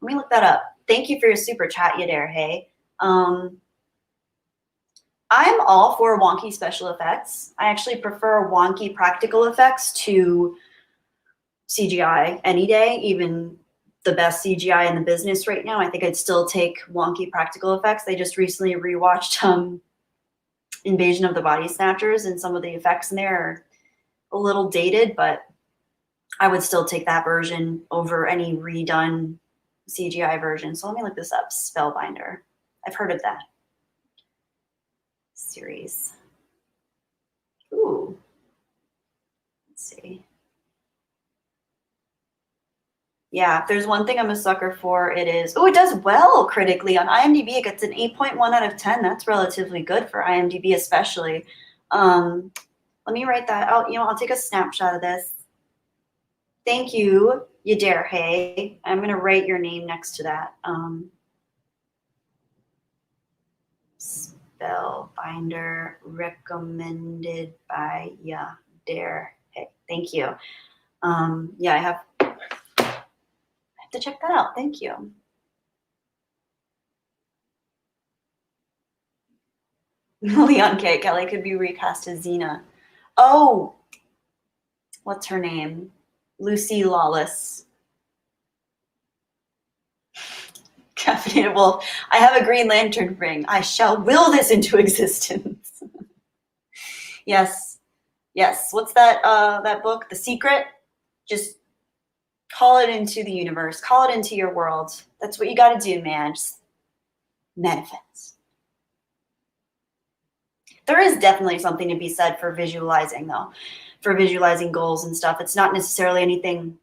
Let me look that up. Thank you for your super chat, Yadare. Hey. I'm all for wonky special effects. I actually prefer wonky practical effects to CGI any day, even the best CGI in the business right now. I think I'd still take wonky practical effects. They just recently rewatched Invasion of the Body Snatchers, and some of the effects in there are a little dated, but I would still take that version over any redone CGI version. So let me look this up. Spellbinder. I've heard of that series. Ooh. Let's see. Yeah, if there's one thing I'm a sucker for, it is, it does well critically. On IMDb, it gets an 8.1 out of 10. That's relatively good for IMDb especially. Let me write that out. I'll take a snapshot of this. Thank you, Yadare. Hey, I'm going to write your name next to that. Spellbinder recommended by Yadare. Hey, thank you. Yeah, I have to check that out. Thank you. Leon K. Kelly could be recast as Xena. Oh, what's her name? Lucy Lawless. Caffeinated Wolf. I have a Green Lantern ring. I shall will this into existence. Yes. What's that book? The Secret? Just call it into the universe. Call it into your world. That's what you got to do, man. Just manifest. There is definitely something to be said for visualizing, though. For visualizing goals and stuff. It's not necessarily anything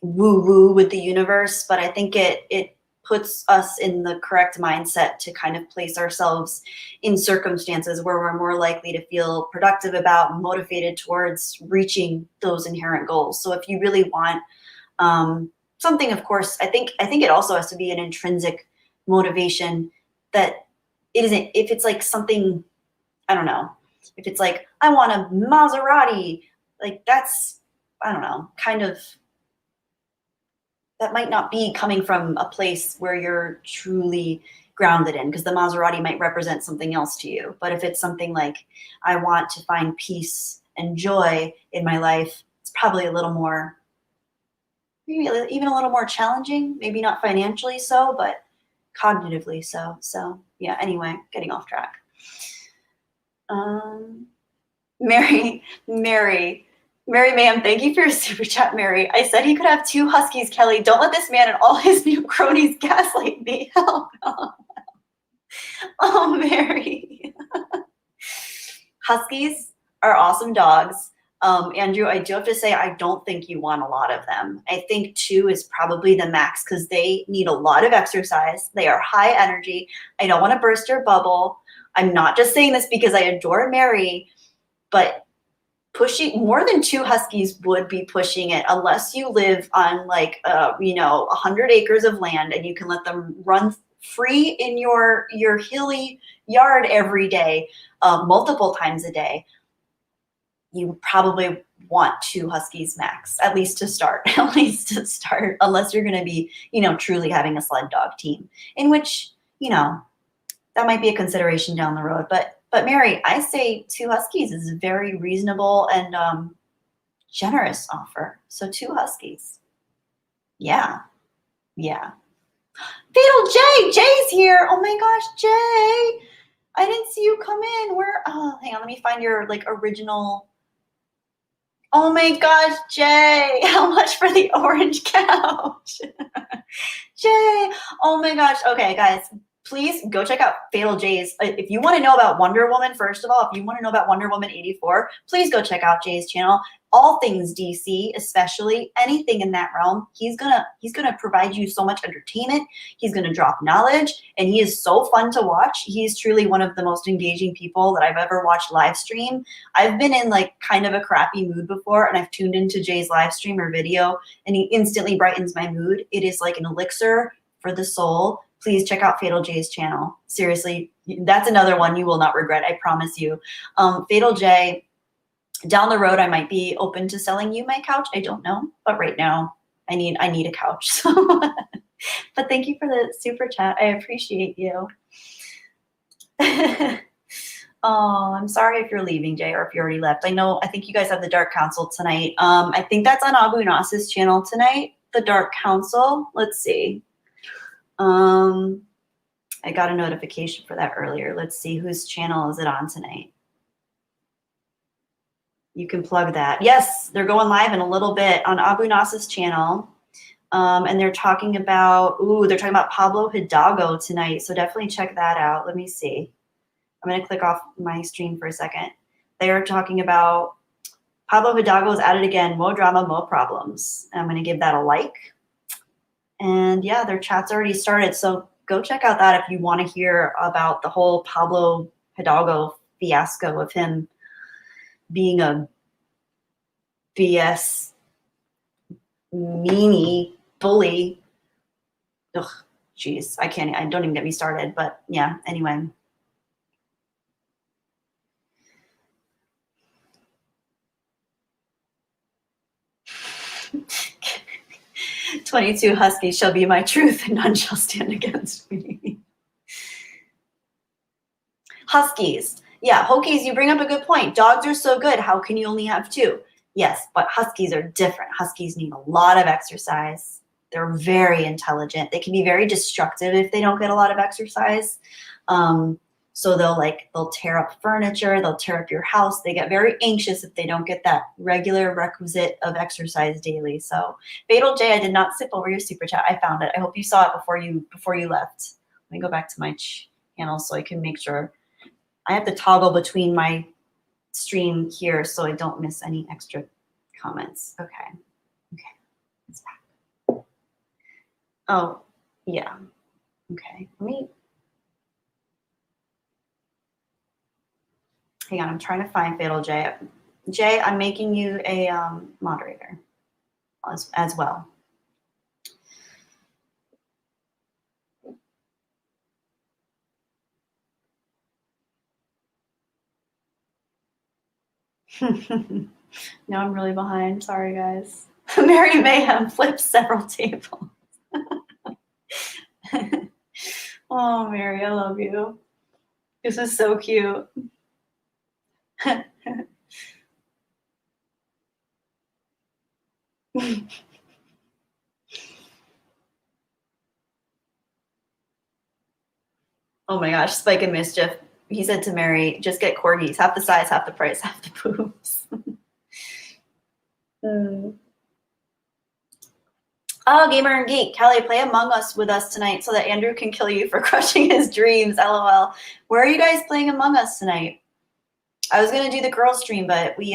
woo-woo with the universe, but I think it puts us in the correct mindset to kind of place ourselves in circumstances where we're more likely to feel productive about and motivated towards reaching those inherent goals. So if you really want something, of course, I think it also has to be an intrinsic motivation that it isn't, if it's like something, I don't know, if it's like, I want a Maserati, like that's, I don't know, kind of, that might not be coming from a place where you're truly grounded in, because the Maserati might represent something else to you. But if it's something like, I want to find peace and joy in my life, it's probably a little more, maybe even a little more challenging, maybe not financially so, but cognitively so. So yeah, anyway, getting off track. Mary, ma'am, thank you for your super chat, Mary. I said he could have 2 huskies, Kelly. Don't let this man and all his new cronies gaslight me. Help. Oh, Mary. Huskies are awesome dogs. Andrew, I do have to say, I don't think you want a lot of them. I think 2 is probably the max because they need a lot of exercise. They are high energy. I don't want to burst your bubble. I'm not just saying this because I adore Mary, but pushing more than 2 huskies would be pushing it unless you live on like 100 acres of land and you can let them run free in your hilly yard every day, multiple times a day. You probably want 2 huskies max, at least to start, unless you're going to be, truly having a sled dog team, in which, that might be a consideration down the road. But Mary, I say 2 huskies is a very reasonable and generous offer. So 2 huskies. Yeah. Yeah. Fatal Jay! Jay's here! Oh my gosh, Jay! I didn't see you come in. Where? Oh, hang on. Let me find your like original. Oh my gosh, Jay! How much for the orange couch? Jay! Oh my gosh. Okay, guys. Please go check out Fatal Jay's. If you want to know about Wonder Woman, first of all, if you want to know about Wonder Woman 84, please go check out Jay's channel. All things DC, especially anything in that realm. He's gonna provide you so much entertainment. He's gonna drop knowledge, and he is so fun to watch. He's truly one of the most engaging people that I've ever watched live stream. I've been in like kind of a crappy mood before, and I've tuned into Jay's live stream or video, and he instantly brightens my mood. It is like an elixir for the soul. Please check out Fatal Jay's channel. Seriously, that's another one you will not regret, I promise you. Fatal Jay, down the road, I might be open to selling you my couch. I don't know, but right now, I need a couch. So, but thank you for the super chat. I appreciate you. Oh, I'm sorry if you're leaving, Jay, or if you already left. I think you guys have the Dark Council tonight. I think that's on Abu Nas's channel tonight, the Dark Council. Let's see. I got a notification for that earlier. Let's see, whose channel is it on tonight? You can plug that. Yes, they're going live in a little bit on Abu Nas's channel. And they're talking about, Pablo Hidalgo tonight. So definitely check that out. Let me see. I'm going to click off my stream for a second. They are talking about Pablo Hidalgo is at it again. More drama, more problems. And I'm going to give that a like. And yeah, their chat's already started. So go check out that if you want to hear about the whole Pablo Hidalgo fiasco of him being a BS meanie bully. Ugh, jeez, I don't even get me started. But yeah, anyway. "22 huskies shall be my truth, and none shall stand against me." Huskies. Yeah, Hokies, you bring up a good point. Dogs are so good. How can you only have 2? Yes, but huskies are different. Huskies need a lot of exercise. They're very intelligent. They can be very destructive if they don't get a lot of exercise. So they'll tear up furniture, they'll tear up your house. They get very anxious if they don't get that regular requisite of exercise daily. So Fatal J, I did not skip over your super chat. I found it. I hope you saw it before you left. Let me go back to my channel so I can make sure. I have to toggle between my stream here so I don't miss any extra comments. Okay. It's back. Oh, yeah. Okay. Hang on, I'm trying to find Fatal J. Jay, I'm making you a moderator as well. No, I'm really behind. Sorry, guys. Mary Mayhem flips several tables. Oh, Mary, I love you. This is so cute. Oh my gosh, Spike and Mischief. He said to Mary, just get corgis. Half the size, half the price, half the boobs. Oh, Gamer and Geek. Kelly, play Among Us with us tonight so that Andrew can kill you for crushing his dreams. LOL. Where are you guys playing Among Us tonight? I was going to do the girl stream, but we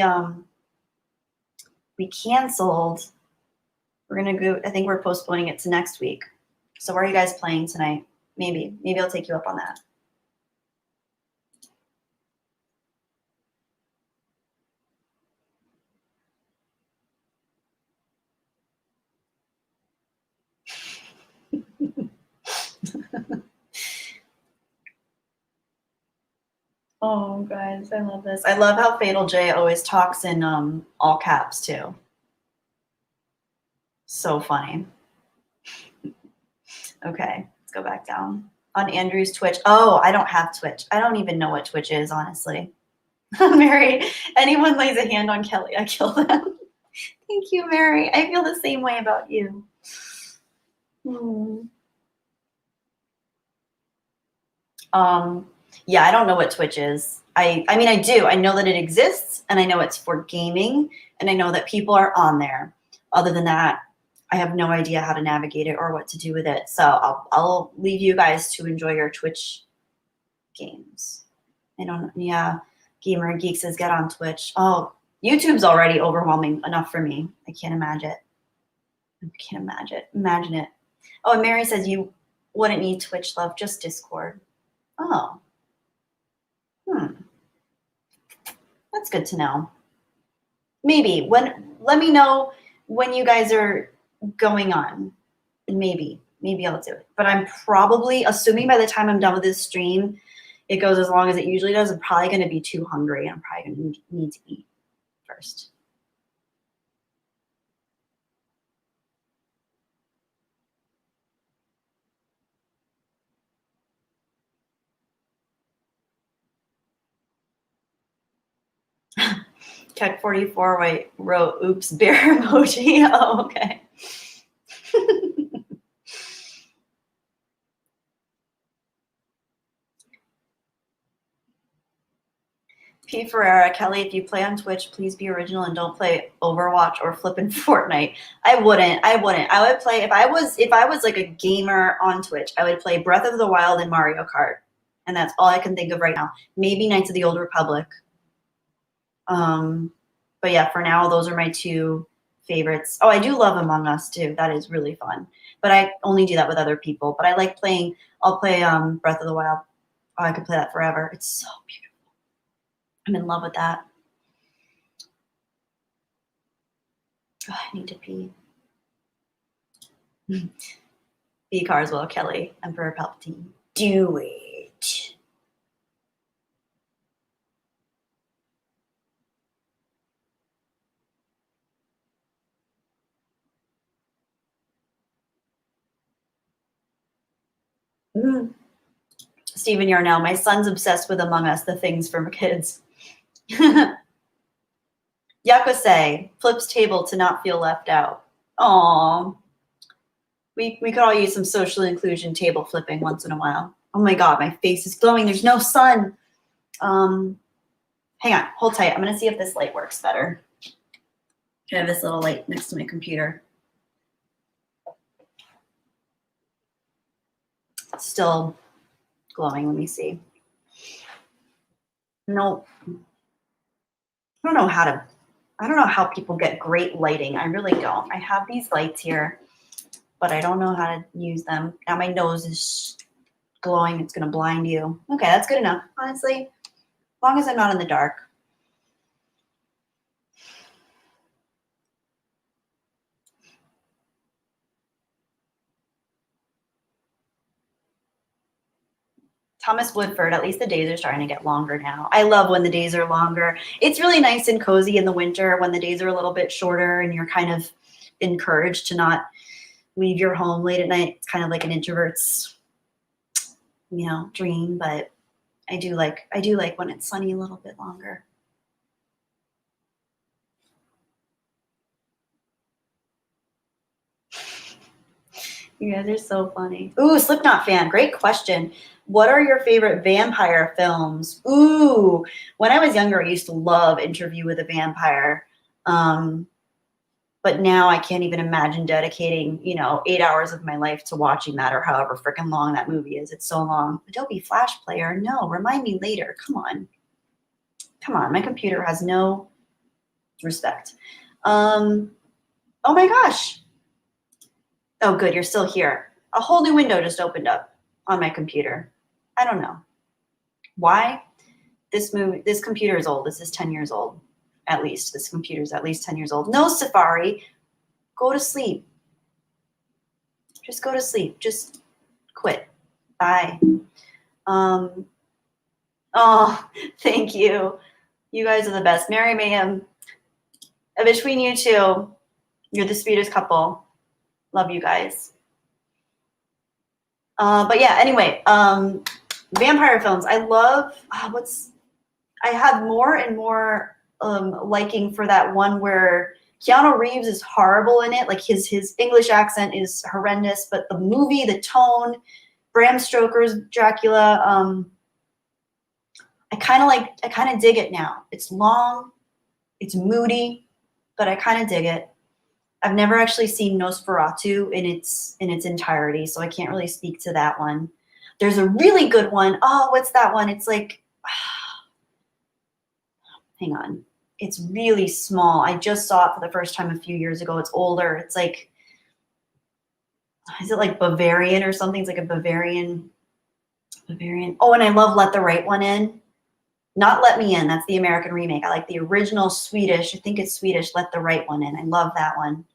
canceled. We're going to go, I think we're postponing it to next week. So where are you guys playing tonight? Maybe I'll take you up on that. Oh, guys, I love this. I love how Fatal J always talks in all caps, too. So funny. Okay, let's go back down. On Andrew's Twitch. Oh, I don't have Twitch. I don't even know what Twitch is, honestly. Mary, anyone lays a hand on Kelly, I kill them. Thank you, Mary. I feel the same way about you. Yeah, I don't know what Twitch is. I mean, I do. I know that it exists, and I know it's for gaming, and I know that people are on there. Other than that, I have no idea how to navigate it or what to do with it. So I'll leave you guys to enjoy your Twitch games. I don't, yeah, Gamer and Geek says get on Twitch. Oh, YouTube's already overwhelming enough for me. I can't imagine it. I can't imagine it. Oh, and Mary says you wouldn't need Twitch, love, just Discord. Oh. That's good to know. Maybe let me know when you guys are going on. Maybe I'll do it. But I'm probably, assuming by the time I'm done with this stream, it goes as long as it usually does, I'm probably going to be too hungry. I'm probably going to need to eat first. Check 44 wrote, oops, bear emoji. Oh, okay. P. Ferreira, Kelly, if you play on Twitch, please be original and don't play Overwatch or flippin' Fortnite. I wouldn't. I would play, if I was like a gamer on Twitch, I would play Breath of the Wild and Mario Kart. And that's all I can think of right now. Maybe Knights of the Old Republic. But yeah, for now, those are my two favorites. Oh, I do love Among Us too. That is really fun. But I only do that with other people. But I like playing, I'll play Breath of the Wild. Oh, I could play that forever. It's so beautiful. I'm in love with that. Oh, I need to pee. B. Carswell, Kelly, Emperor Palpatine. Do it. Stephen Yarnell, my son's obsessed with Among Us, the things for kids. Yakose, flips table to not feel left out. Aww. We could all use some social inclusion table flipping once in a while. Oh my God, my face is glowing. There's no sun. Hang on, hold tight. I'm gonna see if this light works better. I have this little light next to my computer. It's still glowing. Let me see. Nope. I don't know how people get great lighting. I really don't. I have these lights here, but I don't know how to use them. Now my nose is glowing. It's gonna blind you. Okay, that's good enough, honestly. As long as I'm not in the dark. Thomas Woodford, at least the days are starting to get longer now. I love when the days are longer. It's really nice and cozy in the winter when the days are a little bit shorter and you're kind of encouraged to not leave your home late at night. It's kind of like an introvert's, dream, but I do like when it's sunny a little bit longer. You guys are so funny. Ooh, Slipknot fan. Great question. What are your favorite vampire films? Ooh, when I was younger, I used to love Interview with a Vampire. But now I can't even imagine dedicating, 8 hours of my life to watching that or however freaking long that movie is. It's so long. Adobe Flash Player, no, remind me later. Come on. My computer has no respect. Oh my gosh. Oh, good, you're still here. A whole new window just opened up on my computer. I don't know why. This computer is old. This is 10 years old, at least. This computer is at least 10 years old. No, Safari, go to sleep. Just go to sleep. Just quit. Bye. Oh, thank you. You guys are the best. Mary Mayhem, between you two, you're the sweetest couple. Love you guys. But yeah, anyway, vampire films. I love, I have more and more liking for that one where Keanu Reeves is horrible in it. Like his English accent is horrendous, but the movie, the tone, Bram Stoker's Dracula, I kind of dig it now. It's long, it's moody, but I kind of dig it. I've never actually seen Nosferatu in its entirety, so I can't really speak to that one. There's a really good one. Oh, what's that one? It's like, hang on. It's really small. I just saw it for the first time a few years ago. It's older. It's like, is it like Bavarian or something? It's like a Bavarian. Oh, and I love Let the Right One In. Not Let Me In. That's the American remake. I like the original Swedish. I think it's Swedish. Let the Right One In. I love that one.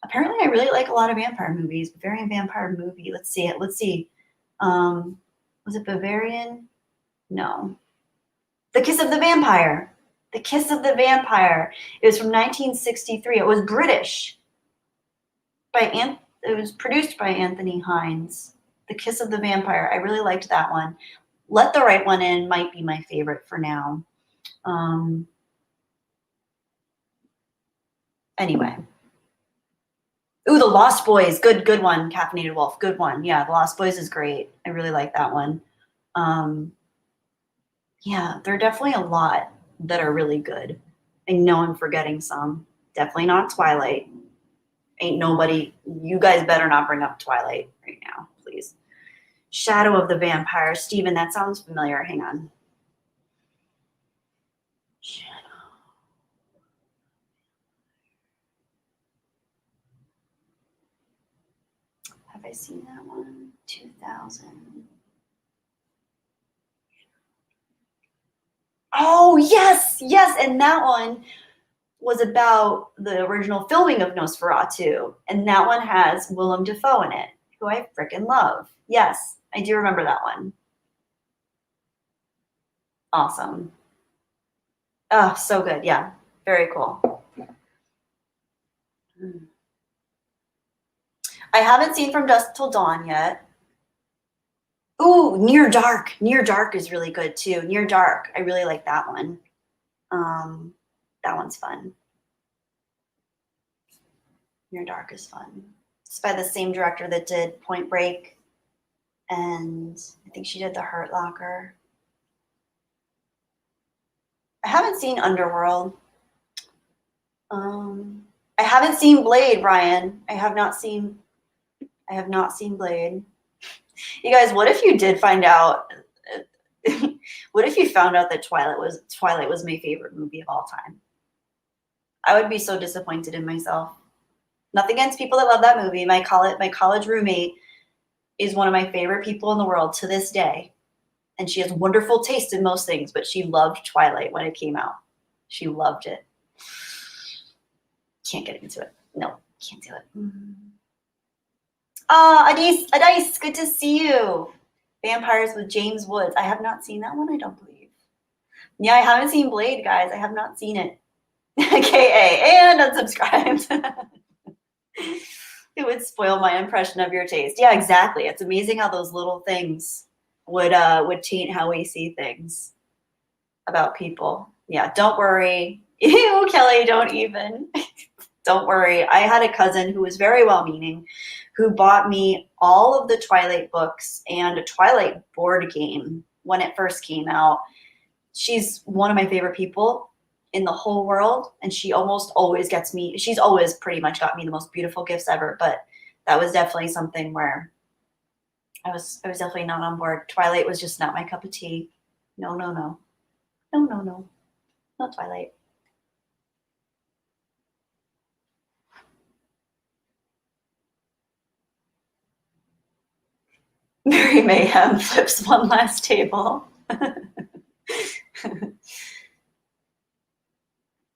Apparently, I really like a lot of vampire movies. Bavarian vampire movie. Let's see it. Let's see. Was it Bavarian? No. The Kiss of the Vampire. The Kiss of the Vampire. It was from 1963. It was British. It was produced by Anthony Hines. The Kiss of the Vampire. I really liked that one. Let the Right One In might be my favorite for now. Anyway. Ooh, The Lost Boys. Good one. Caffeinated Wolf. Good one. Yeah, The Lost Boys is great. I really like that one. Yeah, there are definitely a lot that are really good. I know I'm forgetting some. Definitely not Twilight. Ain't nobody. You guys better not bring up Twilight right now, please. Shadow of the Vampire. Steven, that sounds familiar. Hang on. Have I seen that one? 2000. Oh, yes, yes. And that one was about the original filming of Nosferatu. And that one has Willem Dafoe in it, who I freaking love. Yes, I do remember that one. Awesome. Oh, so good. Yeah, very cool. I haven't seen From Dusk Till Dawn yet. Ooh, Near Dark. Near Dark is really good too. Near Dark. I really like that one. That one's fun. Near Dark is fun. It's by the same director that did Point Break, and I think she did The Hurt Locker. I haven't seen Underworld. I haven't seen Blade, Ryan. I have not seen Blade. You guys, what if you did find out? What if you found out that Twilight was my favorite movie of all time? I would be so disappointed in myself. Nothing against people that love that movie. My college roommate is one of my favorite people in the world to this day. And she has wonderful taste in most things, but she loved Twilight when it came out. She loved it. Can't get into it. No, can't do it. Adis, good to see you. Vampires with James Woods. I have not seen that one, I don't believe. Yeah, I haven't seen Blade, guys. I have not seen it. KA and unsubscribed. It would spoil my impression of your taste. Yeah, exactly. It's amazing how those little things would taint how we see things about people. Yeah, don't worry. Ew, Kelly, don't even. Don't worry. I had a cousin who was very well-meaning who bought me all of the Twilight books and a Twilight board game when it first came out. She's one of my favorite people in the whole world, and she almost always gets me. She's always pretty much got me the most beautiful gifts ever, but that was definitely something where I was definitely not on board. Twilight was just not my cup of tea. No. Not Twilight. Mary Mayhem flips one last table.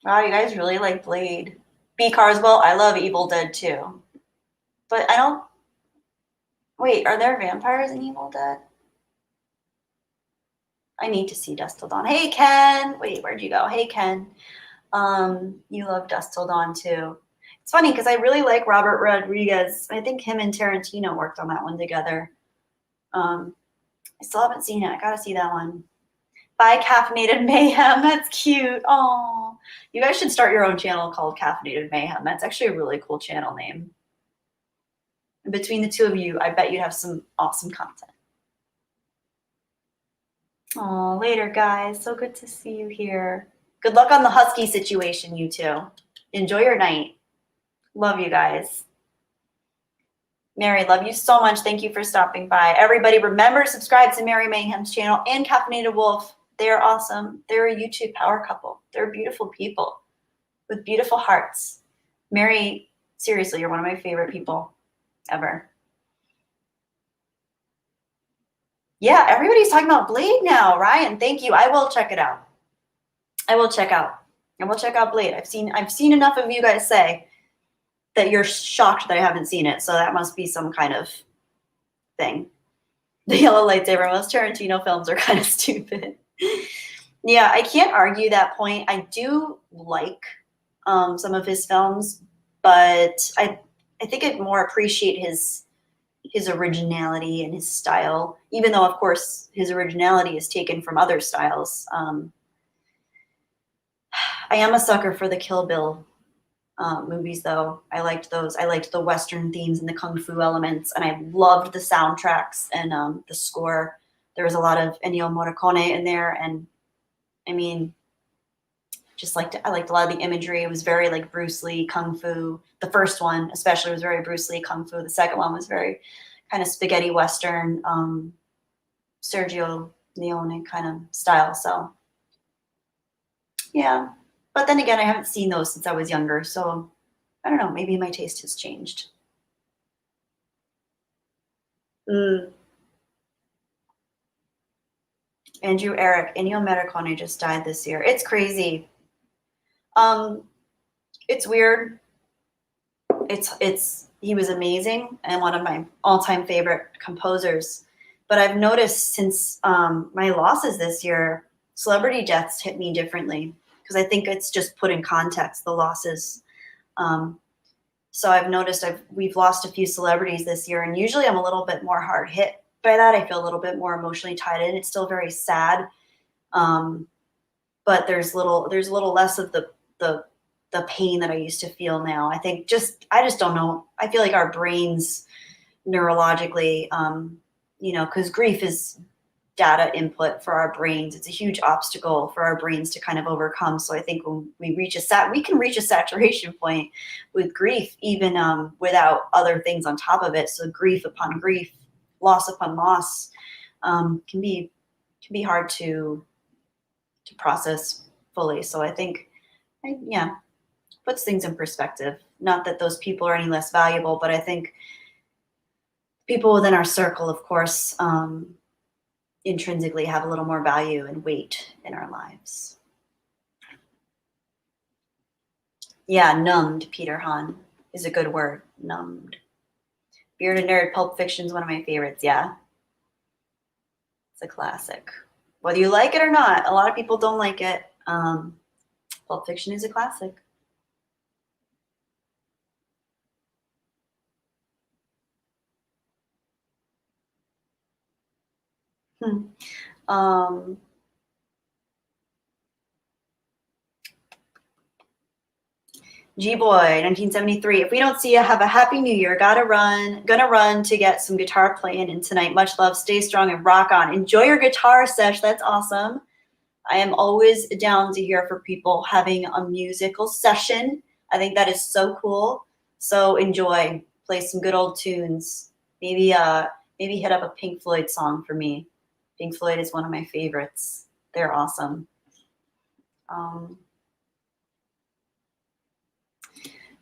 Wow, you guys really like Blade. B. Carswell, I love Evil Dead too. But I don't Wait, are there vampires in Evil Dead? I need to see Dusk Till Dawn. Hey, Ken. Wait, where'd you go? Hey, Ken. You love Dusk Till Dawn too. It's funny because I really like Robert Rodriguez. I think him and Tarantino worked on that one together. I still haven't seen it. I gotta see that one. Bye, Caffeinated Mayhem. That's cute. Oh, you guys should start your own channel called Caffeinated Mayhem. That's actually a really cool channel name. And between the two of you, I bet you'd have some awesome content. Oh, later, guys. So good to see you here. Good luck on the husky situation, you two. Enjoy your night. Love you guys. Mary, love you so much. Thank you for stopping by. Everybody, remember to subscribe to Mary Mayhem's channel and Caffeinated Wolf. They're awesome. They're a YouTube power couple. They're beautiful people with beautiful hearts. Mary, seriously, you're one of my favorite people ever. Yeah, everybody's talking about Blade now. Ryan, thank you. I will check it out. I will check out Blade. I've seen enough of you guys say that you're shocked that I haven't seen it, so that must be some kind of thing. The yellow lightsaber. Most Tarantino films are kind of stupid. Yeah, I can't argue that point. I do like some of his films, but I think I'd more appreciate his originality and his style, even though, of course, his originality is taken from other styles. I am a sucker for the Kill Bill movies, though. I liked those. I liked the Western themes and the Kung Fu elements, and I loved the soundtracks and the score. There was a lot of Ennio Morricone in there, and I mean, I liked a lot of the imagery. It was very like Bruce Lee, Kung Fu. The first one especially was very Bruce Lee, Kung Fu. The second one was very kind of spaghetti Western, Sergio Leone kind of style. So yeah. But then again, I haven't seen those since I was younger, so I don't know. Maybe my taste has changed. Andrew Eric, Ennio Morricone just died this year. It's crazy. It's weird. He was amazing and one of my all-time favorite composers. But I've noticed since my losses this year, celebrity deaths hit me differently because I think it's just put in context, the losses. So I've noticed we've lost a few celebrities this year, and usually I'm a little bit more hard hit by that. I feel a little bit more emotionally tied in. It's still very sad, but there's a little less of the pain that I used to feel now. I just don't know. I feel like our brains neurologically, because grief is data input for our brains. It's a huge obstacle for our brains to kind of overcome. So I think when we can reach a saturation point with grief, even without other things on top of it. So grief upon grief, loss upon loss, can be hard to process fully. So I think, puts things in perspective. Not that those people are any less valuable, but I think people within our circle, of course, intrinsically have a little more value and weight in our lives. Yeah, numbed, Peter Hahn, is a good word. Numbed. Bearded Nerd, Pulp Fiction is one of my favorites. Yeah, it's a classic. Whether you like it or not, a lot of people don't like it. Pulp Fiction is a classic. G-Boy, 1973. If we don't see you, have a happy new year. Gonna run to get some guitar playing in tonight. Much love. Stay strong and rock on. Enjoy your guitar sesh. That's awesome. I am always down to hear for people having a musical session. I think that is so cool. So enjoy. Play some good old tunes. Maybe hit up a Pink Floyd song for me. Pink Floyd is one of my favorites. They're awesome.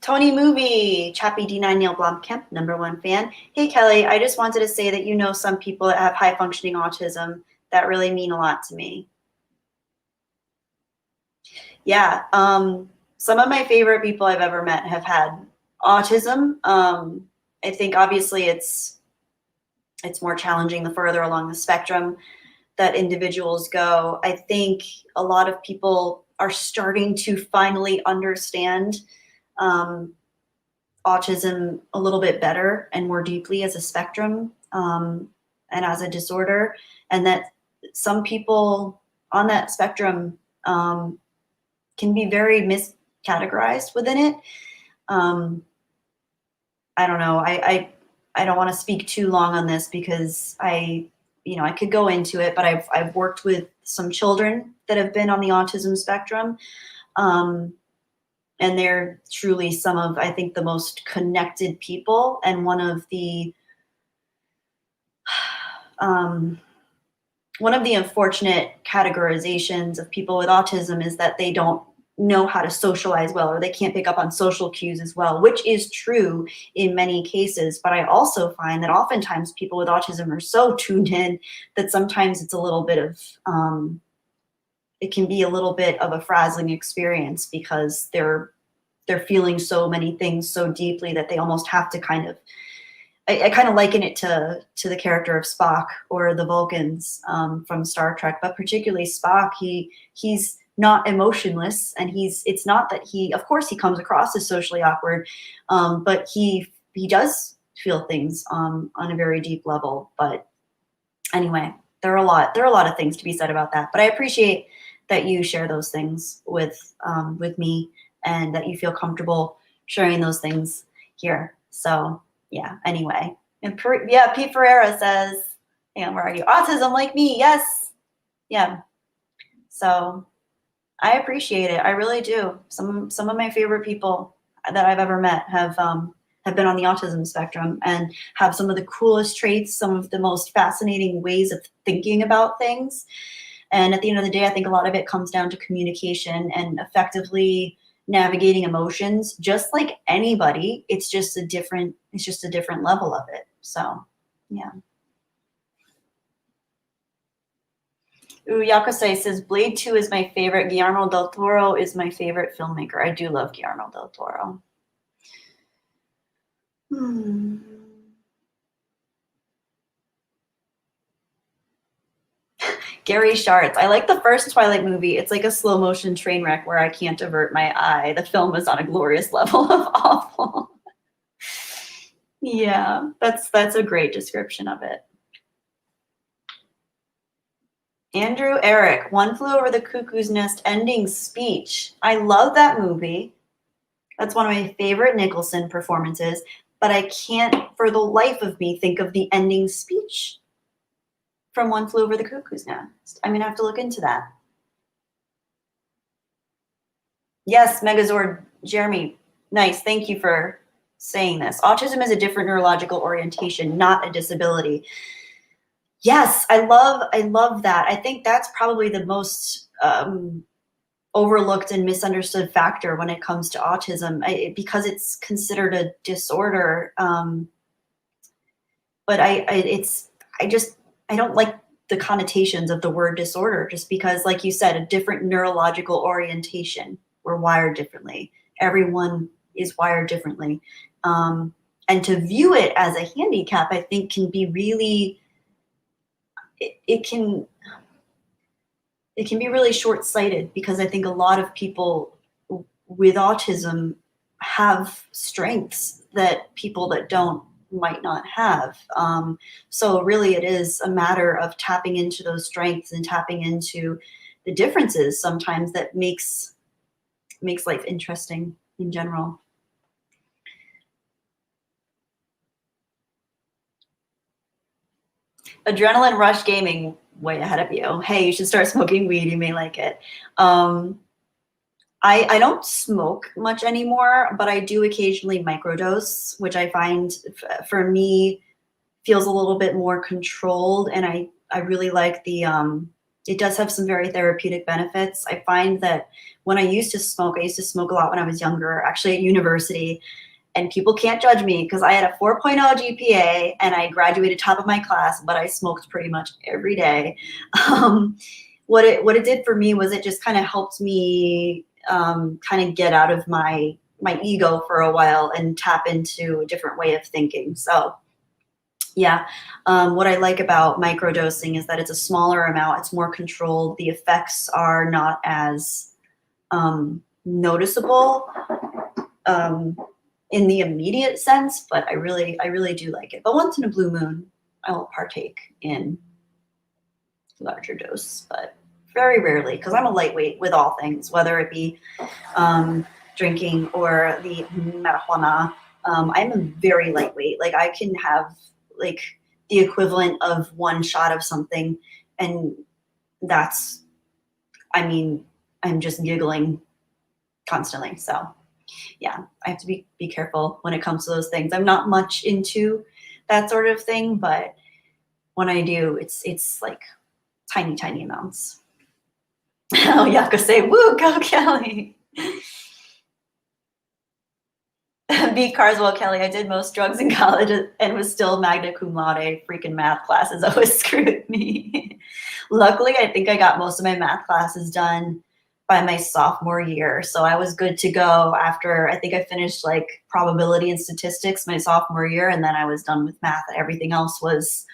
Tony Movie, Chappie D9 Neil Blomkamp, #1 fan. Hey, Kelly, I just wanted to say that some people that have high-functioning autism that really mean a lot to me. Yeah, some of my favorite people I've ever met have had autism. I think obviously it's it's more challenging the further along the spectrum that individuals go. I think a lot of people are starting to finally understand autism a little bit better and more deeply as a spectrum and as a disorder, and that some people on that spectrum can be very miscategorized within it. I don't know. I don't want to speak too long on this because I could go into it, but I've worked with some children that have been on the autism spectrum, and they're truly some of, I think, the most connected people. And one of the unfortunate categorizations of people with autism is that they don't know how to socialize well, or they can't pick up on social cues as well, which is true in many cases. But I also find that oftentimes people with autism are so tuned in that sometimes it's a little bit of, it can be a little bit of a frazzling experience because they're feeling so many things so deeply that they almost have to kind of, I kind of liken it to the character of Spock or the Vulcans from Star Trek, but particularly Spock. He's not emotionless, and it's not that of course he comes across as socially awkward, but he does feel things on a very deep level. But anyway, there are a lot of things to be said about that. But I appreciate that you share those things with me, and that you feel comfortable sharing those things here. So yeah, anyway. And Pete Ferreira says, where are you? Autism like me, yes. Yeah. So I appreciate it. I really do. Some of my favorite people that I've ever met have been on the autism spectrum and have some of the coolest traits, some of the most fascinating ways of thinking about things. And at the end of the day, I think a lot of it comes down to communication and effectively navigating emotions. Just like anybody, it's just a different level of it. So yeah. Ooh, Yakosei says, Blade 2 is my favorite. Guillermo del Toro is my favorite filmmaker. I do love Guillermo del Toro. Gary Sharts. I like the first Twilight movie. It's like a slow motion train wreck where I can't avert my eye. The film is on a glorious level of awful. Yeah, that's a great description of it. Andrew Eric, One Flew Over the Cuckoo's Nest ending speech. I love that movie. That's one of my favorite Nicholson performances, but I can't for the life of me think of the ending speech from One Flew Over the Cuckoo's Nest. I'm gonna have to look into that. Yes, Megazord, Jeremy, nice. Thank you for saying this. Autism is a different neurological orientation, not a disability. Yes, I love that. I think that's probably the most overlooked and misunderstood factor when it comes to autism, because it's considered a disorder. But I don't like the connotations of the word disorder, just because, like you said, a different neurological orientation. We're wired differently. Everyone is wired differently. And to view it as a handicap, I think can be really, it can be really short-sighted, because I think a lot of people with autism have strengths that people that don't might not have. So really it is a matter of tapping into those strengths and tapping into the differences sometimes that makes life interesting in general. Adrenaline Rush Gaming, way ahead of you. Hey, you should start smoking weed. You may like it. I don't smoke much anymore, but I do occasionally microdose, which I find for me feels a little bit more controlled. And I really like it does have some very therapeutic benefits. I find that when I used to smoke a lot when I was younger, actually at university. And people can't judge me because I had a 4.0 GPA and I graduated top of my class, but I smoked pretty much every day. What it did for me was it just kind of helped me kind of get out of my ego for a while and tap into a different way of thinking. So Yeah. What I like about microdosing is that it's a smaller amount. It's more controlled. The effects are not as noticeable in the immediate sense, but I really do like it. But once in a blue moon, I will partake in larger dose, but very rarely, because I'm a lightweight with all things, whether it be drinking or the marijuana. I'm a very lightweight. Like I can have like the equivalent of one shot of something, and that's, I mean, I'm just giggling constantly. So yeah, I have to be careful when it comes to those things. I'm not much into that sort of thing, but when I do, it's like tiny amounts. Oh, Yako say, woo, go Kelly. Beat Carswell Kelly. I did most drugs in college and was still magna cum laude. Freaking math classes always screwed me. Luckily, I think I got most of my math classes done by my sophomore year. So I was good to go after, I think I finished like probability and statistics my sophomore year, and then I was done with math. Everything else was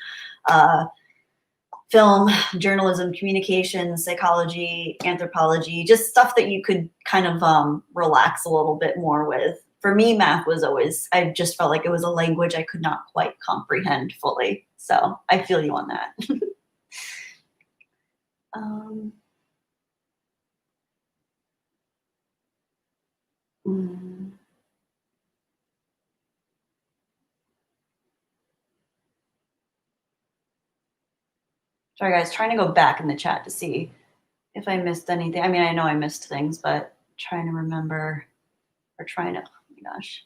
film, journalism, communications, psychology, anthropology, just stuff that you could kind of relax a little bit more with. For me, math was always, I just felt like it was a language I could not quite comprehend fully. So I feel you on that. Mm. Sorry guys, trying to go back in the chat to see if I missed anything. I mean, I know I missed things, but trying to remember or trying to, oh my gosh.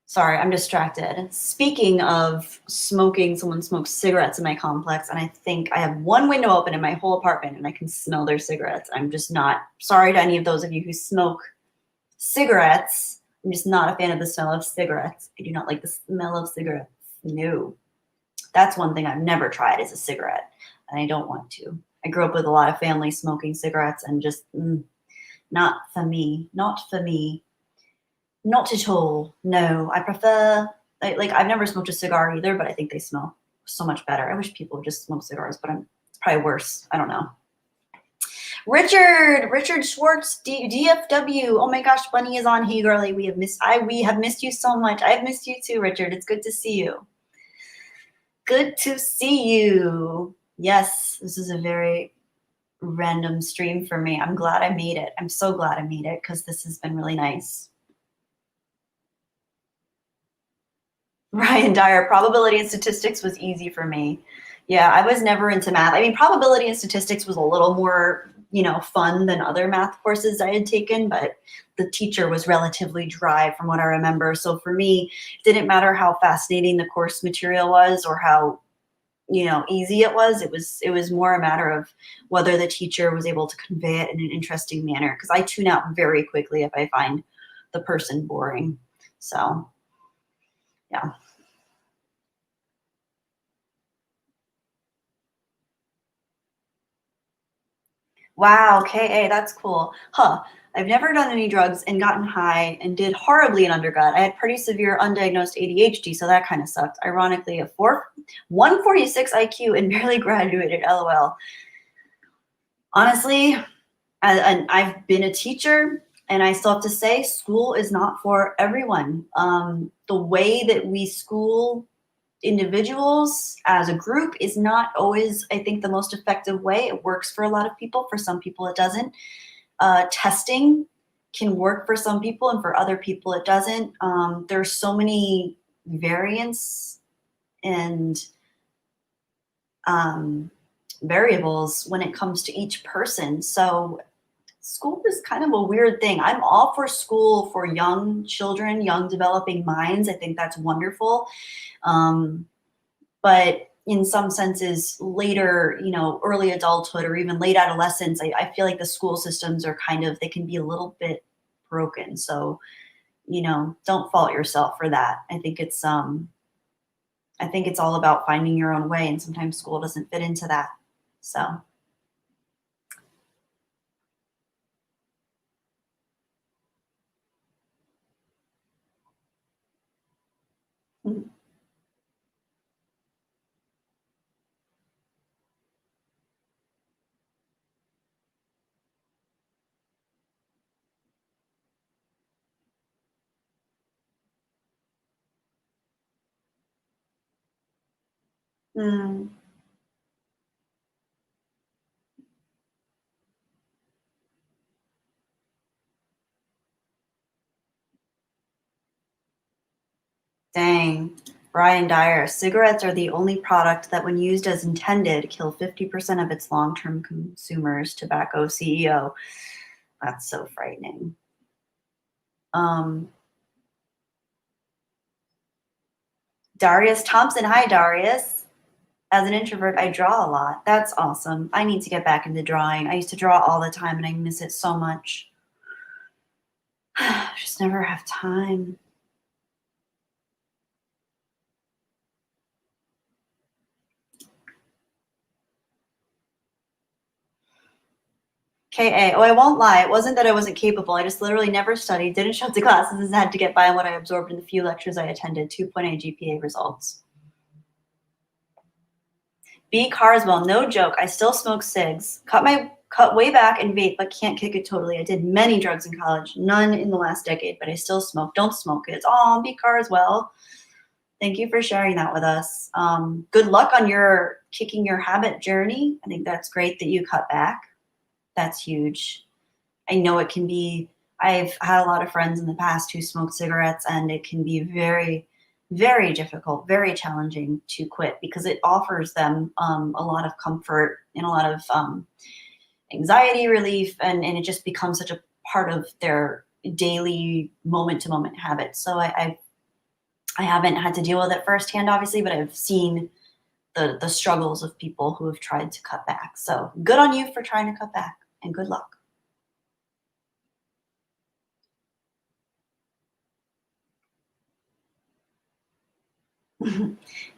Sorry, I'm distracted. Speaking of smoking, someone smokes cigarettes in my complex, and I think I have one window open in my whole apartment and I can smell their cigarettes. I'm just not, sorry to any of those of you who smoke cigarettes. I'm just not a fan of the smell of cigarettes. I do not like the smell of cigarettes. No. That's one thing I've never tried is a cigarette, and I don't want to. I grew up with a lot of family smoking cigarettes and just not for me. Not for me. Not at all. No, I prefer, like I've never smoked a cigar either, but I think they smell so much better. I wish people would just smoke cigars, but it's probably worse. I don't know. Richard Schwartz, DFW. Oh my gosh, Bunny is on. Hey girlie, we have missed you so much. I have missed you too, Richard. It's good to see you. Good to see you. Yes, this is a very random stream for me. I'm glad I made it. I'm so glad I made it because this has been really nice. Ryan Dyer, probability and statistics was easy for me. Yeah, I was never into math. I mean, probability and statistics was a little more, fun than other math courses I had taken, but the teacher was relatively dry from what I remember. So for me, it didn't matter how fascinating the course material was or how, easy it was. It was more a matter of whether the teacher was able to convey it in an interesting manner, because I tune out very quickly if I find the person boring. So yeah. Wow, KA, that's cool. Huh. I've never done any drugs and gotten high and did horribly in undergrad. I had pretty severe undiagnosed ADHD, so that kind of sucked. Ironically, 146 IQ and barely graduated, LOL. Honestly, and I've been a teacher, and I still have to say, school is not for everyone. The way that we school individuals as a group is not always, I think, the most effective way. It works for a lot of people. For some people, it doesn't. Testing can work for some people, and for other people, it doesn't. There's so many variants and variables when it comes to each person. So school is kind of a weird thing. I'm all for school for young children, young developing minds. I think that's wonderful. But in some senses, later, early adulthood or even late adolescence, I feel like the school systems are they can be a little bit broken. So, don't fault yourself for that. I think it's all about finding your own way, and sometimes school doesn't fit into that. So. Mm. Dang. Brian Dyer, cigarettes are the only product that, when used as intended, kill 50% of its long-term consumers. Tobacco CEO. That's so frightening. Darius Thompson. Hi, Darius. As an introvert, I draw a lot. That's awesome. I need to get back into drawing. I used to draw all the time and I miss it so much. Just never have time. KA. Oh, I won't lie. It wasn't that I wasn't capable. I just literally never studied, didn't show up to classes, and had to get by on what I absorbed in the few lectures I attended. 2.8 GPA results. B. Carswell. No joke. I still smoke cigs. Cut way back and vape, but can't kick it totally. I did many drugs in college, none in the last decade, but I still smoke. Don't smoke it. Oh, B. Carswell. Thank you for sharing that with us. Good luck on your kicking your habit journey. I think that's great that you cut back. That's huge. I know it can be, I've had a lot of friends in the past who smoke cigarettes, and it can be very, very difficult, very challenging to quit, because it offers them a lot of comfort and a lot of anxiety relief, and it just becomes such a part of their daily moment-to-moment habits. So I haven't had to deal with it firsthand, obviously, but I've seen the struggles of people who have tried to cut back. So good on you for trying to cut back, and good luck.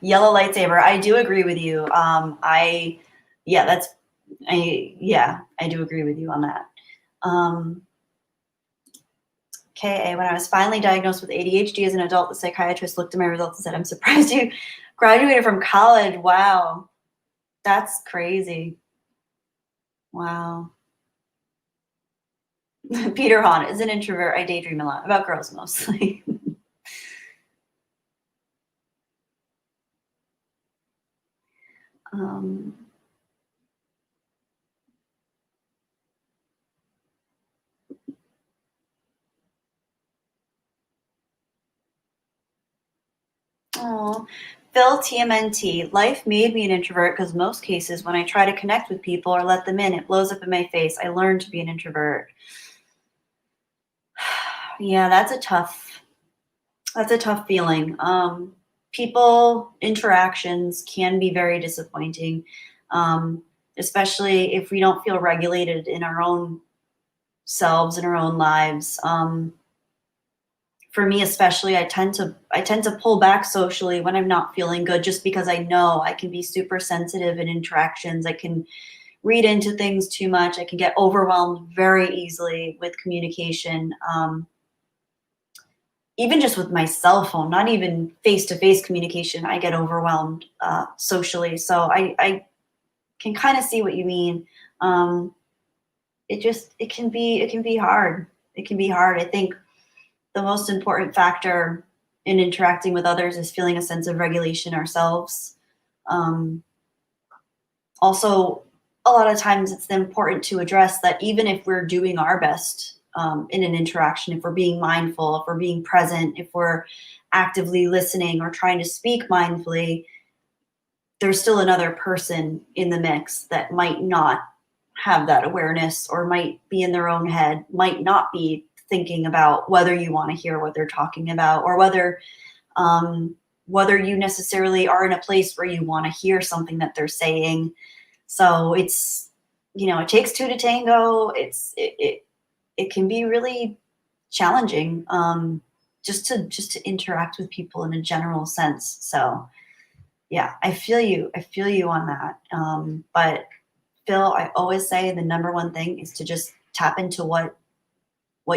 Yellow lightsaber. I do agree with you. I do agree with you on that. KA, when I was finally diagnosed with ADHD as an adult, the psychiatrist looked at my results and said, "I'm surprised you graduated from college." Wow. That's crazy. Wow. Peter Hahn is an introvert. I daydream a lot about girls mostly. Oh, Phil TMNT. Life made me an introvert because most cases when I try to connect with people or let them in, it blows up in my face. I learned to be an introvert. Yeah, that's a tough feeling. People interactions can be very disappointing, especially if we don't feel regulated in our own selves, in our own lives. For me especially, I tend to pull back socially when I'm not feeling good, just because I know I can be super sensitive in interactions. I can read into things too much. I can get overwhelmed very easily with communication. Even just with my cell phone, not even face-to-face communication, I get overwhelmed socially. So I can kind of see what you mean. It can be hard. It can be hard. I think the most important factor in interacting with others is feeling a sense of regulation ourselves. Also, a lot of times it's important to address that even if we're doing our best in an interaction, if we're being mindful, if we're being present, if we're actively listening or trying to speak mindfully, there's still another person in the mix that might not have that awareness, or might be in their own head, might not be thinking about whether you want to hear what they're talking about, or whether you necessarily are in a place where you want to hear something that they're saying. So it's, it takes two to tango. It can be really challenging just to interact with people in a general sense. So yeah, I feel you on that. But Phil, I always say the number one thing is to just tap into what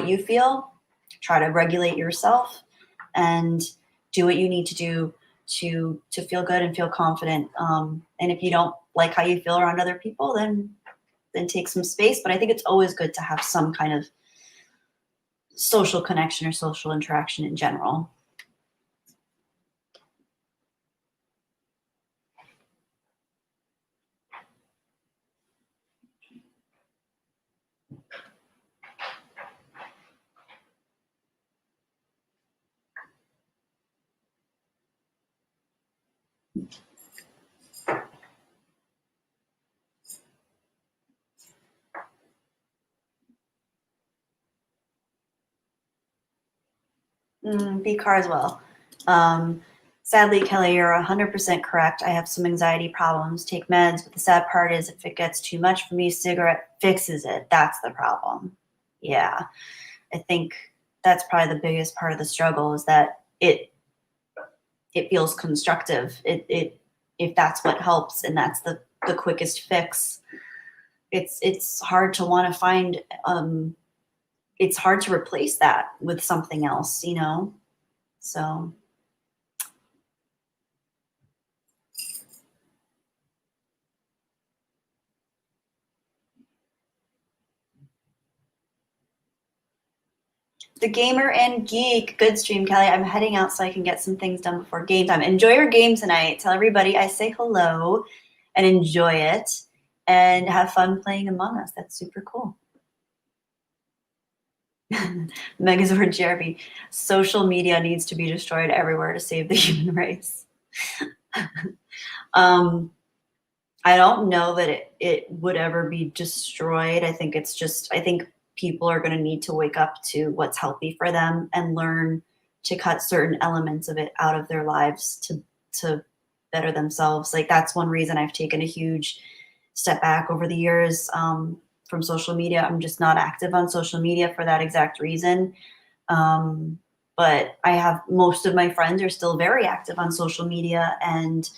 you feel, try to regulate yourself, and do what you need to do to feel good and feel confident. And if you don't like how you feel around other people, then take some space. But I think it's always good to have some kind of social connection or social interaction in general. B car as well. Sadly, Kelly, you're 100% correct. I have some anxiety problems, take meds, but the sad part is if it gets too much for me, cigarette fixes it. That's the problem. Yeah, I think that's probably the biggest part of the struggle is that it feels constructive. If that's what helps and that's the quickest fix, it's hard to want to find it's hard to replace that with something else, you know? So the gamer and geek, good stream, Kelly. I'm heading out so I can get some things done before game time. Enjoy your game tonight. Tell everybody I say hello and enjoy it and have fun playing Among Us. That's super cool. Megazord Jeremy, social media needs to be destroyed everywhere to save the human race. I don't know that it would ever be destroyed. I think it's just, I think people are going to need to wake up to what's healthy for them and learn to cut certain elements of it out of their lives to better themselves. Like that's one reason I've taken a huge step back over the years from social media. I'm just not active on social media for that exact reason. But I have most of my friends are still very active on social media, and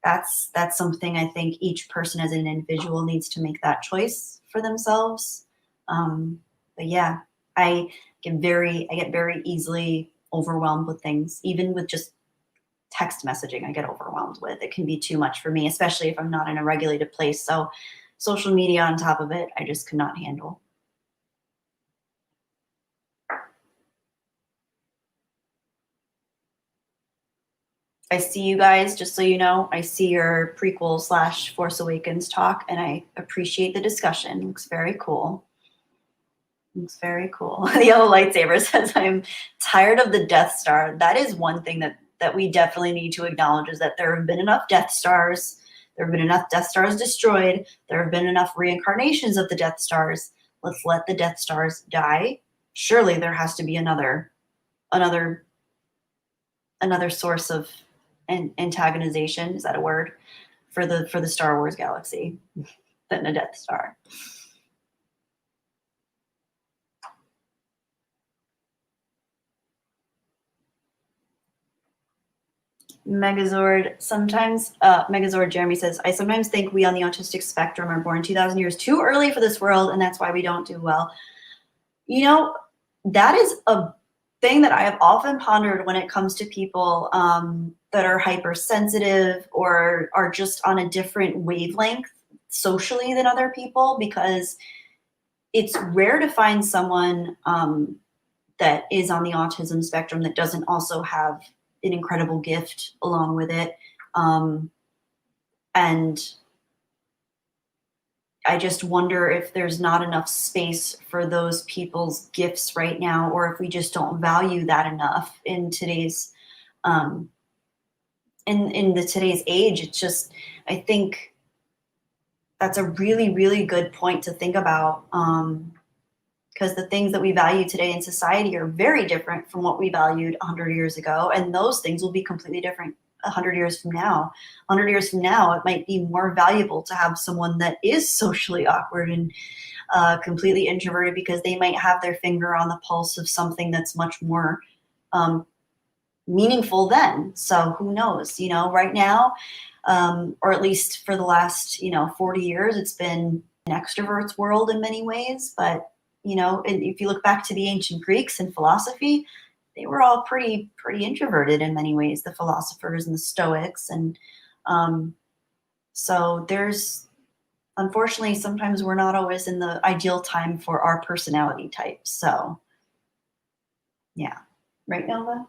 that's something I think each person as an individual needs to make that choice for themselves. But yeah, I get very easily overwhelmed with things, even with just text messaging. I get overwhelmed with it. Can be too much for me, especially if I'm not in a regulated place. So social media on top of it, I just could not handle. I see you guys, just so you know, I see your prequel / Force Awakens talk, and I appreciate the discussion. Looks very cool. Looks very cool. The yellow lightsaber says, I'm tired of the Death Star. That is one thing that we definitely need to acknowledge, is that there have been enough Death Stars. There have been enough Death Stars destroyed. There have been enough reincarnations of the Death Stars. Let's let the Death Stars die. Surely there has to be another source of antagonization, is that a word, for the Star Wars galaxy than a Death Star. Megazord, sometimes, Megazord Jeremy says, I sometimes think we on the autistic spectrum are born 2,000 years too early for this world, and that's why we don't do well. You know, that is a thing that I have often pondered when it comes to people that are hypersensitive or are just on a different wavelength socially than other people, because it's rare to find someone that is on the autism spectrum that doesn't also have an incredible gift along with it. And I just wonder if there's not enough space for those people's gifts right now, or if we just don't value that enough in today's in the today's age. It's just, I think that's a really, really good point to think about, because the things that we value today in society are very different from what we valued 100 years ago, and those things will be completely different 100 years from now. 100 years from now, it might be more valuable to have someone that is socially awkward and completely introverted, because they might have their finger on the pulse of something that's much more meaningful then. So who knows, you know, right now, or at least for the last, 40 years, it's been an extrovert's world in many ways. But, if you look back to the ancient Greeks and philosophy, they were all pretty introverted in many ways, the philosophers and the Stoics. And so there's, unfortunately, sometimes we're not always in the ideal time for our personality types. So yeah. Right, Nova?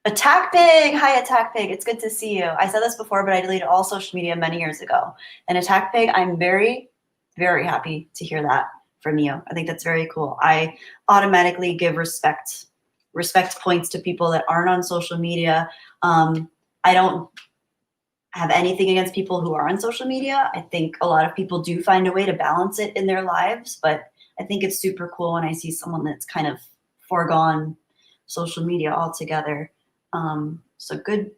Attack Pig! Hi, Attack Pig. It's good to see you. I said this before, but I deleted all social media many years ago. And Attack Pig, I'm very, very happy to hear that from you. I think that's very cool. I automatically give respect respect points to people that aren't on social media. I don't have anything against people who are on social media. I think a lot of people do find a way to balance it in their lives, but I think it's super cool when I see someone that's kind of foregone social media altogether. So good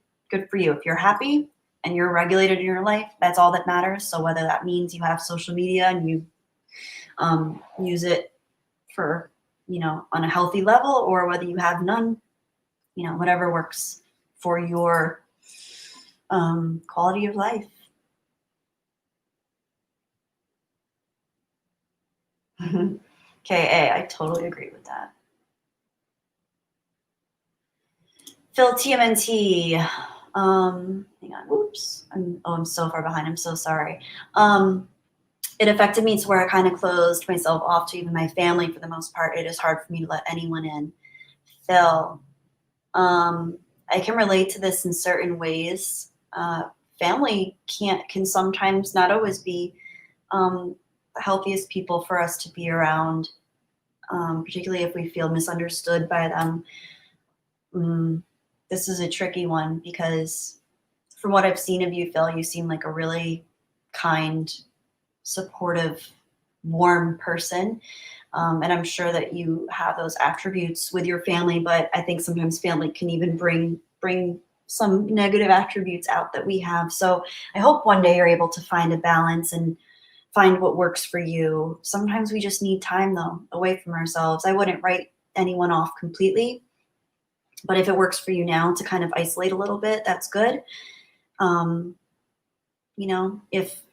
for you. If you're happy and you're regulated in your life, that's all that matters. So whether that means you have social media and you use it for, on a healthy level, or whether you have none, whatever works for your quality of life. KA, I totally agree with that. Phil TMNT. Hang on. Whoops. I'm so far behind. I'm so sorry. It affected me to where I kind of closed myself off to even my family for the most part. It is hard for me to let anyone in. Phil, I can relate to this in certain ways. Family can sometimes not always be the healthiest people for us to be around, particularly if we feel misunderstood by them. This is a tricky one because from what I've seen of you, Phil, you seem like a really kind, supportive, warm person. And I'm sure that you have those attributes with your family, but I think sometimes family can even bring some negative attributes out that we have. So I hope one day you're able to find a balance and find what works for you. Sometimes we just need time, though, away from ourselves. I wouldn't write anyone off completely, but if it works for you now to kind of isolate a little bit, that's good.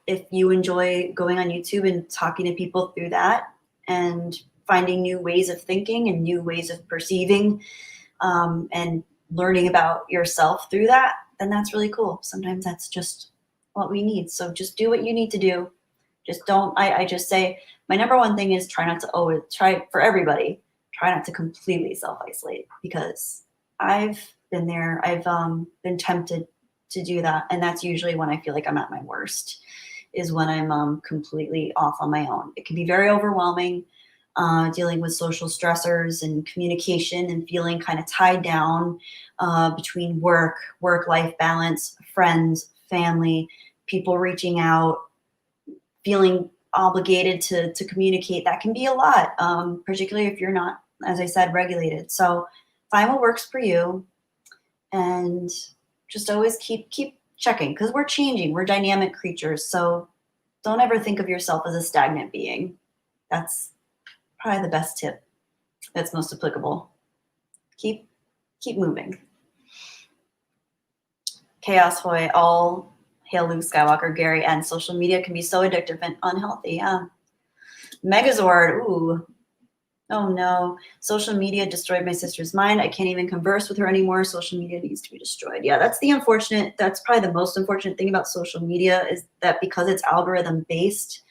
If you enjoy going on YouTube and talking to people through that and finding new ways of thinking and new ways of perceiving, and learning about yourself through that, then that's really cool. Sometimes that's just what we need. So just do what you need to do. Just don't, I just say, my number one thing is try not to completely self-isolate, because I've been there. I've been tempted to do that. And that's usually when I feel like I'm at my worst, is when I'm completely off on my own. It can be very overwhelming, dealing with social stressors and communication and feeling kind of tied down between work-life balance, friends, family, people reaching out, feeling obligated to communicate. That can be a lot, particularly if you're not, as I said, regulated. So find what works for you and just always keep checking, because we're changing. We're dynamic creatures. So don't ever think of yourself as a stagnant being. That's probably the best tip that's most applicable. Keep moving. Chaos Hoy, all hail Luke Skywalker, Gary, and social media can be so addictive and unhealthy. Yeah. Megazord, ooh. Oh no, social media destroyed my sister's mind. I can't even converse with her anymore. Social media needs to be destroyed. Yeah, that's probably the most unfortunate thing about social media, is that because it's algorithm based,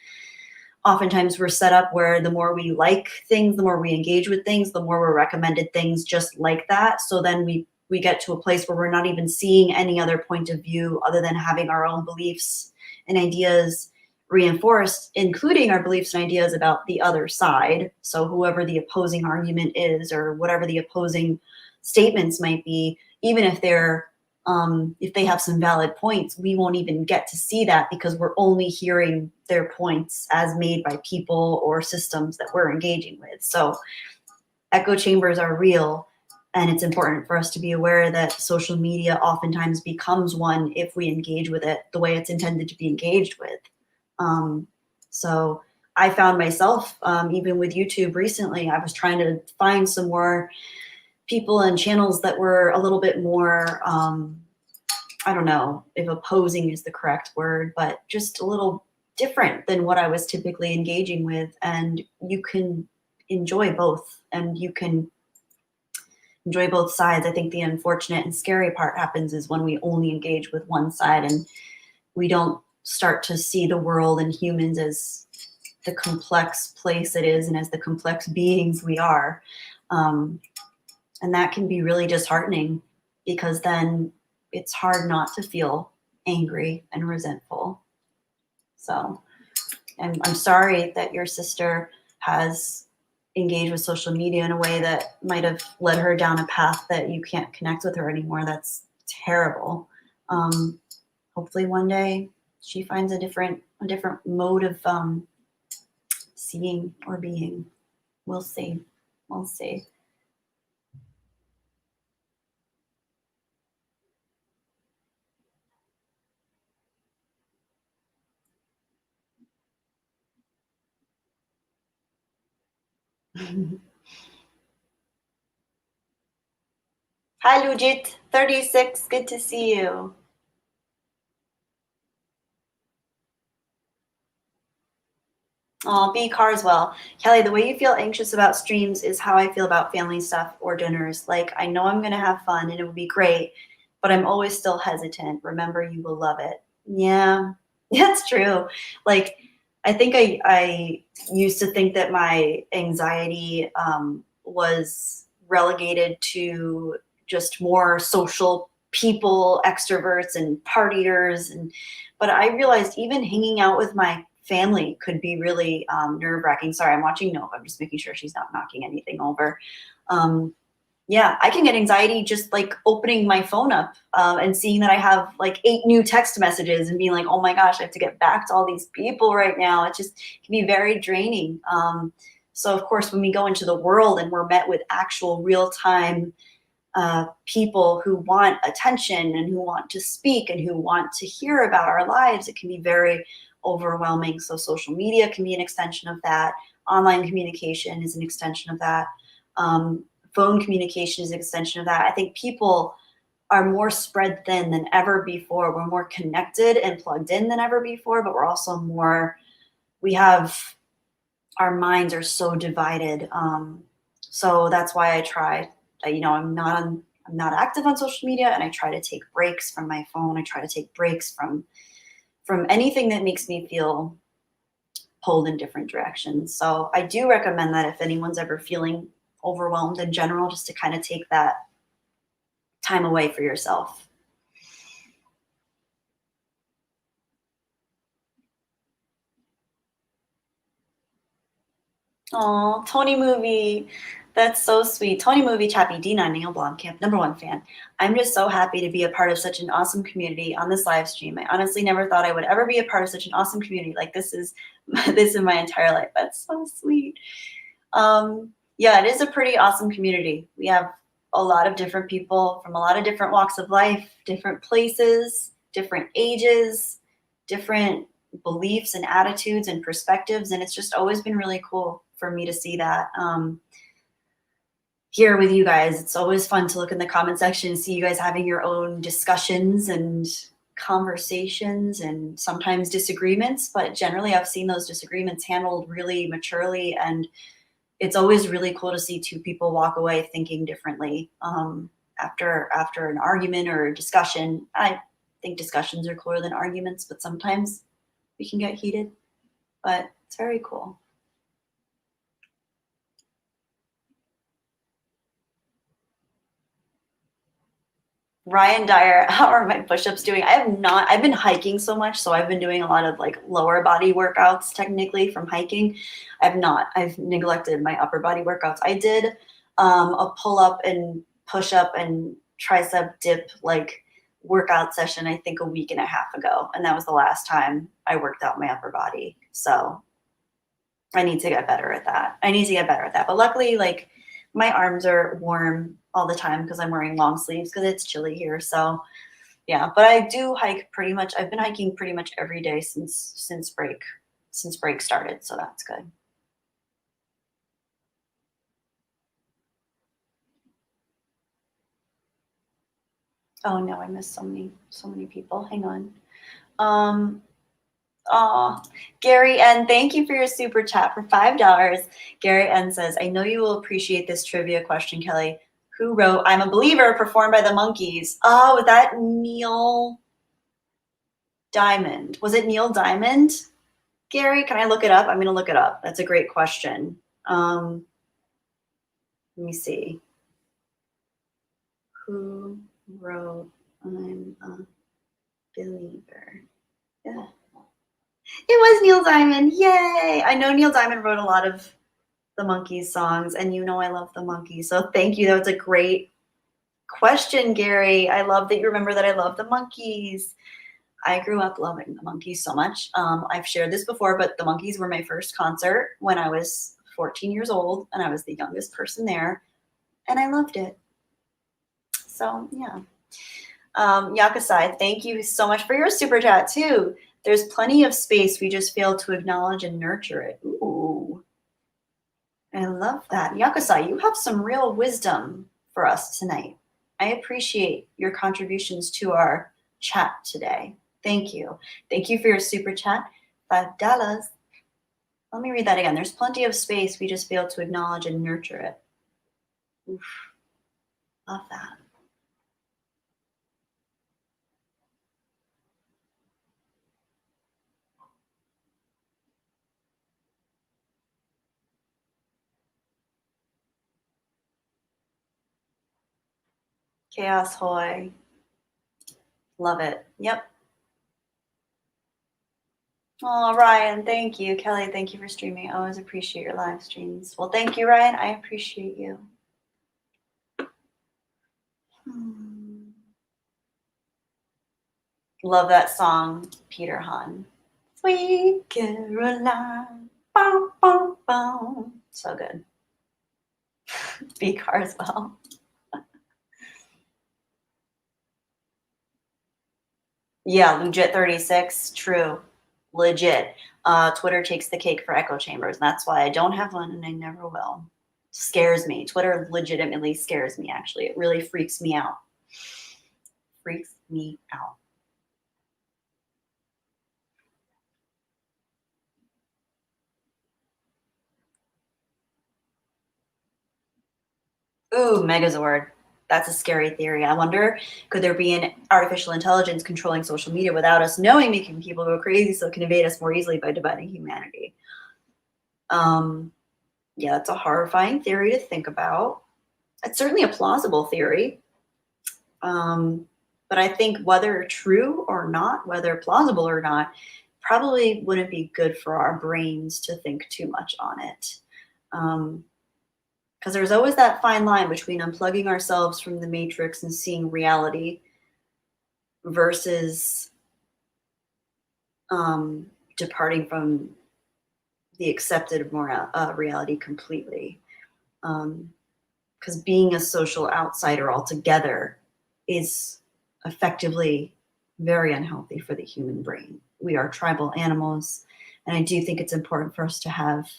oftentimes we're set up where the more we like things, the more we engage with things, the more we're recommended things just like that. So then we get to a place where we're not even seeing any other point of view other than having our own beliefs and ideas reinforced, including our beliefs and ideas about the other side. So whoever the opposing argument is, or whatever the opposing statements might be, even if if they have some valid points, we won't even get to see that, because we're only hearing their points as made by people or systems that we're engaging with. So echo chambers are real, and it's important for us to be aware that social media oftentimes becomes one if we engage with it the way it's intended to be engaged with. So I found myself, even with YouTube recently, I was trying to find some more people and channels that were a little bit more, I don't know if opposing is the correct word, but just a little different than what I was typically engaging with. And you can enjoy both, and you can enjoy both sides. I think the unfortunate and scary part happens is when we only engage with one side and we don't start to see the world and humans as the complex place it is and as the complex beings we are. And that can be really disheartening, because then it's hard not to feel angry and resentful. So I'm sorry that your sister has engage with social media in a way that might have led her down a path that you can't connect with her anymore. That's terrible. Hopefully one day she finds a different mode of seeing or being. We'll see. We'll see. Hi, Lujit, 36. Good to see you. Oh, B. Carswell. Kelly, the way you feel anxious about streams is how I feel about family stuff or dinners. Like, I know I'm going to have fun and it will be great, but I'm always still hesitant. Remember, you will love it. Yeah, that's true. Like, I think I used to think that my anxiety was relegated to just more social people, extroverts and partiers. But I realized even hanging out with my family could be really nerve-wracking. Sorry, I'm watching Nova. I'm just making sure she's not knocking anything over. Yeah, I can get anxiety just like opening my phone up and seeing that I have like 8 new text messages and being like, oh my gosh, I have to get back to all these people right now. It just can be very draining. So of course, when we go into the world and we're met with actual real-time people who want attention and who want to speak and who want to hear about our lives, it can be very overwhelming. So social media can be an extension of that. Online communication is an extension of that. Phone communication is an extension of that. I think people are more spread thin than ever before. We're more connected and plugged in than ever before, but we're also more, our minds are so divided. So that's why I try, I'm not active on social media, and I try to take breaks from my phone. I try to take breaks from anything that makes me feel pulled in different directions. So I do recommend that if anyone's ever feeling overwhelmed in general, just to kind of take that time away for yourself. Oh, Tony Movie. That's so sweet. Tony Movie Chappie, D9 Neil Blomkamp, #1 fan. I'm just so happy to be a part of such an awesome community on this live stream. I honestly never thought I would ever be a part of such an awesome community. Like this is this in my entire life. That's so sweet. Yeah, it is a pretty awesome community. We have a lot of different people from a lot of different walks of life, different places, different ages, different beliefs and attitudes and perspectives. And it's just always been really cool for me to see that here with you guys. It's always fun to look in the comment section and see you guys having your own discussions and conversations and sometimes disagreements. But generally, I've seen those disagreements handled really maturely, and it's always really cool to see 2 people walk away thinking differently after an argument or a discussion. I think discussions are cooler than arguments, but sometimes we can get heated. But it's very cool. Ryan Dyer, how are my push-ups doing? I've been hiking so much, so I've been doing a lot of like lower body workouts technically from hiking. I've neglected my upper body workouts. I did a pull-up and push-up and tricep dip like workout session, I think a week and a half ago. And that was the last time I worked out my upper body. So I need to get better at that. But luckily, like my arms are warm all the time because I'm wearing long sleeves because it's chilly here. So yeah, but I do hike pretty much. I've been hiking pretty much every day since break started. So that's good. Oh no, I missed so many people. Hang on. Gary N, thank you for your super chat for $5. Gary N says, I know you will appreciate this trivia question, Kelly. Who wrote I'm a Believer performed by the Monkees? Oh, was that Neil Diamond? Was it Neil Diamond? Gary, can I look it up? I'm going to look it up. That's a great question. Let me see. Who wrote I'm a Believer? Yeah. It was Neil Diamond. Yay! I know Neil Diamond wrote a lot of the Monkees songs, and you know I love the Monkees. So thank you. That was a great question, Gary. I love that you remember that I love the Monkees. I grew up loving the Monkees so much. I've shared this before, but the Monkees were my first concert when I was 14 years old, and I was the youngest person there, and I loved it. So yeah. Yakasai, thank you so much for your super chat too. There's plenty of space. We just fail to acknowledge and nurture it. Ooh, I love that. Yakasai, you have some real wisdom for us tonight. I appreciate your contributions to our chat today. Thank you. Thank you for your super chat. $5. Let me read that again. There's plenty of space. We just fail to acknowledge and nurture it. Oof. Love that. Chaos Hoy. Love it. Yep. Oh, Ryan, thank you. Kelly, thank you for streaming. I always appreciate your live streams. Well, thank you, Ryan. I appreciate you. Love that song, Peter Hahn. Sweet Caroline. Bow, bow, bow. So good. B-Car as well. Yeah, legit 36. True. Legit. Twitter takes the cake for echo chambers. And that's why I don't have one and I never will. Scares me. Twitter legitimately scares me, actually. It really freaks me out. Freaks me out. Ooh, Megazord. That's a scary theory. I wonder, could there be an artificial intelligence controlling social media without us knowing, making people go crazy so it can invade us more easily by dividing humanity? Yeah, that's a horrifying theory to think about. It's certainly a plausible theory. But I think whether true or not, whether plausible or not, probably wouldn't be good for our brains to think too much on it. Because there's always that fine line between unplugging ourselves from the matrix and seeing reality versus departing from the accepted reality completely. Because being a social outsider altogether is effectively very unhealthy for the human brain. We are tribal animals, and I do think it's important for us to have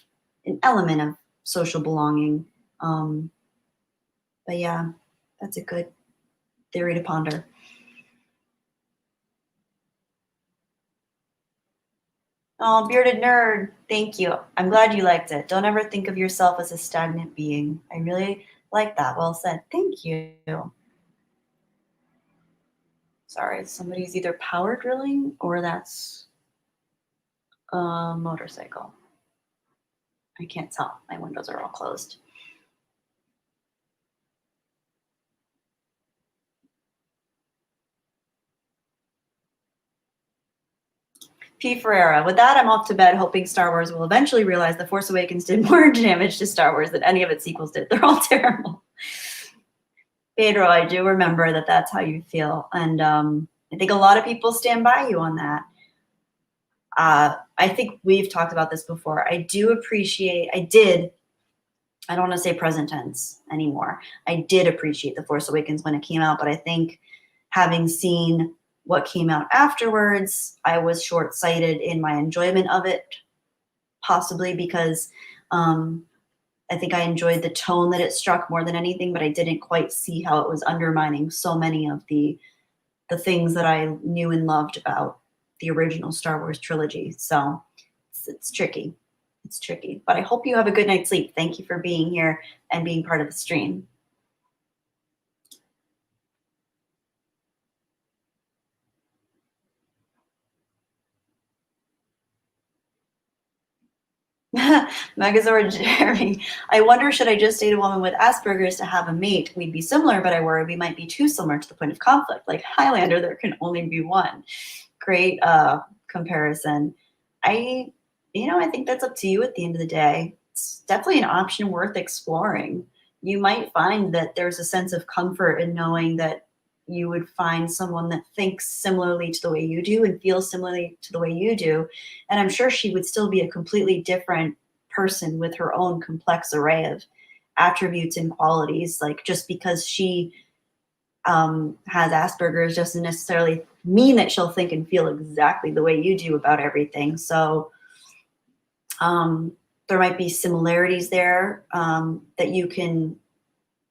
an element of social belonging. But yeah, that's a good theory to ponder. Oh, bearded nerd, thank you. I'm glad you liked it. Don't ever think of yourself as a stagnant being. I really like that. Well said. Thank you. Sorry, somebody's either power drilling or that's a motorcycle. I can't tell. My windows are all closed. P. Ferreira. With that, I'm off to bed, hoping Star Wars will eventually realize The Force Awakens did more damage to Star Wars than any of its sequels did. They're all terrible. Pedro, I do remember that that's how you feel. And I think a lot of people stand by you on that. I think we've talked about this before. I don't want to say present tense anymore. I did appreciate The Force Awakens when it came out, but I think having seen what came out afterwards, I was short-sighted in my enjoyment of it, possibly because I think I enjoyed the tone that it struck more than anything, but I didn't quite see how it was undermining so many of the things that I knew and loved about the original Star Wars trilogy. So it's tricky. It's tricky. But I hope you have a good night's sleep. Thank you for being here and being part of the stream. Megazord Jeremy, I wonder, should I just date a woman with Asperger's to have a mate? We'd be similar, but I worry we might be too similar to the point of conflict. Like Highlander, there can only be one. Great comparison. I think that's up to you at the end of the day. it's definitely an option worth exploring. You might find that there's a sense of comfort in knowing that you would find someone that thinks similarly to the way you do and feels similarly to the way you do. And I'm sure she would still be a completely different person with her own complex array of attributes and qualities. Like, just because she has Asperger's doesn't necessarily mean that she'll think and feel exactly the way you do about everything. So there might be similarities there that you can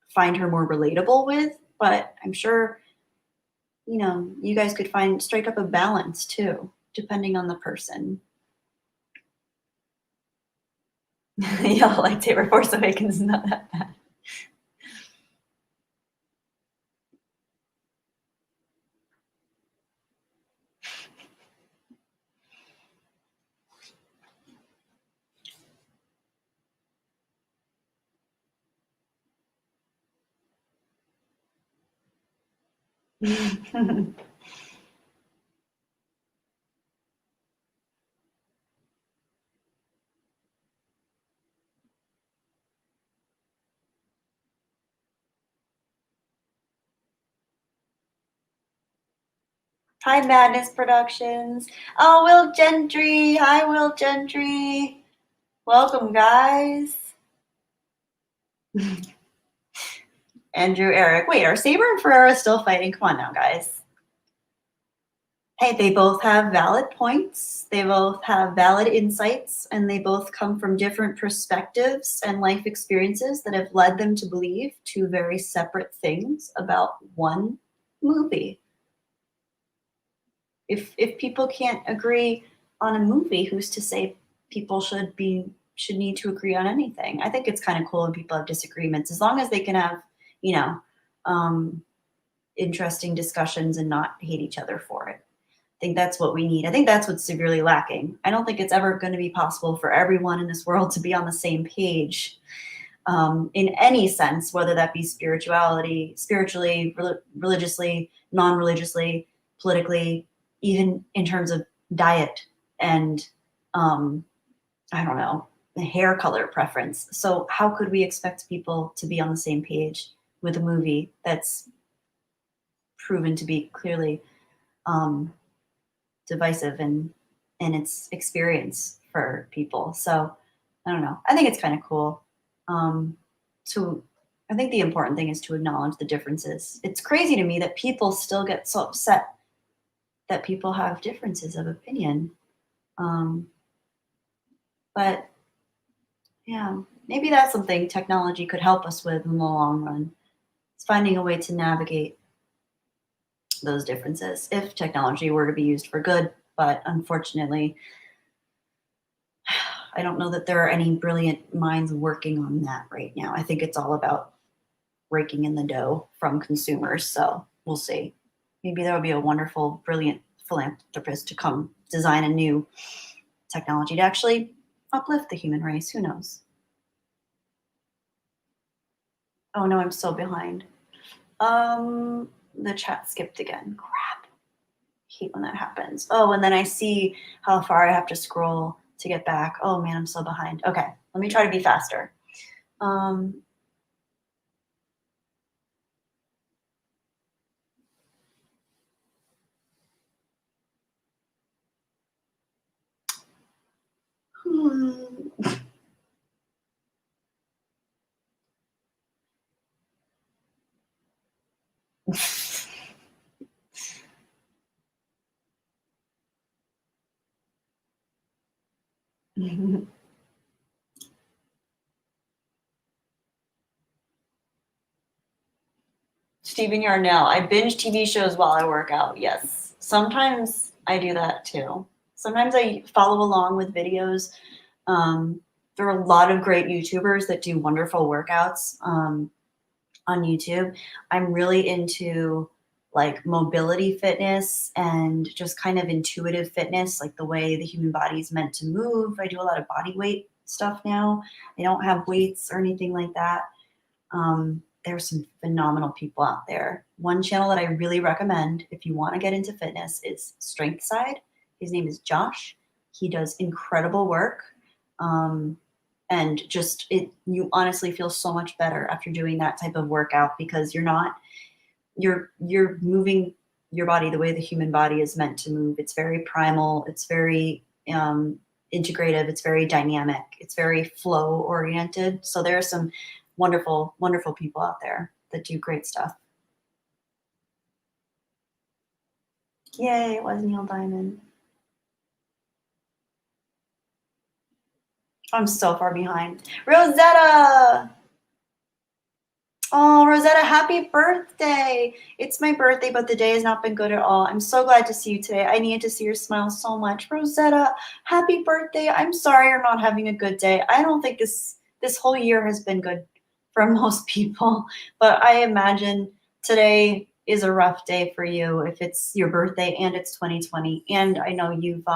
find her more relatable with, but I'm sure, you know, you guys could strike up a balance too, depending on the person. Yeah, lightsaber Force Awakens is not that bad. Hi, Madness Productions. Oh, Will Gentry. Hi, Will Gentry. Welcome, guys. Andrew, Eric. Wait, are Saber and Ferrera still fighting? Come on now, guys. Hey, they both have valid points. They both have valid insights, and they both come from different perspectives and life experiences that have led them to believe two very separate things about one movie. If people can't agree on a movie, who's to say people should need to agree on anything? I think it's kind of cool when people have disagreements, as long as they can have, you know, interesting discussions and not hate each other for it. I think that's what we need. I think that's what's severely lacking. I don't think it's ever going to be possible for everyone in this world to be on the same page in any sense, whether that be spiritually, religiously, non-religiously, politically, even in terms of diet and I don't know, hair color preference. So how could we expect people to be on the same page with a movie that's proven to be clearly divisive in its experience for people? So I don't know. I think it's kind of cool. I think the important thing is to acknowledge the differences. It's crazy to me that people still get so upset that people have differences of opinion. But yeah, maybe that's something technology could help us with in the long run. It's finding a way to navigate those differences if technology were to be used for good. But unfortunately, I don't know that there are any brilliant minds working on that right now. I think it's all about raking in the dough from consumers. So we'll see. Maybe there will be a wonderful, brilliant philanthropist to come design a new technology to actually uplift the human race. Who knows? Oh no, I'm so behind. The chat skipped again. Crap. Hate when that happens. Oh, and then I see how far I have to scroll to get back. Oh man, I'm so behind. Okay, let me try to be faster. Stephen Yarnell. I binge TV shows while I work out. Yes. Sometimes I do that too. Sometimes I follow along with videos. There are a lot of great YouTubers that do wonderful workouts on YouTube. I'm really into like mobility fitness and just kind of intuitive fitness, like the way the human body is meant to move. I do a lot of body weight stuff now. I don't have weights or anything like that. There's some phenomenal people out there. One channel that I really recommend if you want to get into fitness is Strength Side. His name is Josh. He does incredible work. And and just you honestly feel so much better after doing that type of workout, because you're moving your body the way the human body is meant to move. It's very primal, it's very integrative, it's very dynamic, it's very flow oriented. So there are some wonderful, wonderful people out there that do great stuff. Yay, it was Neil Diamond. I'm so far behind. Rosetta! Oh, Rosetta, happy birthday. It's my birthday, but the day has not been good at all. I'm so glad to see you today. I needed to see your smile so much. Rosetta, happy birthday. I'm sorry you're not having a good day. I don't think this whole year has been good for most people, but I imagine today is a rough day for you if it's your birthday and it's 2020. And I know you've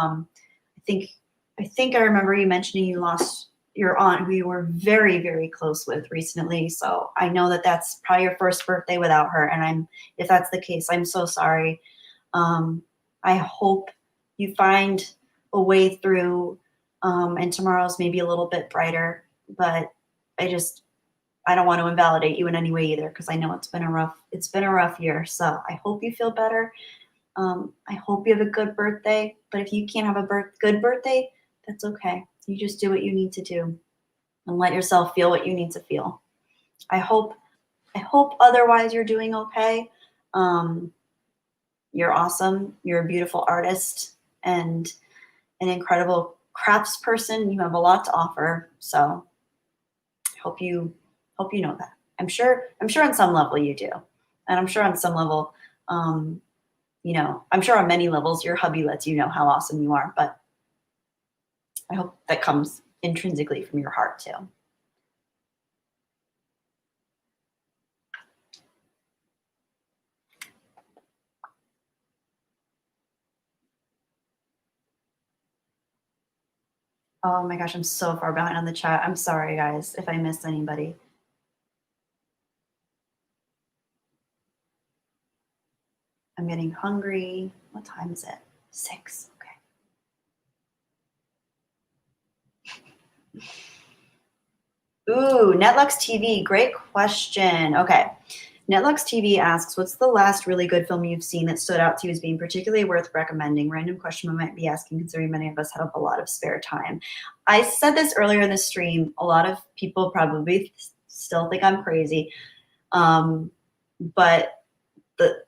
I think I remember you mentioning you lost your aunt, who you were very, very close with recently. So I know that that's probably your first birthday without her. And if that's the case, I'm so sorry. I hope you find a way through, and tomorrow's maybe a little bit brighter, but I don't want to invalidate you in any way either, because I know it's been a rough year. So I hope you feel better. I hope you have a good birthday, but if you can't have a good birthday, that's okay. You just do what you need to do and let yourself feel what you need to feel. I hope otherwise you're doing okay. You're awesome. You're a beautiful artist and an incredible crafts person. You have a lot to offer. So I hope you know that. I'm sure on some level you do. And I'm sure on some level, I'm sure on many levels your hubby lets you know how awesome you are, but I hope that comes intrinsically from your heart too. Oh my gosh, I'm so far behind on the chat. I'm sorry, guys, if I missed anybody. I'm getting hungry. What time is it? 6. Okay. Ooh, Netlux TV. Great question. Okay. Netlux TV asks, what's the last really good film you've seen that stood out to you as being particularly worth recommending? Random question I might be asking, considering many of us have a lot of spare time. I said this earlier in the stream. A lot of people probably still think I'm crazy. But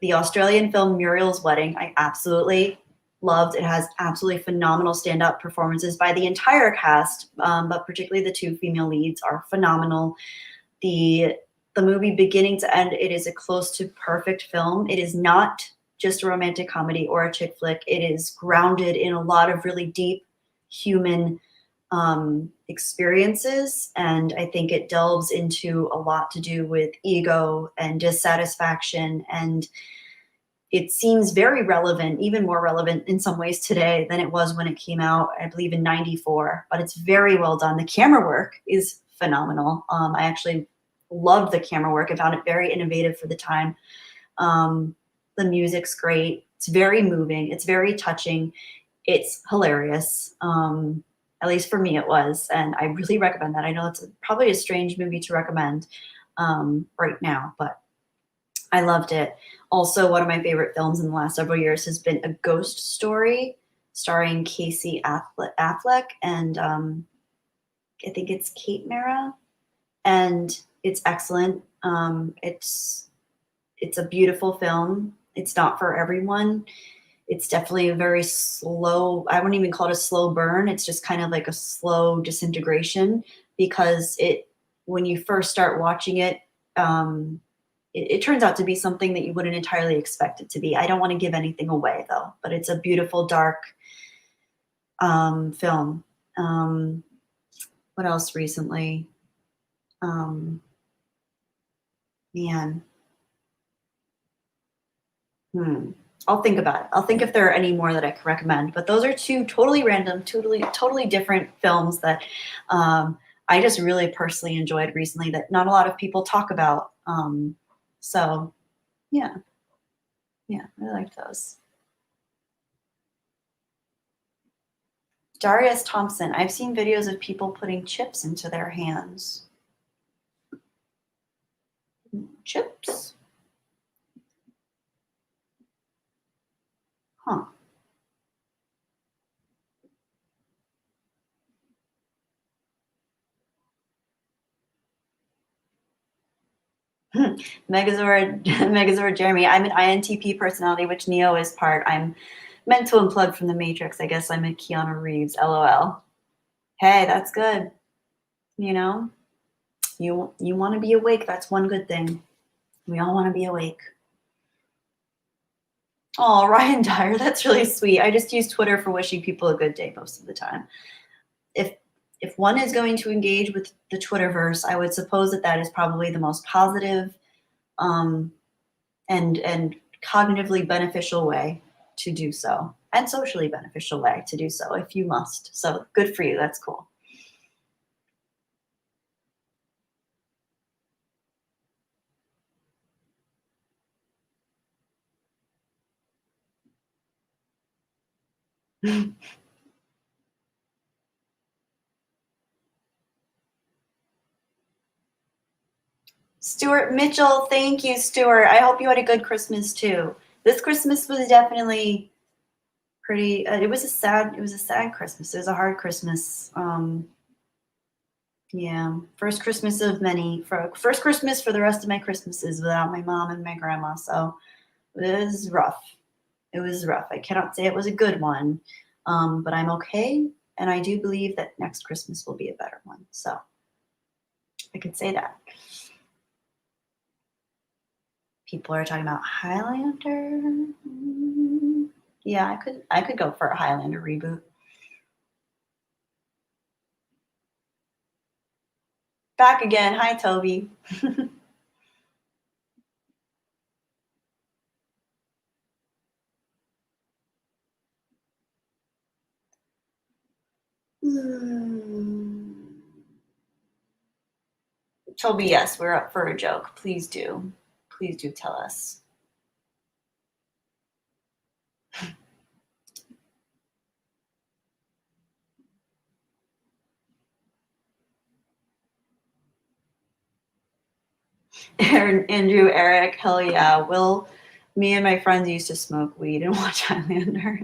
the Australian film Muriel's Wedding, I absolutely loved. It has absolutely phenomenal stand-up performances by the entire cast, but particularly the 2 female leads are phenomenal. The movie beginning to end, it is a close to perfect film. It is not just a romantic comedy or a chick flick. It is grounded in a lot of really deep human experiences, and I think it delves into a lot to do with ego and dissatisfaction, and it seems very relevant, even more relevant in some ways today than it was when it came out, I believe in 94, but it's very well done. The camera work is phenomenal. I actually loved the camera work. I found it very innovative for the time. The music's great. It's very moving. It's very touching. It's hilarious. At least for me it was, and I really recommend that. I know it's probably a strange movie to recommend right now, but I loved it. Also, one of my favorite films in the last several years has been A Ghost Story, starring Casey Affleck and I think it's Kate Mara, and it's excellent. It's a beautiful film. It's not for everyone. It's definitely a very slow, I wouldn't even call it a slow burn. It's just kind of like a slow disintegration, because when you first start watching it, it turns out to be something that you wouldn't entirely expect it to be. I don't want to give anything away though, but it's a beautiful, dark film. What else recently? Man. I'll think about it. I'll think if there are any more that I can recommend. But those are 2 totally random, totally different films that I just really personally enjoyed recently that not a lot of people talk about. So yeah, I like those. Darius Thompson, I've seen videos of people putting chips into their hands. Chips? Huh. Megazord, Megazord Jeremy, I'm an INTP personality, which Neo is part. I'm meant to unplug from the Matrix. I guess I'm a Keanu Reeves, LOL. Hey, that's good. You know, you want to be awake. That's one good thing. We all want to be awake. Oh, Ryan Dyer, that's really sweet. I just use Twitter for wishing people a good day most of the time. If one is going to engage with the Twitterverse, I would suppose that that is probably the most positive and cognitively beneficial way to do so, and socially beneficial way to do so if you must. So good for you. That's cool. Stuart Mitchell, thank you, Stuart. I hope you had a good Christmas too. This Christmas was definitely pretty. It was a sad Christmas. It was a hard Christmas. Yeah, first Christmas of many. First Christmas for the rest of my Christmases without my mom and my grandma. So it was rough. It was rough. I cannot say it was a good one, but I'm okay, and I do believe that next Christmas will be a better one. So I could say that. People are talking about Highlander. Yeah, I could go for a Highlander reboot. Back again. Hi, Toby. Toby, yes, we're up for a joke. Please do. Please do tell us. Andrew, Eric, hell yeah. Me and my friends used to smoke weed and watch Highlander.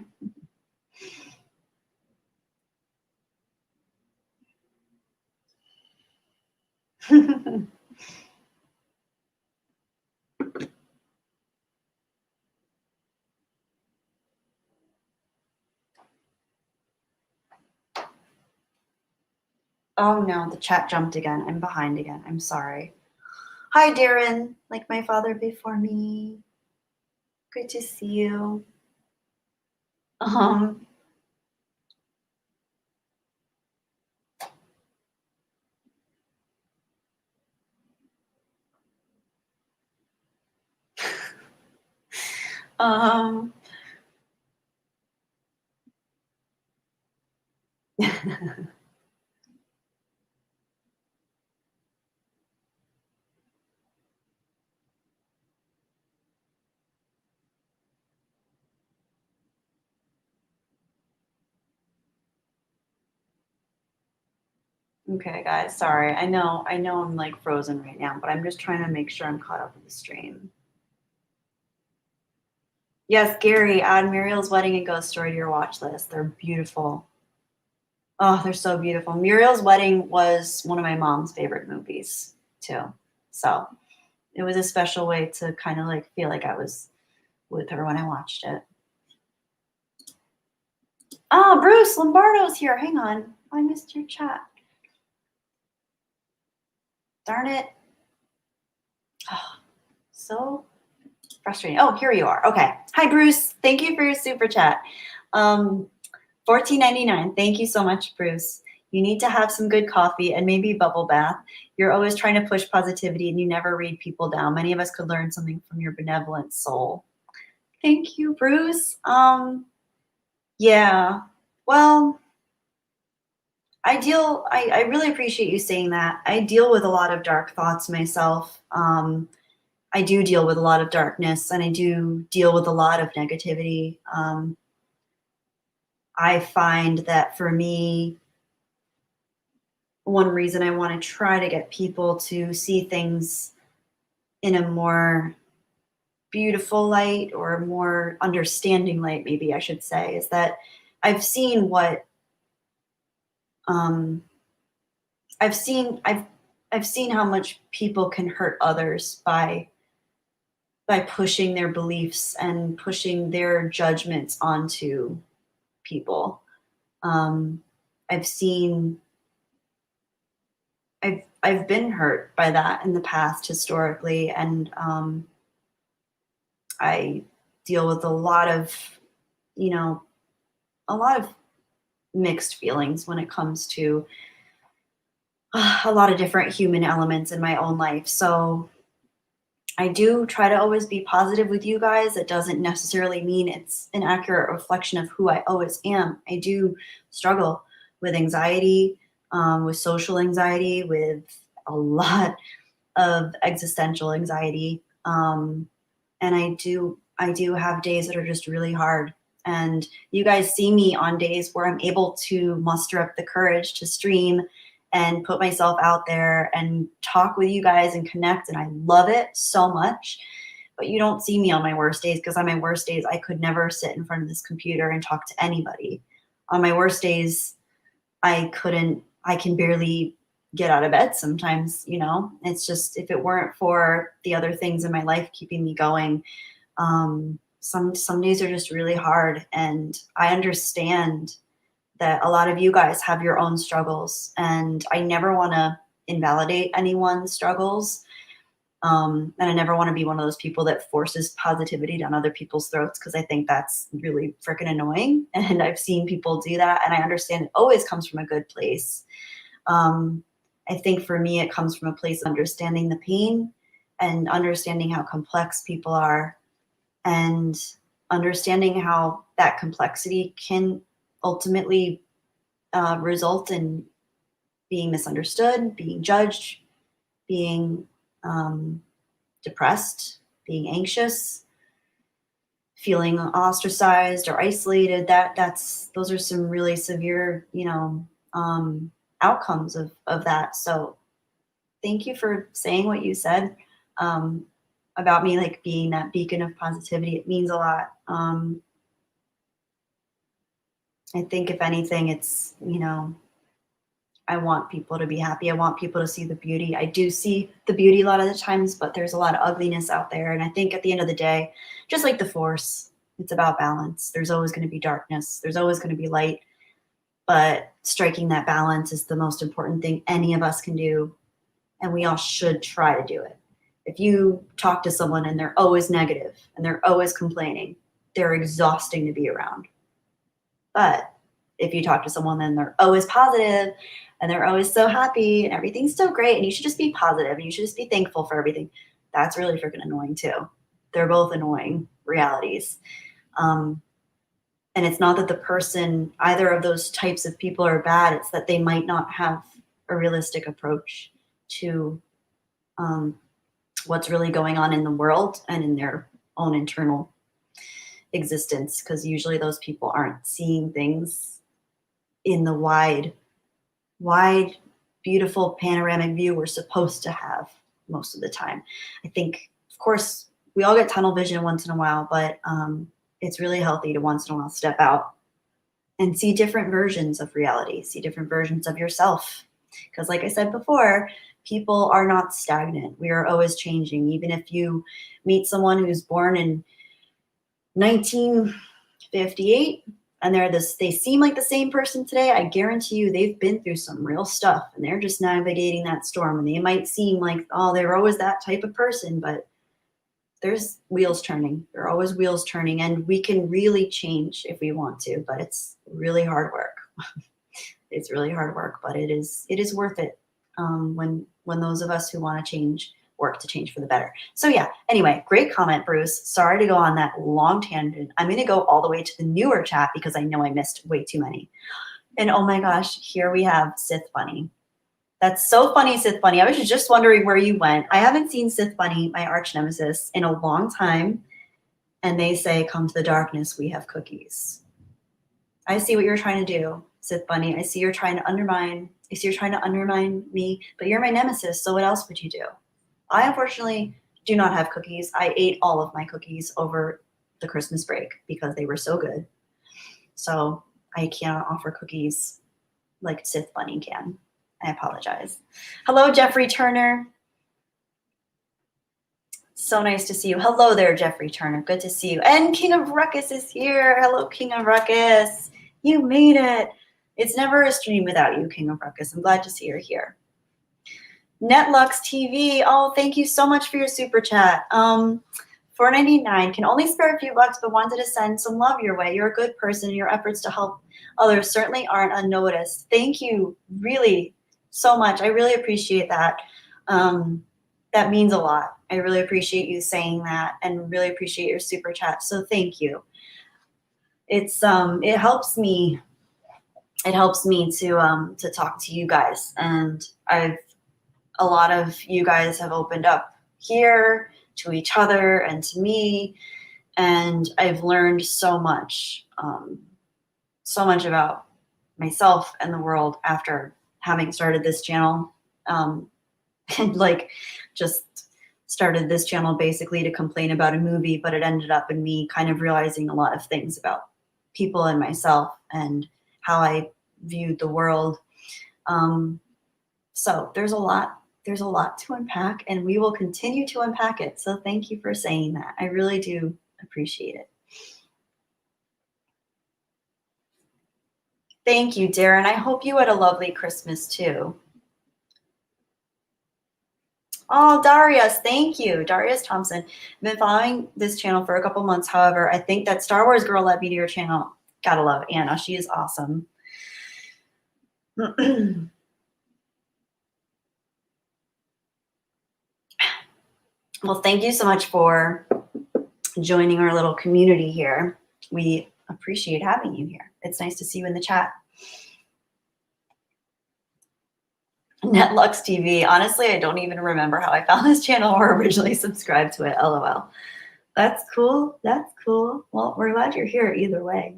Oh no, the chat jumped again. I'm behind again. I'm sorry. Hi, Darren, like my father before me. Good to see you. Um, um, okay, guys, sorry. I know I'm like frozen right now, but I'm just trying to make sure I'm caught up with the stream. Yes, Gary, add Muriel's Wedding and Ghost Story to your watch list. They're beautiful. Oh, they're so beautiful. Muriel's Wedding was one of my mom's favorite movies too. So it was a special way to kind of like feel like I was with her when I watched it. Ah, Bruce Lombardo's here. Hang on. I missed your chat. Darn it. Oh, so frustrating. Oh, here you are. Okay. Hi, Bruce. Thank you for your super chat. $14.99. Thank you so much, Bruce. You need to have some good coffee and maybe bubble bath. You're always trying to push positivity and you never read people down. Many of us could learn something from your benevolent soul. Thank you, Bruce. Yeah. Well, I really appreciate you saying that. I deal with a lot of dark thoughts myself. I do deal with a lot of darkness and I do deal with a lot of negativity. I find that for me, one reason I want to try to get people to see things in a more beautiful light or more understanding light, maybe I should say, is that I've seen what um, I've seen how much people can hurt others by pushing their beliefs and pushing their judgments onto people. Um, I've seen I've been hurt by that in the past historically, and I deal with a lot of, you know, a lot of mixed feelings when it comes to a lot of different human elements in my own life. So I do try to always be positive with you guys. It doesn't necessarily mean it's an accurate reflection of who I always am. I do struggle with anxiety, with social anxiety, with a lot of existential anxiety. And I do have days that are just really hard. And you guys see me on days where I'm able to muster up the courage to stream and put myself out there and talk with you guys and connect. And I love it so much. But you don't see me on my worst days, because on my worst days, I could never sit in front of this computer and talk to anybody. On my worst days, I can barely get out of bed sometimes, you know. It's just, if it weren't for the other things in my life keeping me going, some days are just really hard. And I understand that a lot of you guys have your own struggles, and I never want to invalidate anyone's struggles. And I never want to be one of those people that forces positivity down other people's throats, because I think that's really freaking annoying. And I've seen people do that, and I understand it always comes from a good place. I think for me, it comes from a place of understanding the pain and understanding how complex people are, and understanding how that complexity can ultimately result in being misunderstood, being judged, being depressed, being anxious, feeling ostracized or isolated. Those are some really severe, outcomes of that. So thank you for saying what you said about me, like being that beacon of positivity. It means a lot. I think if anything, it's, I want people to be happy. I want people to see the beauty. I do see the beauty a lot of the times, but there's a lot of ugliness out there. And I think at the end of the day, just like the Force, it's about balance. There's always going to be darkness. There's always going to be light. But striking that balance is the most important thing any of us can do. And we all should try to do it. If you talk to someone and they're always negative and they're always complaining, they're exhausting to be around. But if you talk to someone and they're always positive and they're always so happy and everything's so great and you should just be positive and you should just be thankful for everything, that's really freaking annoying too. They're both annoying realities. And it's not that the person, either of those types of people are bad. It's that they might not have a realistic approach to what's really going on in the world and in their own internal existence, because usually those people aren't seeing things in the wide, beautiful panoramic view we're supposed to have most of the time. I think, of course, we all get tunnel vision once in a while, but it's really healthy to once in a while step out and see different versions of reality, see different versions of yourself. Because like I said before, people are not stagnant. We are always changing. Even if you meet someone who's born in 1958 and they seem like the same person today, I guarantee you they've been through some real stuff and they're just navigating that storm. And they might seem like, oh, they were always that type of person, but there's wheels turning. There are always wheels turning, and we can really change if we want to, but it's really hard work. It's really hard work, but it is worth it when those of us who want to change work to change for the better. So yeah, anyway, great comment, Bruce. Sorry to go on that long tangent. I'm going to go all the way to the newer chat because I know I missed way too many. And oh my gosh, here we have Sith Bunny. That's so funny, Sith Bunny. I was just wondering where you went. I haven't seen Sith Bunny, my arch nemesis, in a long time. And they say, come to the darkness, we have cookies. I see what you're trying to do, Sith Bunny. I see you're trying to undermine. I see you're trying to undermine me, but you're my nemesis, so what else would you do? I unfortunately do not have cookies. I ate all of my cookies over the Christmas break because they were so good. So I cannot offer cookies like Sith Bunny can. I apologize. Hello, Jeffrey Turner. So nice to see you. Hello there, Jeffrey Turner. Good to see you. And King of Ruckus is here. Hello, King of Ruckus. You made it. It's never a stream without you, King of Ruckus. I'm glad to see you're here. Netlux TV. Oh, thank you so much for your super chat. $4.99. Can only spare a few bucks, but wanted to send some love your way. You're a good person, and your efforts to help others certainly aren't unnoticed. Thank you really so much. I really appreciate that. That means a lot. I really appreciate you saying that, and really appreciate your super chat. So thank you. It's it helps me. It helps me to talk to you guys, and a lot of you guys have opened up here to each other and to me, and I've learned so much about myself and the world after having started this channel, and like just started this channel basically to complain about a movie, but it ended up in me kind of realizing a lot of things about people and myself and how I viewed the world. So there's a lot to unpack, and we will continue to unpack it. So thank you for saying that. I really do appreciate it. Thank you, Darren. I hope you had a lovely Christmas too. Oh, Darius, thank you. Darius Thompson. I've been following this channel for a couple months. However, I think that Star Wars Girl led me to your channel. Gotta love Anna. She is awesome. Well, thank you so much for joining our little community here. We appreciate having you here. It's nice to see you in the chat. Netlux TV. Honestly, I don't even remember how I found this channel or originally subscribed to it. LOL. That's cool. That's cool. Well, we're glad you're here either way.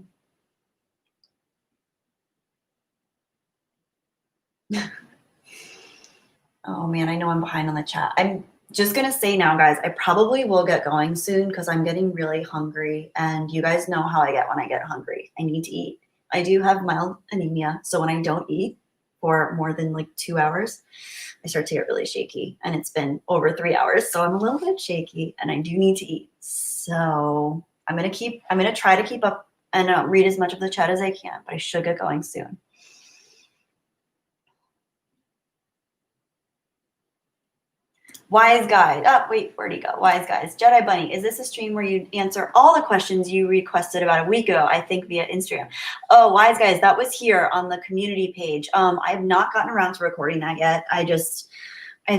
Oh man, I know I'm behind on the chat. I'm just gonna say now, guys, I probably will get going soon because I'm getting really hungry, and you guys know how I get when I get hungry. I need to eat. I do have mild anemia, so when I don't eat for more than like 2 hours, I start to get really shaky, and it's been over 3 hours, so I'm a little bit shaky, and I do need to eat. So I'm gonna try to keep up and read as much of the chat as I can, but I should get going soon. Wise Guide. Oh, wait, where'd he go? Wise Guys. Jedi Bunny, is this a stream where you answer all the questions you requested about a week ago, I think via Instagram? Oh, Wise Guys, that was here on the community page. I have not gotten around to recording that yet. I've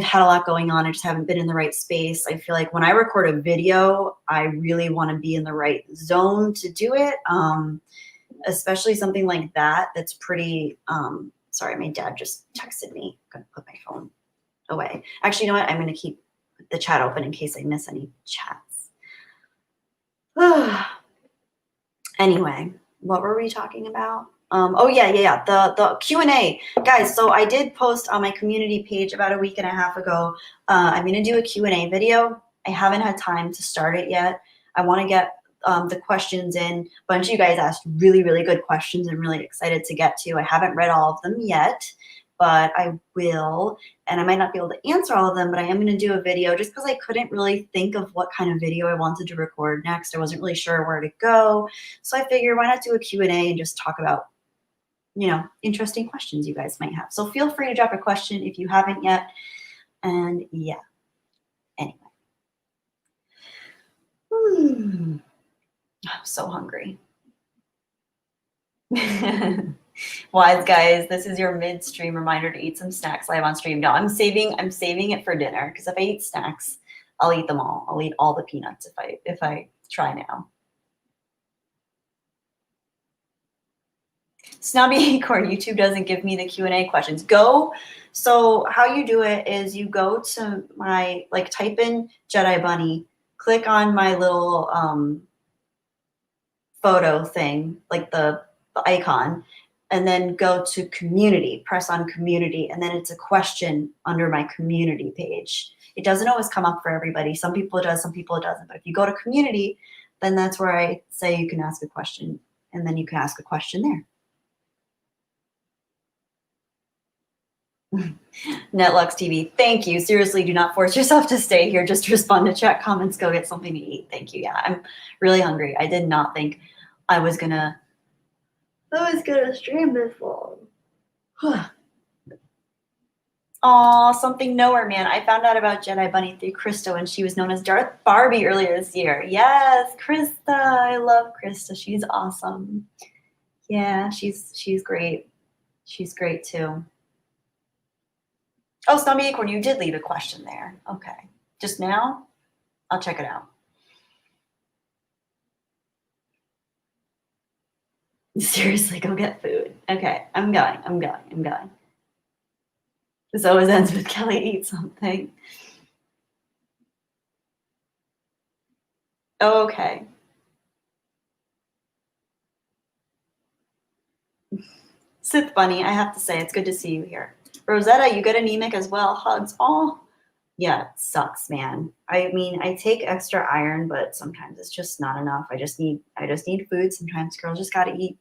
had a lot going on. I just haven't been in the right space. I feel like when I record a video, I really want to be in the right zone to do it. Especially something like that, that's pretty, sorry, my dad just texted me. I'm gonna put my phone away. Actually, you know what? I'm going to keep the chat open in case I miss any chats. Anyway, what were we talking about? Oh yeah. The Q&A. Guys, so I did post on my community page about a week and a half ago. I'm going to do a Q&A video. I haven't had time to start it yet. I want to get the questions in. A bunch of you guys asked really, really good questions. I'm really excited to get to. I haven't read all of them yet, but I will, and I might not be able to answer all of them, but I am going to do a video just because I couldn't really think of what kind of video I wanted to record next. I wasn't really sure where to go. So I figured why not do a Q&A and just talk about, you know, interesting questions you guys might have. So feel free to drop a question if you haven't yet. And yeah, anyway. I'm so hungry. Wise Guys, this is your mid-stream reminder to eat some snacks live on stream. No, I'm saving it for dinner because if I eat snacks, I'll eat them all. I'll eat all the peanuts if I try now. Snobby Acorn, YouTube doesn't give me the Q&A questions. So how you do it is you go to my, like, type in Jedi Bunny, click on my little photo thing, like the the icon, and then go to community, press on community, and then it's a question under my community page. It doesn't always come up for everybody. Some people it does, some people it doesn't. But if you go to community, then that's where I say you can ask a question, and then you can ask a question there. Netlux TV, thank you. Seriously, do not force yourself to stay here. Just respond to chat comments, go get something to eat. Thank you. Yeah, I'm really hungry. I did not think I was gonna stream this long. Aw, something nowhere, man. I found out about Jedi Bunny through Krista when she was known as Darth Barbie earlier this year. Yes, Krista. I love Krista. She's awesome. Yeah, she's great. She's great too. Oh, Snobby Acorn, you did leave a question there. Okay. Just now? I'll check it out. Seriously, go get food. Okay, I'm going. This always ends with Kelly eat something. Okay. Sith Bunny, I have to say, it's good to see you here. Rosetta, you get anemic as well. Hugs. Oh, yeah, it sucks, man. I mean, I take extra iron, but sometimes it's just not enough. I just need food. Sometimes girls just gotta eat.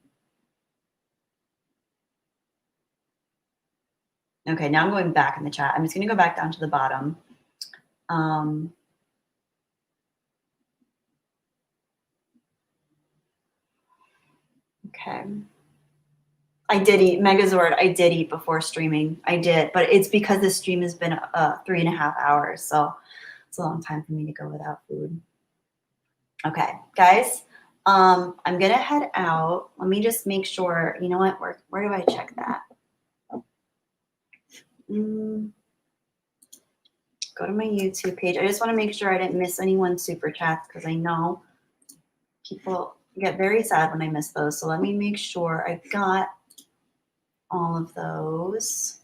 Okay, now I'm going back in the chat. I'm just gonna go back down to the bottom. Okay. I did eat Megazord. I did eat before streaming. I did, but it's because this stream has been 3.5 hours, so it's a long time for me to go without food. Okay, guys, I'm gonna head out. Let me just make sure. You know what? Where do I check that? Go to my YouTube page. I just want to make sure I didn't miss anyone's super chats because I know people get very sad when I miss those. So let me make sure I've got all of those.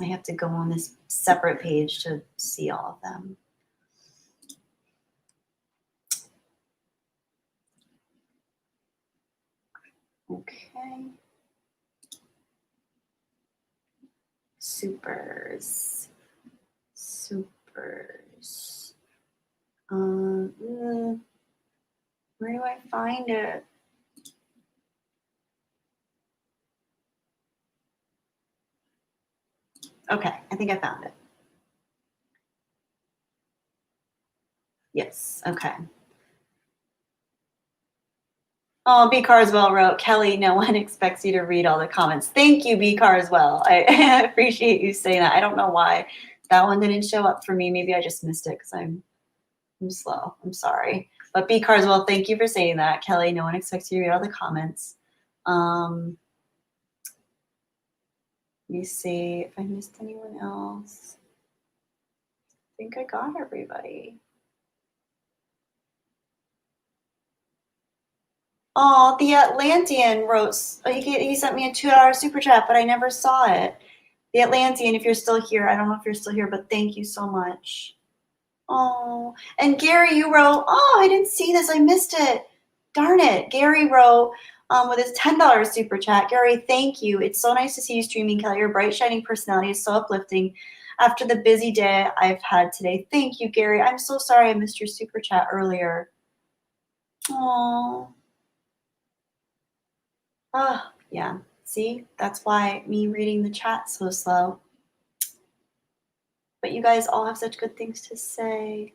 I have to go on this separate page to see all of them. Okay. Supers. Where do I find it? Okay, I think I found it. Yes, okay. Oh, B. Carswell wrote, Kelly, no one expects you to read all the comments. Thank you, B. Carswell. I appreciate you saying that. I don't know why that one didn't show up for me. Maybe I just missed it because I'm slow. I'm sorry. But B. Carswell, thank you for saying that. Kelly, no one expects you to read all the comments. Let me see if I missed anyone else. I think I got everybody. Oh, the Atlantean wrote, he sent me a $2 super chat, but I never saw it. The Atlantean, if you're still here, I don't know if you're still here, but thank you so much. Oh, and Gary, you wrote, oh, I didn't see this. I missed it. Darn it. Gary wrote with his $10 super chat. Gary, thank you. It's so nice to see you streaming, Kelly. Your bright, shining personality is so uplifting after the busy day I've had today. Thank you, Gary. I'm so sorry I missed your super chat earlier. Oh. Ah, yeah. See, that's why me reading the chat so slow. But you guys all have such good things to say.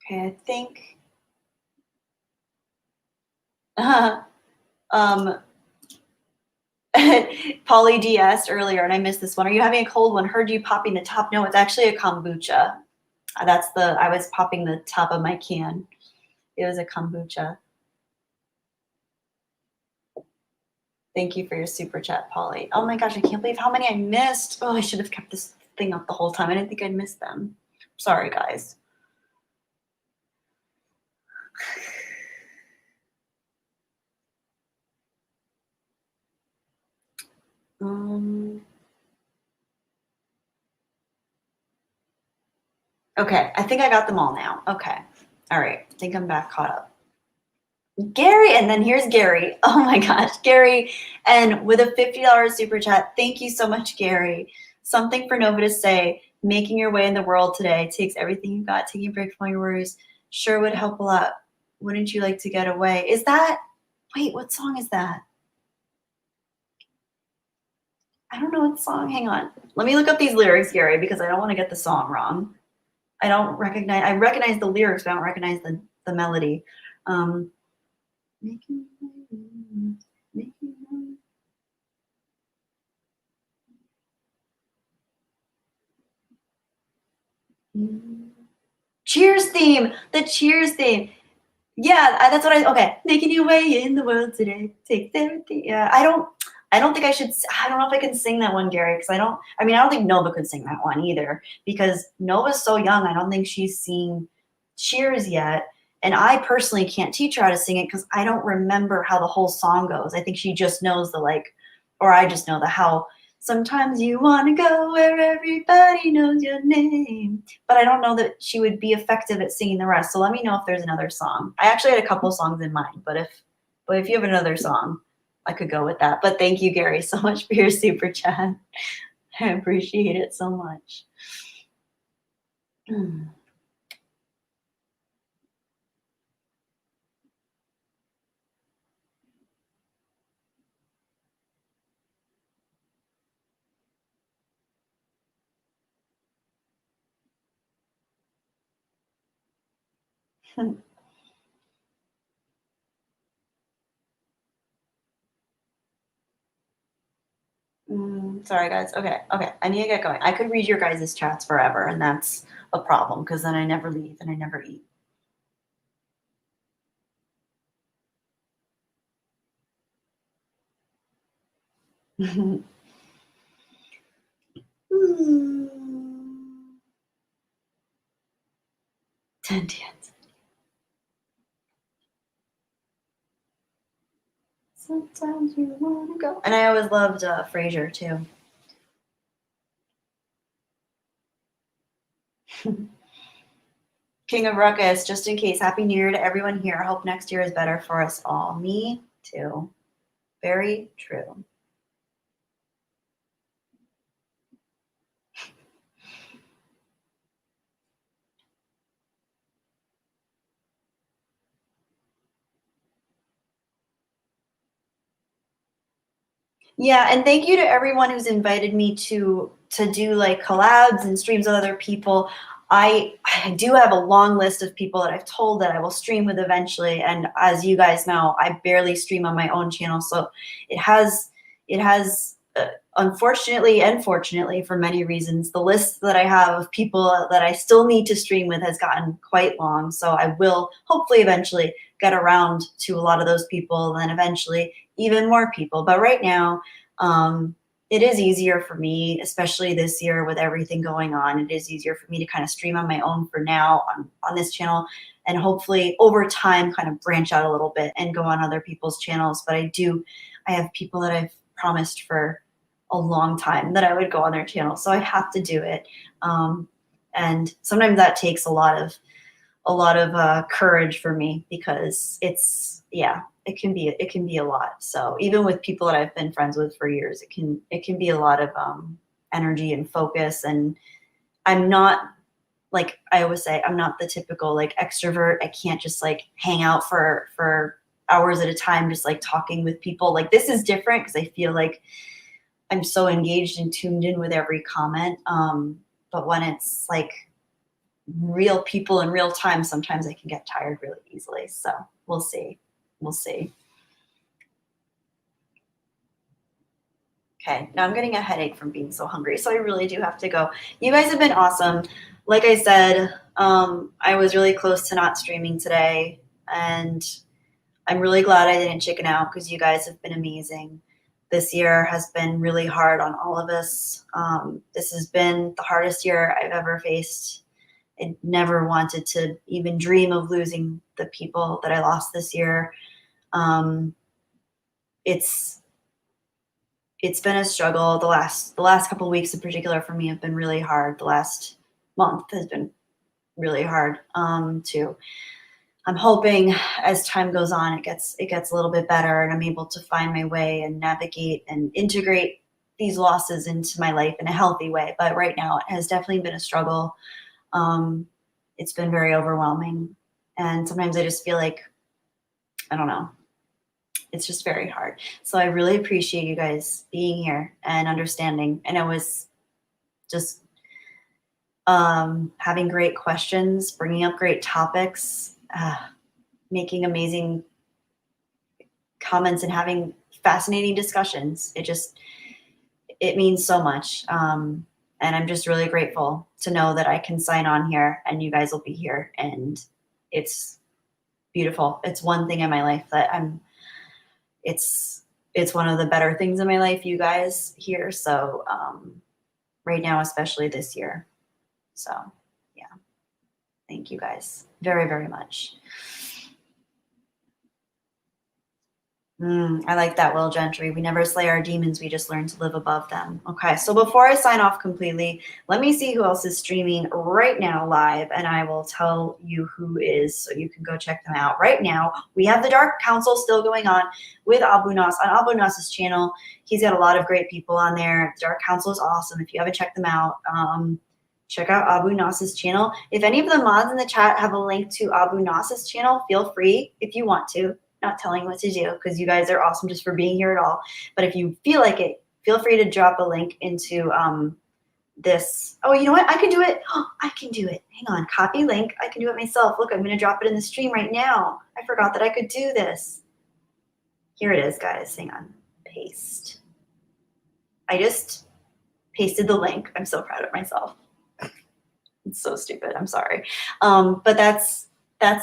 Okay, I think. Polly D asked earlier, and I missed this one. Are you having a cold one? Heard you popping the top. No, it's actually a kombucha. I was popping the top of my can. It was a kombucha. Thank you for your super chat, Polly. Oh my gosh, I can't believe how many I missed. Oh, I should have kept this thing up the whole time. I didn't think I'd missed them. Sorry, guys. Okay, I think I got them all now. Okay. All right. I think I'm back caught up. Gary, and then here's Gary. Oh my gosh, Gary, and with a $50 super chat. Thank you so much, Gary. Something for Nova to say. Making your way in the world today takes everything you got. Taking a break from all your worries sure would help a lot. Wouldn't you like to get away? Is that, wait, what song is that? I don't know what song. Hang on. Let me look up these lyrics, Gary, because I don't want to get the song wrong. I recognize the lyrics, but I don't recognize the melody. Making, making, Cheers theme, the Cheers theme. Yeah, that's what okay. Making your way in the world today. Take therapy. Yeah, I don't think I should, I don't know if I can sing that one, Gary, because I don't think Nova could sing that one either, because Nova's so young. I don't think she's seen Cheers yet. And I personally can't teach her how to sing it because I don't remember how the whole song goes. I think she just knows the or I just know the how. Sometimes you want to go where everybody knows your name. But I don't know that she would be effective at singing the rest. So let me know if there's another song. I actually had a couple songs in mind, but if you have another song, I could go with that. But thank you, Gary, so much for your super chat. I appreciate it so much. Sorry, guys. Okay. I need to get going. I could read your guys' chats forever, and that's a problem because then I never leave and I never eat. Sentience. Sometimes you want to go. And I always loved Frasier, too. King of Ruckus, just in case. Happy New Year to everyone here. I hope next year is better for us all. Me, too. Very true. Yeah, and thank you to everyone who's invited me to do like collabs and streams with other people. I do have a long list of people that I've told that I will stream with eventually, and as you guys know, I barely stream on my own channel, so it has unfortunately and fortunately for many reasons, the list that I have of people that I still need to stream with has gotten quite long. So I will hopefully eventually get around to a lot of those people, and then eventually even more people. But right now, it is easier for me, especially this year with everything going on. It is easier for me to kind of stream on my own for now on this channel, and hopefully over time kind of branch out a little bit and go on other people's channels. But I have people that I've promised for a long time that I would go on their channel, so I have to do it. And sometimes that takes a lot of courage for me, because it can be a lot. So even with people that I've been friends with for years, it can be a lot of energy and focus. And I'm not, like I always say, I'm not the typical like extrovert. I can't just like hang out for hours at a time just like talking with people. Like this is different because I feel like I'm so engaged and tuned in with every comment. But when it's like real people in real time, sometimes I can get tired really easily. So we'll see. We'll see. Okay, now I'm getting a headache from being so hungry, so I really do have to go. You guys have been awesome. Like I said, I was really close to not streaming today, and I'm really glad I didn't chicken out because you guys have been amazing. This year has been really hard on all of us. This has been the hardest year I've ever faced. I never wanted to even dream of losing the people that I lost this year. It's been a struggle. The last couple of weeks in particular for me have been really hard. The last month has been really hard too. I'm hoping as time goes on, it gets a little bit better and I'm able to find my way and navigate and integrate these losses into my life in a healthy way. But right now it has definitely been a struggle. It's been very overwhelming. And sometimes I just feel like, I don't know, it's just very hard. So I really appreciate you guys being here and understanding. And it was just having great questions, bringing up great topics, making amazing comments and having fascinating discussions. It means so much. And I'm just really grateful to know that I can sign on here and you guys will be here. And it's beautiful. It's one thing in my life that it's one of the better things in my life, you guys here. So right now, especially this year. So yeah, thank you guys very, very much. I like that, Will Gentry. We never slay our demons. We just learn to live above them. Okay, so before I sign off completely, let me see who else is streaming right now live, and I will tell you who is so you can go check them out. Right now, we have the Dark Council still going on with Abu Nas on Abu Nas's channel. He's got a lot of great people on there. The Dark Council is awesome. If you haven't checked them out, check out Abu Nas's channel. If any of the mods in the chat have a link to Abu Nas's channel, feel free if you want to. Not telling you what to do because you guys are awesome just for being here at all. But if you feel like it, feel free to drop a link into this. Oh, you know what? I can do it. Oh, I can do it. Hang on. Copy link. I can do it myself. Look, I'm going to drop it in the stream right now. I forgot that I could do this. Here it is, guys. Hang on. Paste. I just pasted the link. I'm so proud of myself. It's so stupid. I'm sorry. But that's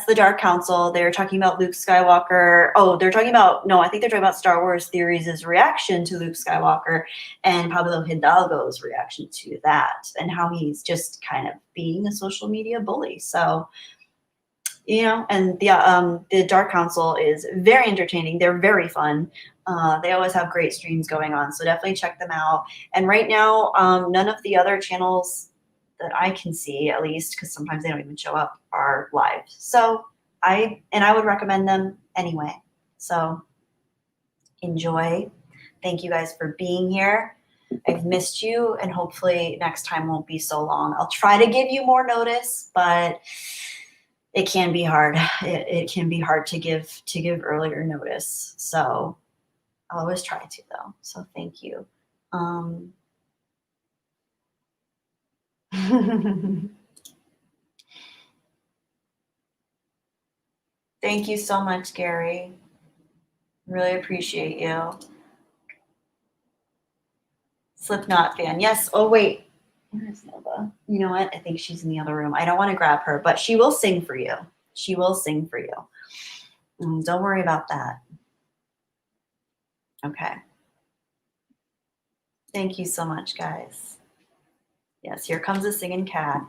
the Dark Council. They're talking about Luke Skywalker. Oh, they're talking about, no, I think they're talking about Star Wars Theories' reaction to Luke Skywalker and Pablo Hidalgo's reaction to that and how he's just kind of being a social media bully. So, you know, and the Dark Council is very entertaining. They're very fun. They always have great streams going on. So definitely check them out. And right now, none of the other channels that I can see, at least, because sometimes they don't even show up, are live. So I would recommend them anyway. So enjoy. Thank you guys for being here. I've missed you, and hopefully next time won't be so long. I'll try to give you more notice, but it can be hard. It can be hard to give earlier notice. So I'll always try to, though. So thank you. Thank you so much, Gary. Really appreciate you. Slipknot fan. Yes. Oh, wait. Where's Nova? You know what? I think she's in the other room. I don't want to grab her, but she will sing for you. She will sing for you. Don't worry about that. Okay. Thank you so much, guys. Yes, here comes a singing cat.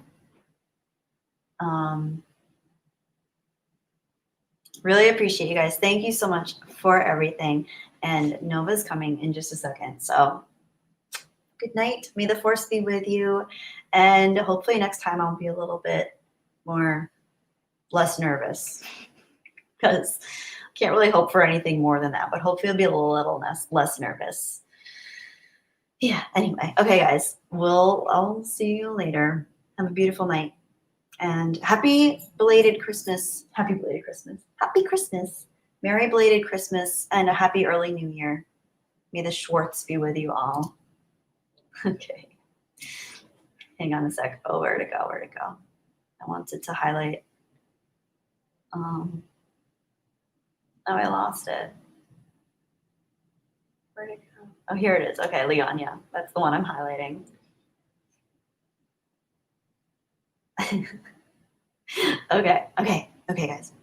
Really appreciate you guys. Thank you so much for everything. And Nova's coming in just a second. So good night. May the force be with you. And hopefully next time I'll be a little bit less nervous because I can't really hope for anything more than that, but hopefully I'll be a little less nervous. Yeah, anyway. Okay, guys. I'll see you later. Have a beautiful night. And happy belated Christmas. Happy belated Christmas. Happy Christmas. Merry belated Christmas and a happy early new year. May the Schwartz be with you all. Okay. Hang on a sec. Oh, where to go? Where to go? I wanted to highlight. Oh, I lost it. Where'd it go? Oh, here it is. Okay, Leon. Yeah, that's the one I'm highlighting. Okay, guys.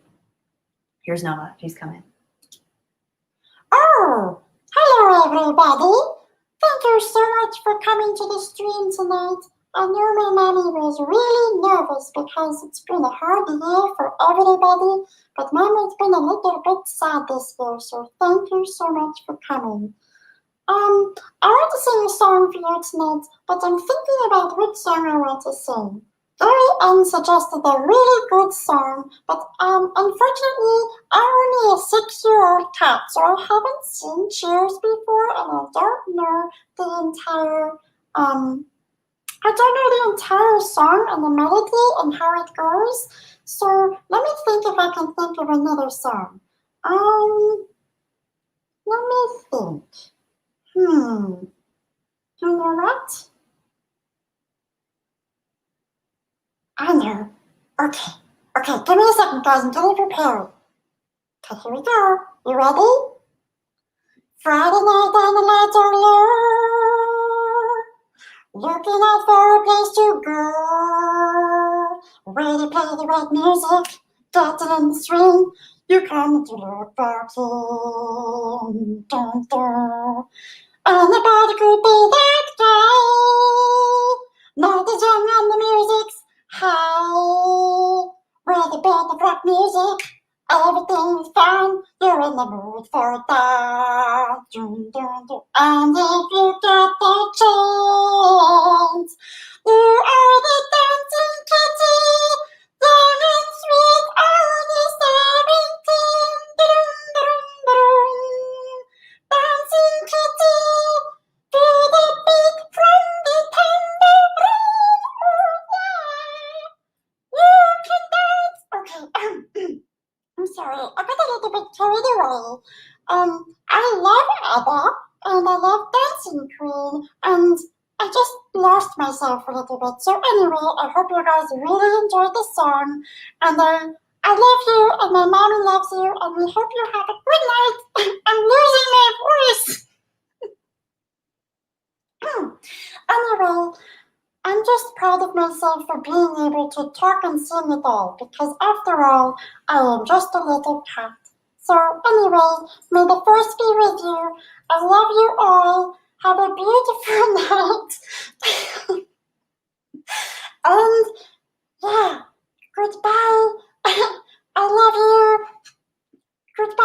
Here's Nova. She's coming. Oh, hello everybody. Thank you so much for coming to the stream tonight. I know my mommy was really nervous because it's been a hard year for everybody, but mommy's been a little bit sad this year, so thank you so much for coming. I want to sing a song for you tonight, but I'm thinking about which song I want to sing. They suggested a really good song, but unfortunately, I'm only a 6-year-old cat, so I haven't seen Cheers before, and I don't know the entire I don't know the entire song and the melody and how it goes. So let me think if I can think of another song. Let me think. Hmm. You know what? I know. Okay. Okay, give me a second, guys. I'm getting prepared. Okay, here we go. You ready? Friday night and the lights are low. Looking out for a place to go. Ready to play the right music. Dancing in the swing. You come to look for king. Dun, dun. Anybody could be that guy. Night is young and the music's high. Ready to play the rock music. Everything's fine. You're in the mood for a dance. Dun, dun, dun. And if you get the chance, you are the dancing kitty. Young and sweet are the 17. Dun, dun, dun. Dancing kitty. To the beat from the tambourine. Oh, yeah. You can dance. Okay. I'm sorry, I got a little bit carried away. I love ABBA, and I love Dancing Queen, and I just lost myself a little bit. So anyway, I hope you guys really enjoyed the song, and I love you, and my mommy loves you, and we hope you have a good night. I'm losing my voice. Anyway, I'm just proud of myself for being able to talk and sing it all, because after all, I am just a little cat. So anyway, may the force be with you. I love you all. Have a beautiful night. And yeah, goodbye. I love you. Goodbye.